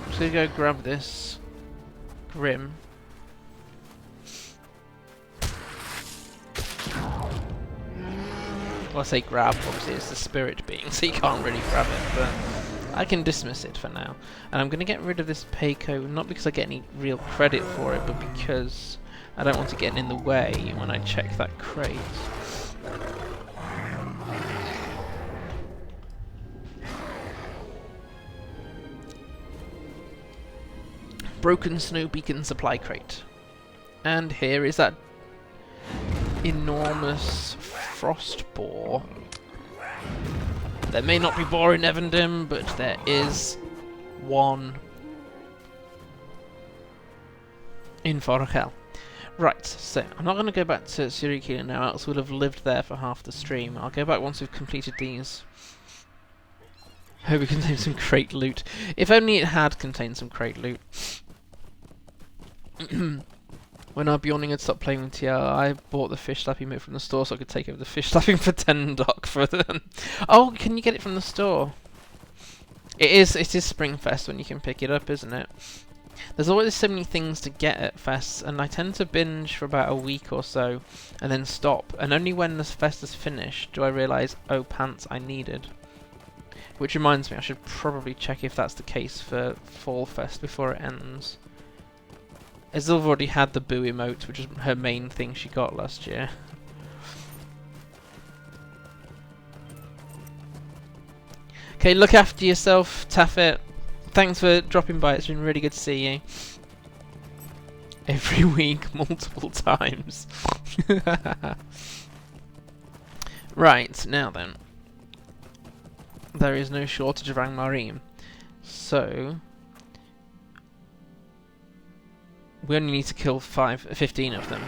just gonna go grab this Grim. Well, I say grab, obviously it's the spirit being, so you can't really grab it, but I can dismiss it for now. And I'm going to get rid of this Payco, not because I get any real credit for it, but because I don't want to get in the way when I check that crate. Broken Snow Beacon supply crate. And here is that enormous frost boar. There may not be boar in Evendim, but there is one in Forochel. Right, so I'm not going to go back to Suri-Kyla now, else we'll have lived there for half the stream. I'll go back once we've completed these. Hope it contains some crate loot. If only it had contained some crate loot. When our Beorning had stopped playing with TR, I bought the fish slapping emote from the store so I could take over the fish slapping for 10 dock for them. Oh, can you get it from the store? It is Springfest when you can pick it up, isn't it? There's always so many things to get at fests, and I tend to binge for about a week or so, and then stop. And only when the fest is finished do I realise, oh, pants I needed. Which reminds me, I should probably check if that's the case for Fall Fest before it ends. Azilva already had the Boo emote, which is her main thing she got last year. Okay, look after yourself, Taffet. Thanks for dropping by, it's been really good to see you. Every week, multiple times. Right, now then. There is no shortage of Angmarim. So we only need to kill 15 of them.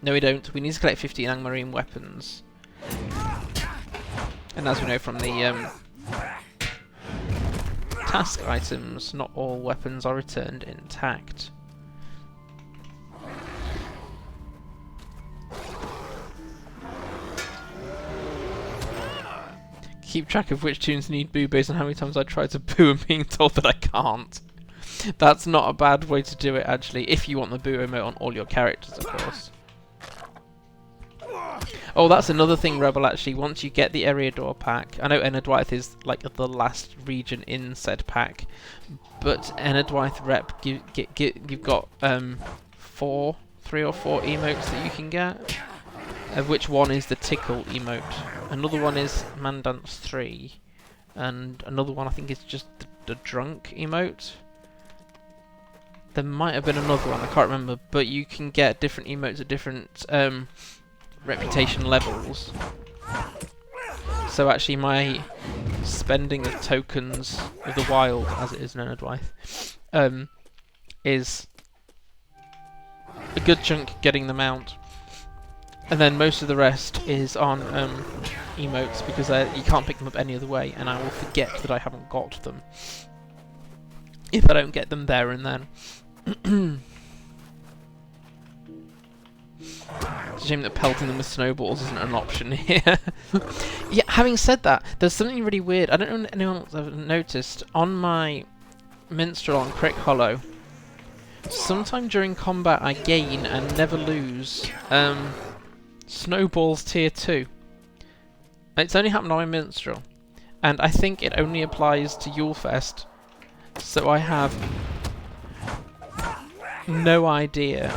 No, we don't. We need to collect 15 Angmarim weapons. And as we know from the task items, not all weapons are returned intact. Keep track of which tunes need boo based on how many times I tried to boo and being told that I can't. That's not a bad way to do it, actually, if you want the boo emote on all your characters, of course. Oh, that's another thing, Rebel, actually. Once you get the Eriador pack, I know Enadwythe is like the last region in said pack, but Enadwythe Rep, you've got 3 or 4 emotes that you can get, of which one is the Tickle emote. Another one is Mandance 3, and another one I think is just the Drunk emote. There might have been another one, I can't remember, but you can get different emotes at different reputation levels. So actually my spending of tokens of the wild, as it is in Enadwythe, is a good chunk getting them out. And then most of the rest is on emotes, because you can't pick them up any other way, and I will forget that I haven't got them if I don't get them there and then. It's a shame that pelting them with snowballs isn't an option here. Yeah, having said that, there's something really weird. I don't know if anyone else has noticed. On my Minstrel on Crick Hollow, sometime during combat I gain and never lose Snowballs tier 2. It's only happened on my Minstrel, and I think it only applies to Yulefest, so I have no idea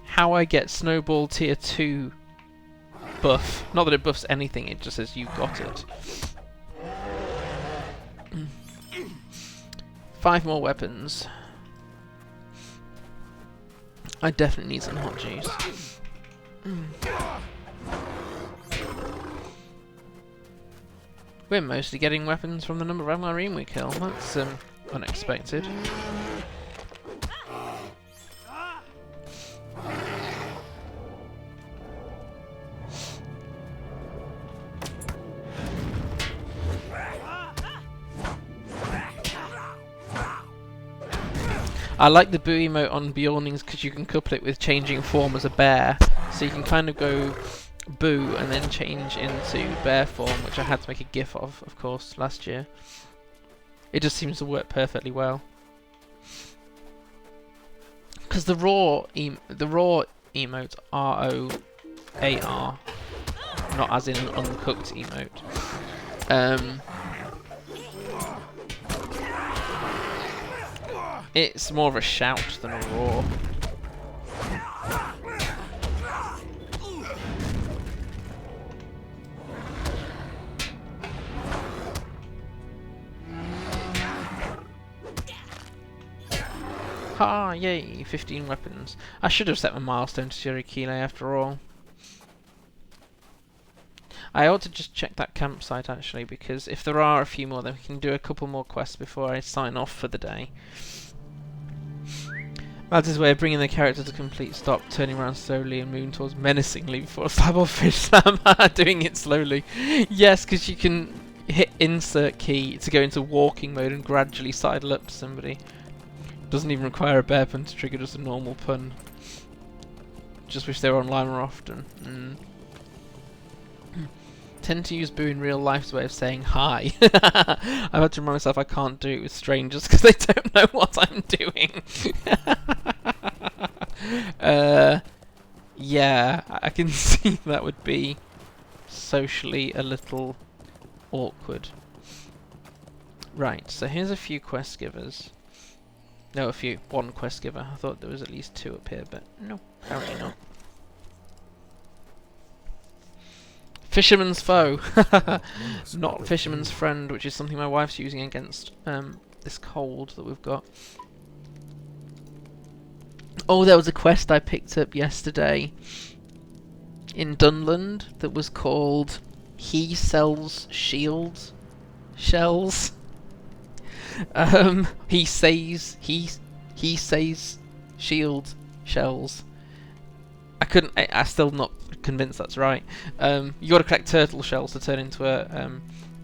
how I get Snowball tier 2 buff. Not that it buffs anything, it just says you got it. 5 more weapons. I definitely need some hot juice. We're mostly getting weapons from the number of Angmarim we kill. That's unexpected. I like the boo emote on Beornings because you can couple it with changing form as a bear. So you can kind of go boo and then change into bear form, which I had to make a gif of course, last year. It just seems to work perfectly well. Because the raw emote ROAR, not as in an uncooked emote. It's more of a shout than a roar. Ha! Yay! 15 weapons. I should have set my milestone to Suri-Kyla after all. I ought to just check that campsite actually, because if there are a few more, then we can do a couple more quests before I sign off for the day. That's his way of bringing the character to complete stop, turning around slowly and moving towards menacingly before a slab or fish slam. Doing it slowly. Yes, because you can hit insert key to go into walking mode and gradually sidle up to somebody. Doesn't even require a bear pun to trigger, just a normal pun. Just wish they were online more often. Tend to use boo in real life's way of saying hi. I've had to remind myself I can't do it with strangers because they don't know what I'm doing. Yeah, I can see that would be socially a little awkward. Right, so here's a few quest givers. No, one quest giver. I thought there was at least 2 up here, but no, apparently not. Fisherman's foe, not fisherman's friend, which is something my wife's using against this cold that we've got. Oh, there was a quest I picked up yesterday in Dunland that was called He Sells Shields Shells. He says shield shells. I still not convinced that's right. You got to collect turtle shells to turn into a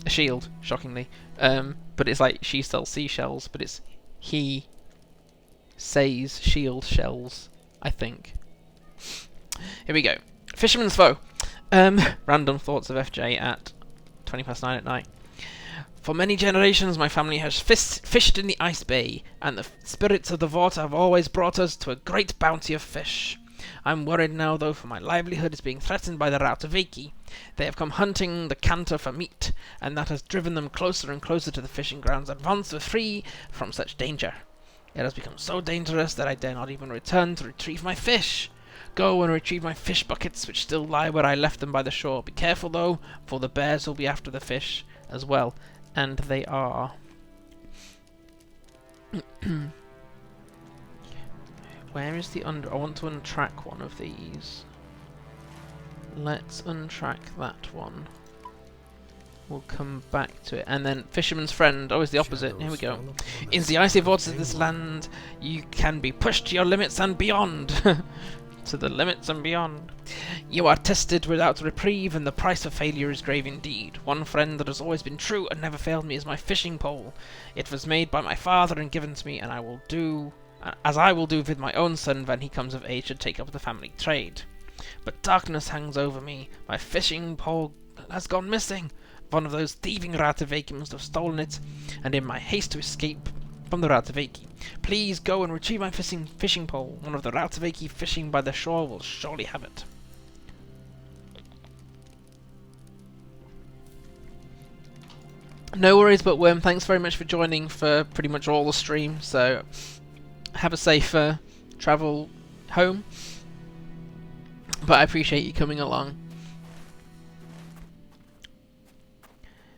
shield, shockingly. But it's like she sells seashells, but it's he says shield shells, I think. Here we go. Fisherman's foe. Random thoughts of FJ at 9:20 at night. For many generations my family has fished in the Ice Bay, and the spirits of the water have always brought us to a great bounty of fish. I'm worried now, though, for my livelihood is being threatened by the Rautaveki. They have come hunting the Cantor for meat, and that has driven them closer and closer to the fishing grounds and once we're free from such danger. It has become so dangerous that I dare not even return to retrieve my fish. Go and retrieve my fish buckets, which still lie where I left them by the shore. Be careful, though, for the bears will be after the fish as well. And they are. Where is the I want to untrack one of these. Let's untrack that one. We'll come back to it. And then Fisherman's Friend, always the opposite. Here we go. In the icy waters of this land, you can be pushed to your limits and beyond. To the limits and beyond. You are tested without reprieve, and the price of failure is grave indeed. One friend that has always been true and never failed me is my fishing pole. It was made by my father and given to me, and I will do with my own son when he comes of age to take up the family trade. But darkness hangs over me. My fishing pole has gone missing. One of those thieving Rautaveki must have stolen it, and in my haste to escape from the Rautaveki, please go and retrieve my fishing pole. One of the Rautaveki fishing by the shore will surely have it. No worries, but Worm, thanks very much for joining for pretty much all the stream, so have a safe travel home. But I appreciate you coming along.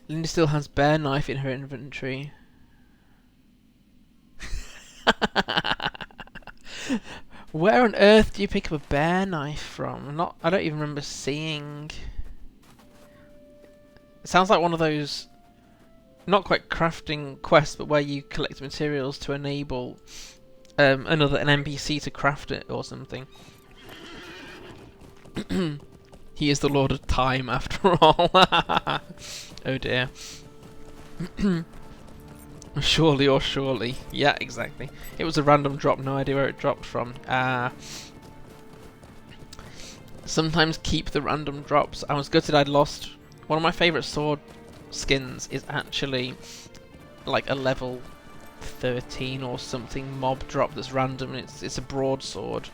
Linda still has bear knife in her inventory. Where on earth do you pick up a bear knife from? I don't even remember seeing. It sounds like one of those not quite crafting quest, but where you collect materials to enable an NPC to craft it or something. He is the Lord of Time, after all. Oh dear. Surely or surely. Yeah, exactly. It was a random drop, no idea where it dropped from. Sometimes keep the random drops. I was gutted I'd lost. One of my favourite sword skins is actually like a level 13 or something mob drop that's random. It's a broadsword.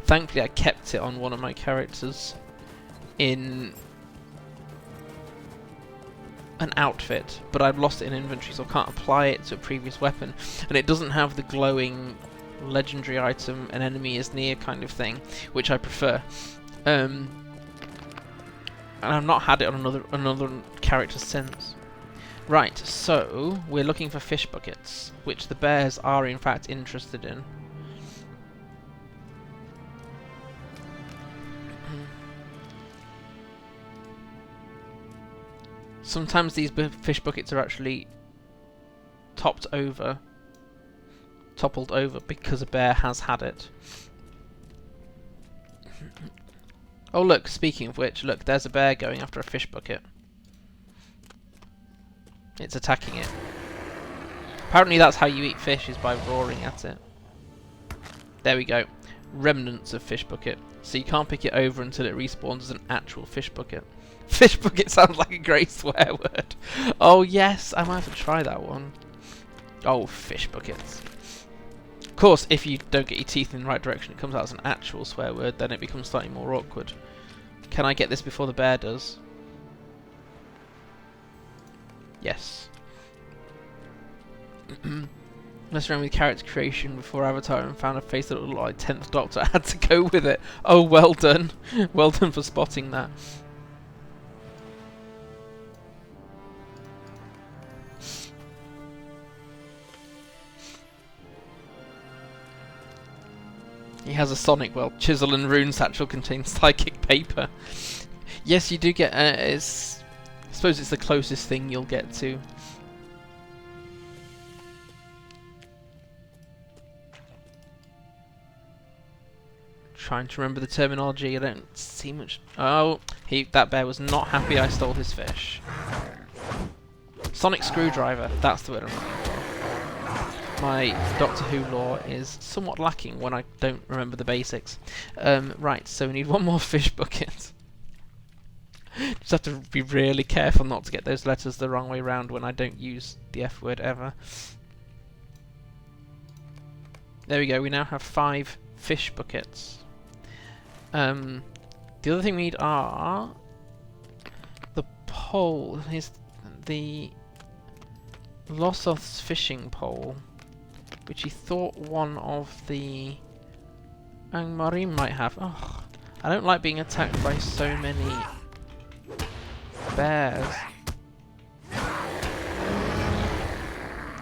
Thankfully I kept it on one of my characters in an outfit, but I've lost it in inventory, so I can't apply it to a previous weapon, and it doesn't have the glowing legendary item an enemy is near kind of thing, which I prefer. And I've not had it on another character since. Right, so we're looking for fish buckets, which the bears are in fact interested in. Sometimes these fish buckets are actually toppled over because a bear has had it. Oh look, speaking of which, look, there's a bear going after a fish bucket. It's attacking it. Apparently that's how you eat fish, is by roaring at it. There we go. Remnants of fish bucket. So you can't pick it over until it respawns as an actual fish bucket. Fish bucket sounds like a great swear word. Oh yes, I might have to try that one. Oh, fish buckets. Of course, if you don't get your teeth in the right direction, it comes out as an actual swear word, then it becomes slightly more awkward. Can I get this before the bear does? Yes. Messed around with character creation before Avatar and found a face that looked like 10th Doctor. I had to go with it. Oh, well done. Well done for spotting that. He has a Sonic, well, chisel and rune satchel contains psychic paper. Yes, you do get, I suppose it's the closest thing you'll get to. Trying to remember the terminology, I don't see much. Oh, that bear was not happy I stole his fish. Sonic screwdriver, that's the word I'm looking for. My Doctor Who lore is somewhat lacking when I don't remember the basics. Right, so we need one more fish bucket. Just have to be really careful not to get those letters the wrong way round when I don't use the F word ever. There we go, we now have 5 fish buckets. The other thing we need are the pole. Here's the Lossoth's fishing pole, which he thought one of the Angmarim might have. Oh, I don't like being attacked by so many bears.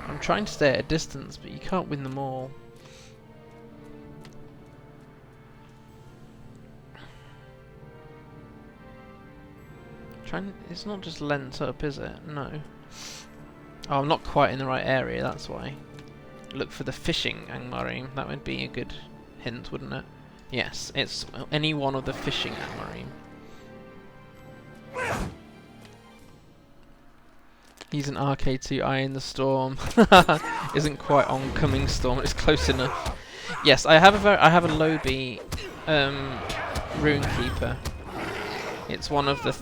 I'm trying to stay at a distance, but you can't win them all. It's not just lent up, is it? No. Oh, I'm not quite in the right area, that's why. Look for the fishing Angmarim. That would be a good hint, wouldn't it? Yes, it's any one of the fishing Angmarim. He's an RK2 Eye in the Storm. Isn't quite oncoming storm, it's close enough. Yes, I have a Lobby Rune Keeper. It's one of the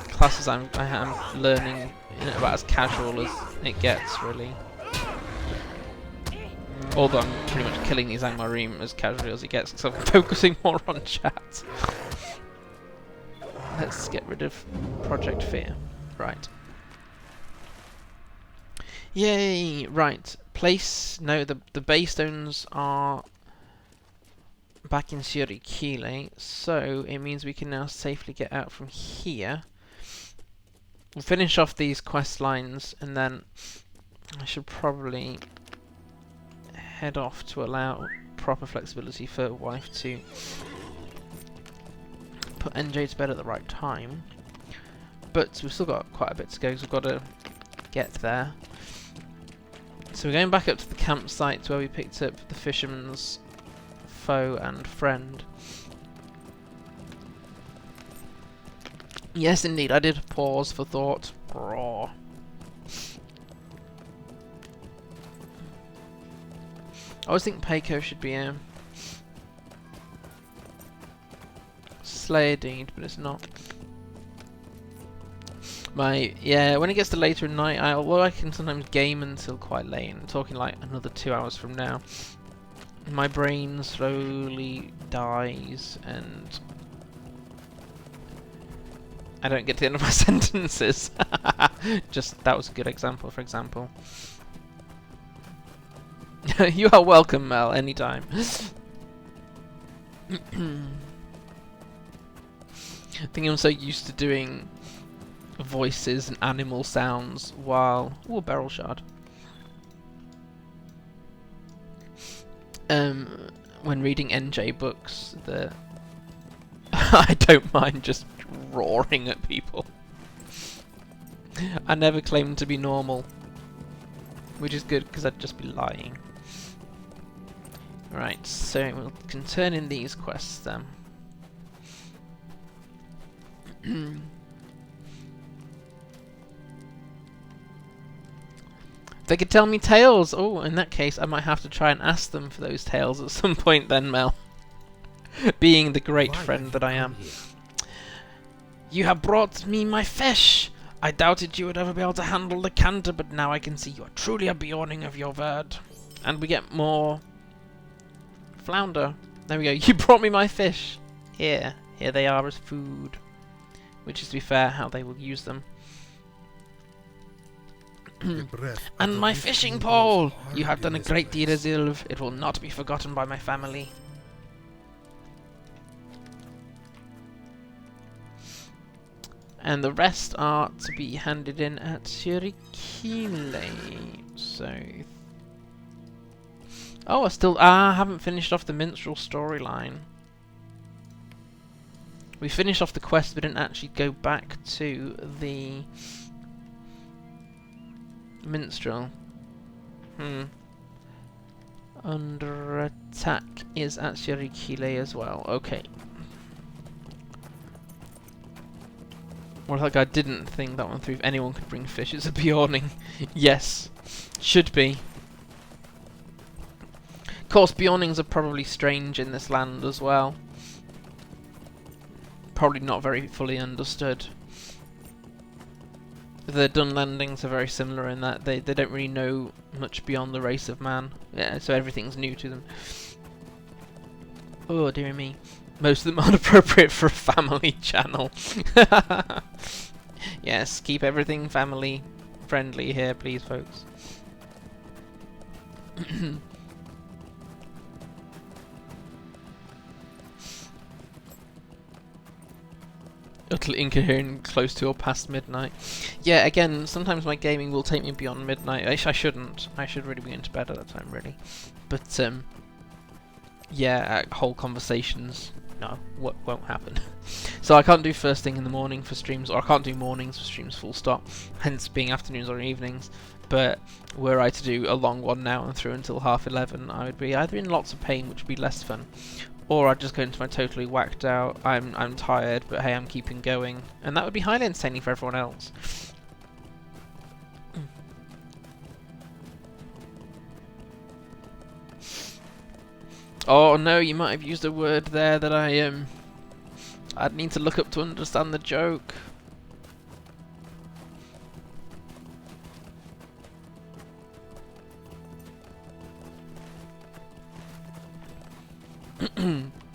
classes I am learning about as casual as it gets, really. Although I'm pretty much killing these Angmarim as casually as it gets, because I'm focusing more on chat. Let's get rid of Project Fear. Right. Yay! Right. Place... No, the Baystones are back in Suri-Kyla, so it means we can now safely get out from here. We'll finish off these quest lines, and then I should probably head off to allow proper flexibility for wife to put NJ to bed at the right time. But we've still got quite a bit to go, because we've got to get there. So we're going back up to the campsite where we picked up the fisherman's foe and friend. Yes, indeed, I did pause for thought. Raw. I always think Peiko should be a Slayer deed, but it's not. Yeah, when it gets to later in night, I can sometimes game until quite late. I'm talking like another 2 hours from now. My brain slowly dies, and I don't get to the end of my sentences. Just that was a good example, for example. You are welcome, Mel, anytime. I think I'm so used to doing voices and animal sounds while... Ooh, barrel shard. When reading NJ books, I don't mind just roaring at people. I never claimed to be normal, which is good because I'd just be lying. Right, so we can turn in these quests then. They could tell me tales! Oh, in that case I might have to try and ask them for those tales at some point then, Mel. Being the great friend that I am. You have brought me my fish! I doubted you would ever be able to handle the canter, but now I can see you are truly a Beorning of your word. And we get more flounder. There we go. You brought me my fish. Here they are as food. Which is, to be fair, how they will use them. And my fishing pole! You have done a great deed, Azilv. It will not be forgotten by my family. And the rest are to be handed in at Suri-Kyla. So... Oh, I haven't finished off the minstrel storyline. We finished off the quest, but didn't actually go back to the minstrel. Under attack is at Suri-Kyla as well. Okay. Well, like I didn't think that one through. If anyone could bring fish, it's a Beorning. Yes, should be. Of course, Beornings are probably strange in this land as well. Probably not very fully understood. The Dunlandings are very similar in that they don't really know much beyond the race of man. Yeah, so everything's new to them. Oh, dear me. Most of them aren't appropriate for a family channel. Yes, keep everything family friendly here, please, folks. Utterly incoherent, close to or past midnight. Yeah, again, sometimes my gaming will take me beyond midnight. I shouldn't. I should really be going to bed at that time, really. But, yeah, whole conversations, no, won't happen. So I can't do first thing in the morning for streams, or I can't do mornings for streams full stop, hence being afternoons or evenings. But were I to do a long one now and through until 11:30, I would be either in lots of pain, which would be less fun, or I'd just go into my totally whacked out, I'm tired, but hey, I'm keeping going, and that would be highly entertaining for everyone else. Oh no, you might have used a word there that I'd need to look up to understand the joke.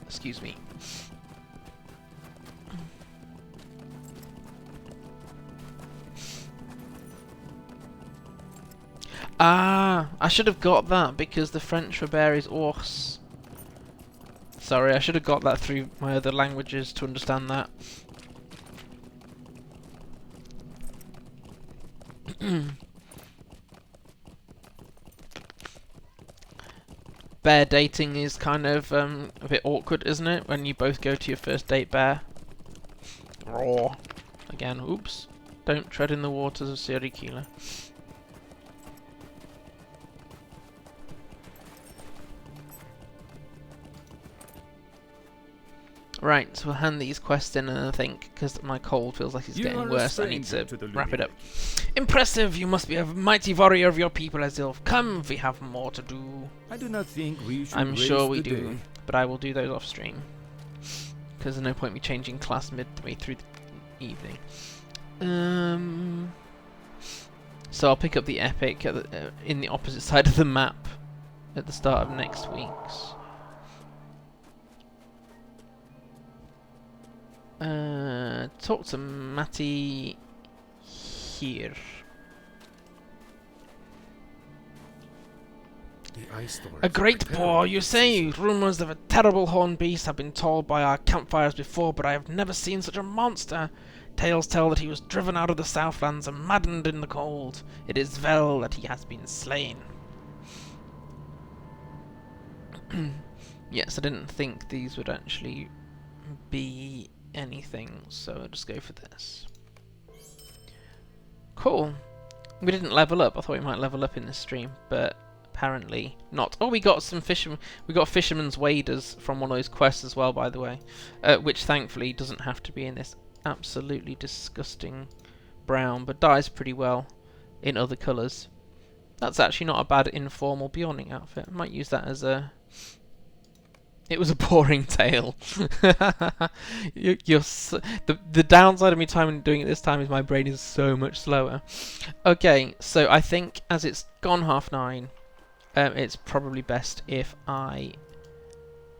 Excuse me. Ah, I should have got that because the French for bear is ours. Sorry, I should have got that through my other languages to understand that. Bear dating is kind of a bit awkward, isn't it? When you both go to your first date bear. Raw. Again, oops. Don't tread in the waters of Suri-Kyla. Right, so we'll hand these quests in, and I think, because my cold feels like it's
You
getting
are a
worse, I need
stranger
to
to the
wrap it up.
Lumiere.
Impressive! You must be a mighty warrior of your people, Azilf. Come, we have more to do.
I do not think we should
I'm
waste
sure we
the
do,
day.
but I will do those off stream. Because there's no point me changing class midway through the evening. So I'll pick up the epic at in the opposite side of the map at the start of next week's. Talk to Matty here.
The ice storms
A
are
great
preparing
boar,
for
you
the
say?
season.
Rumours of a terrible horned beast have been told by our campfires before, but I have never seen such a monster. Tales tell that he was driven out of the Southlands and maddened in the cold. It is well that he has been slain. Yes, I didn't think these would actually be anything, so I'll just go for this. Cool. We didn't level up. I thought we might level up in this stream, but apparently not. Oh, we got some fisherman. We got fisherman's waders from one of those quests as well, by the way, which thankfully doesn't have to be in this absolutely disgusting brown, but dyes pretty well in other colours. That's actually not a bad informal Beorning outfit. I might use that as a... It was a boring tale. The downside of me time doing it this time is my brain is so much slower. Okay, so I think as it's gone 9:30, it's probably best if I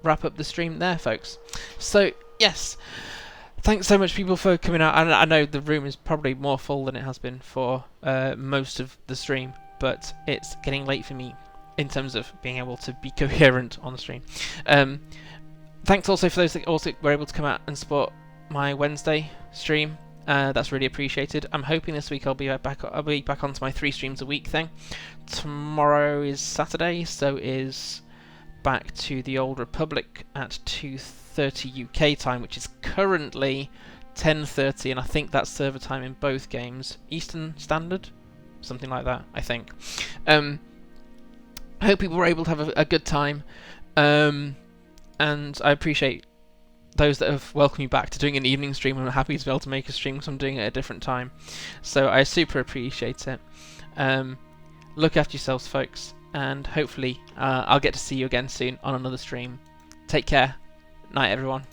wrap up the stream there, folks. So, yes, thanks so much, people, for coming out. I know the room is probably more full than it has been for most of the stream, but it's getting late for me in terms of being able to be coherent on the stream. Thanks also for those that also were able to come out and support my Wednesday stream. That's really appreciated. I'm hoping this week I'll be back onto my 3 streams a week thing. Tomorrow is Saturday, so is back to the Old Republic at 2:30 UK time, which is currently 10:30, and I think that's server time in both games. Eastern Standard? Something like that, I think. I hope people were able to have a good time, and I appreciate those that have welcomed me back to doing an evening stream. I'm happy to be able to make a stream because I'm doing it at a different time, so I super appreciate it. Look after yourselves, folks, and hopefully I'll get to see you again soon on another stream. Take care. Night, everyone.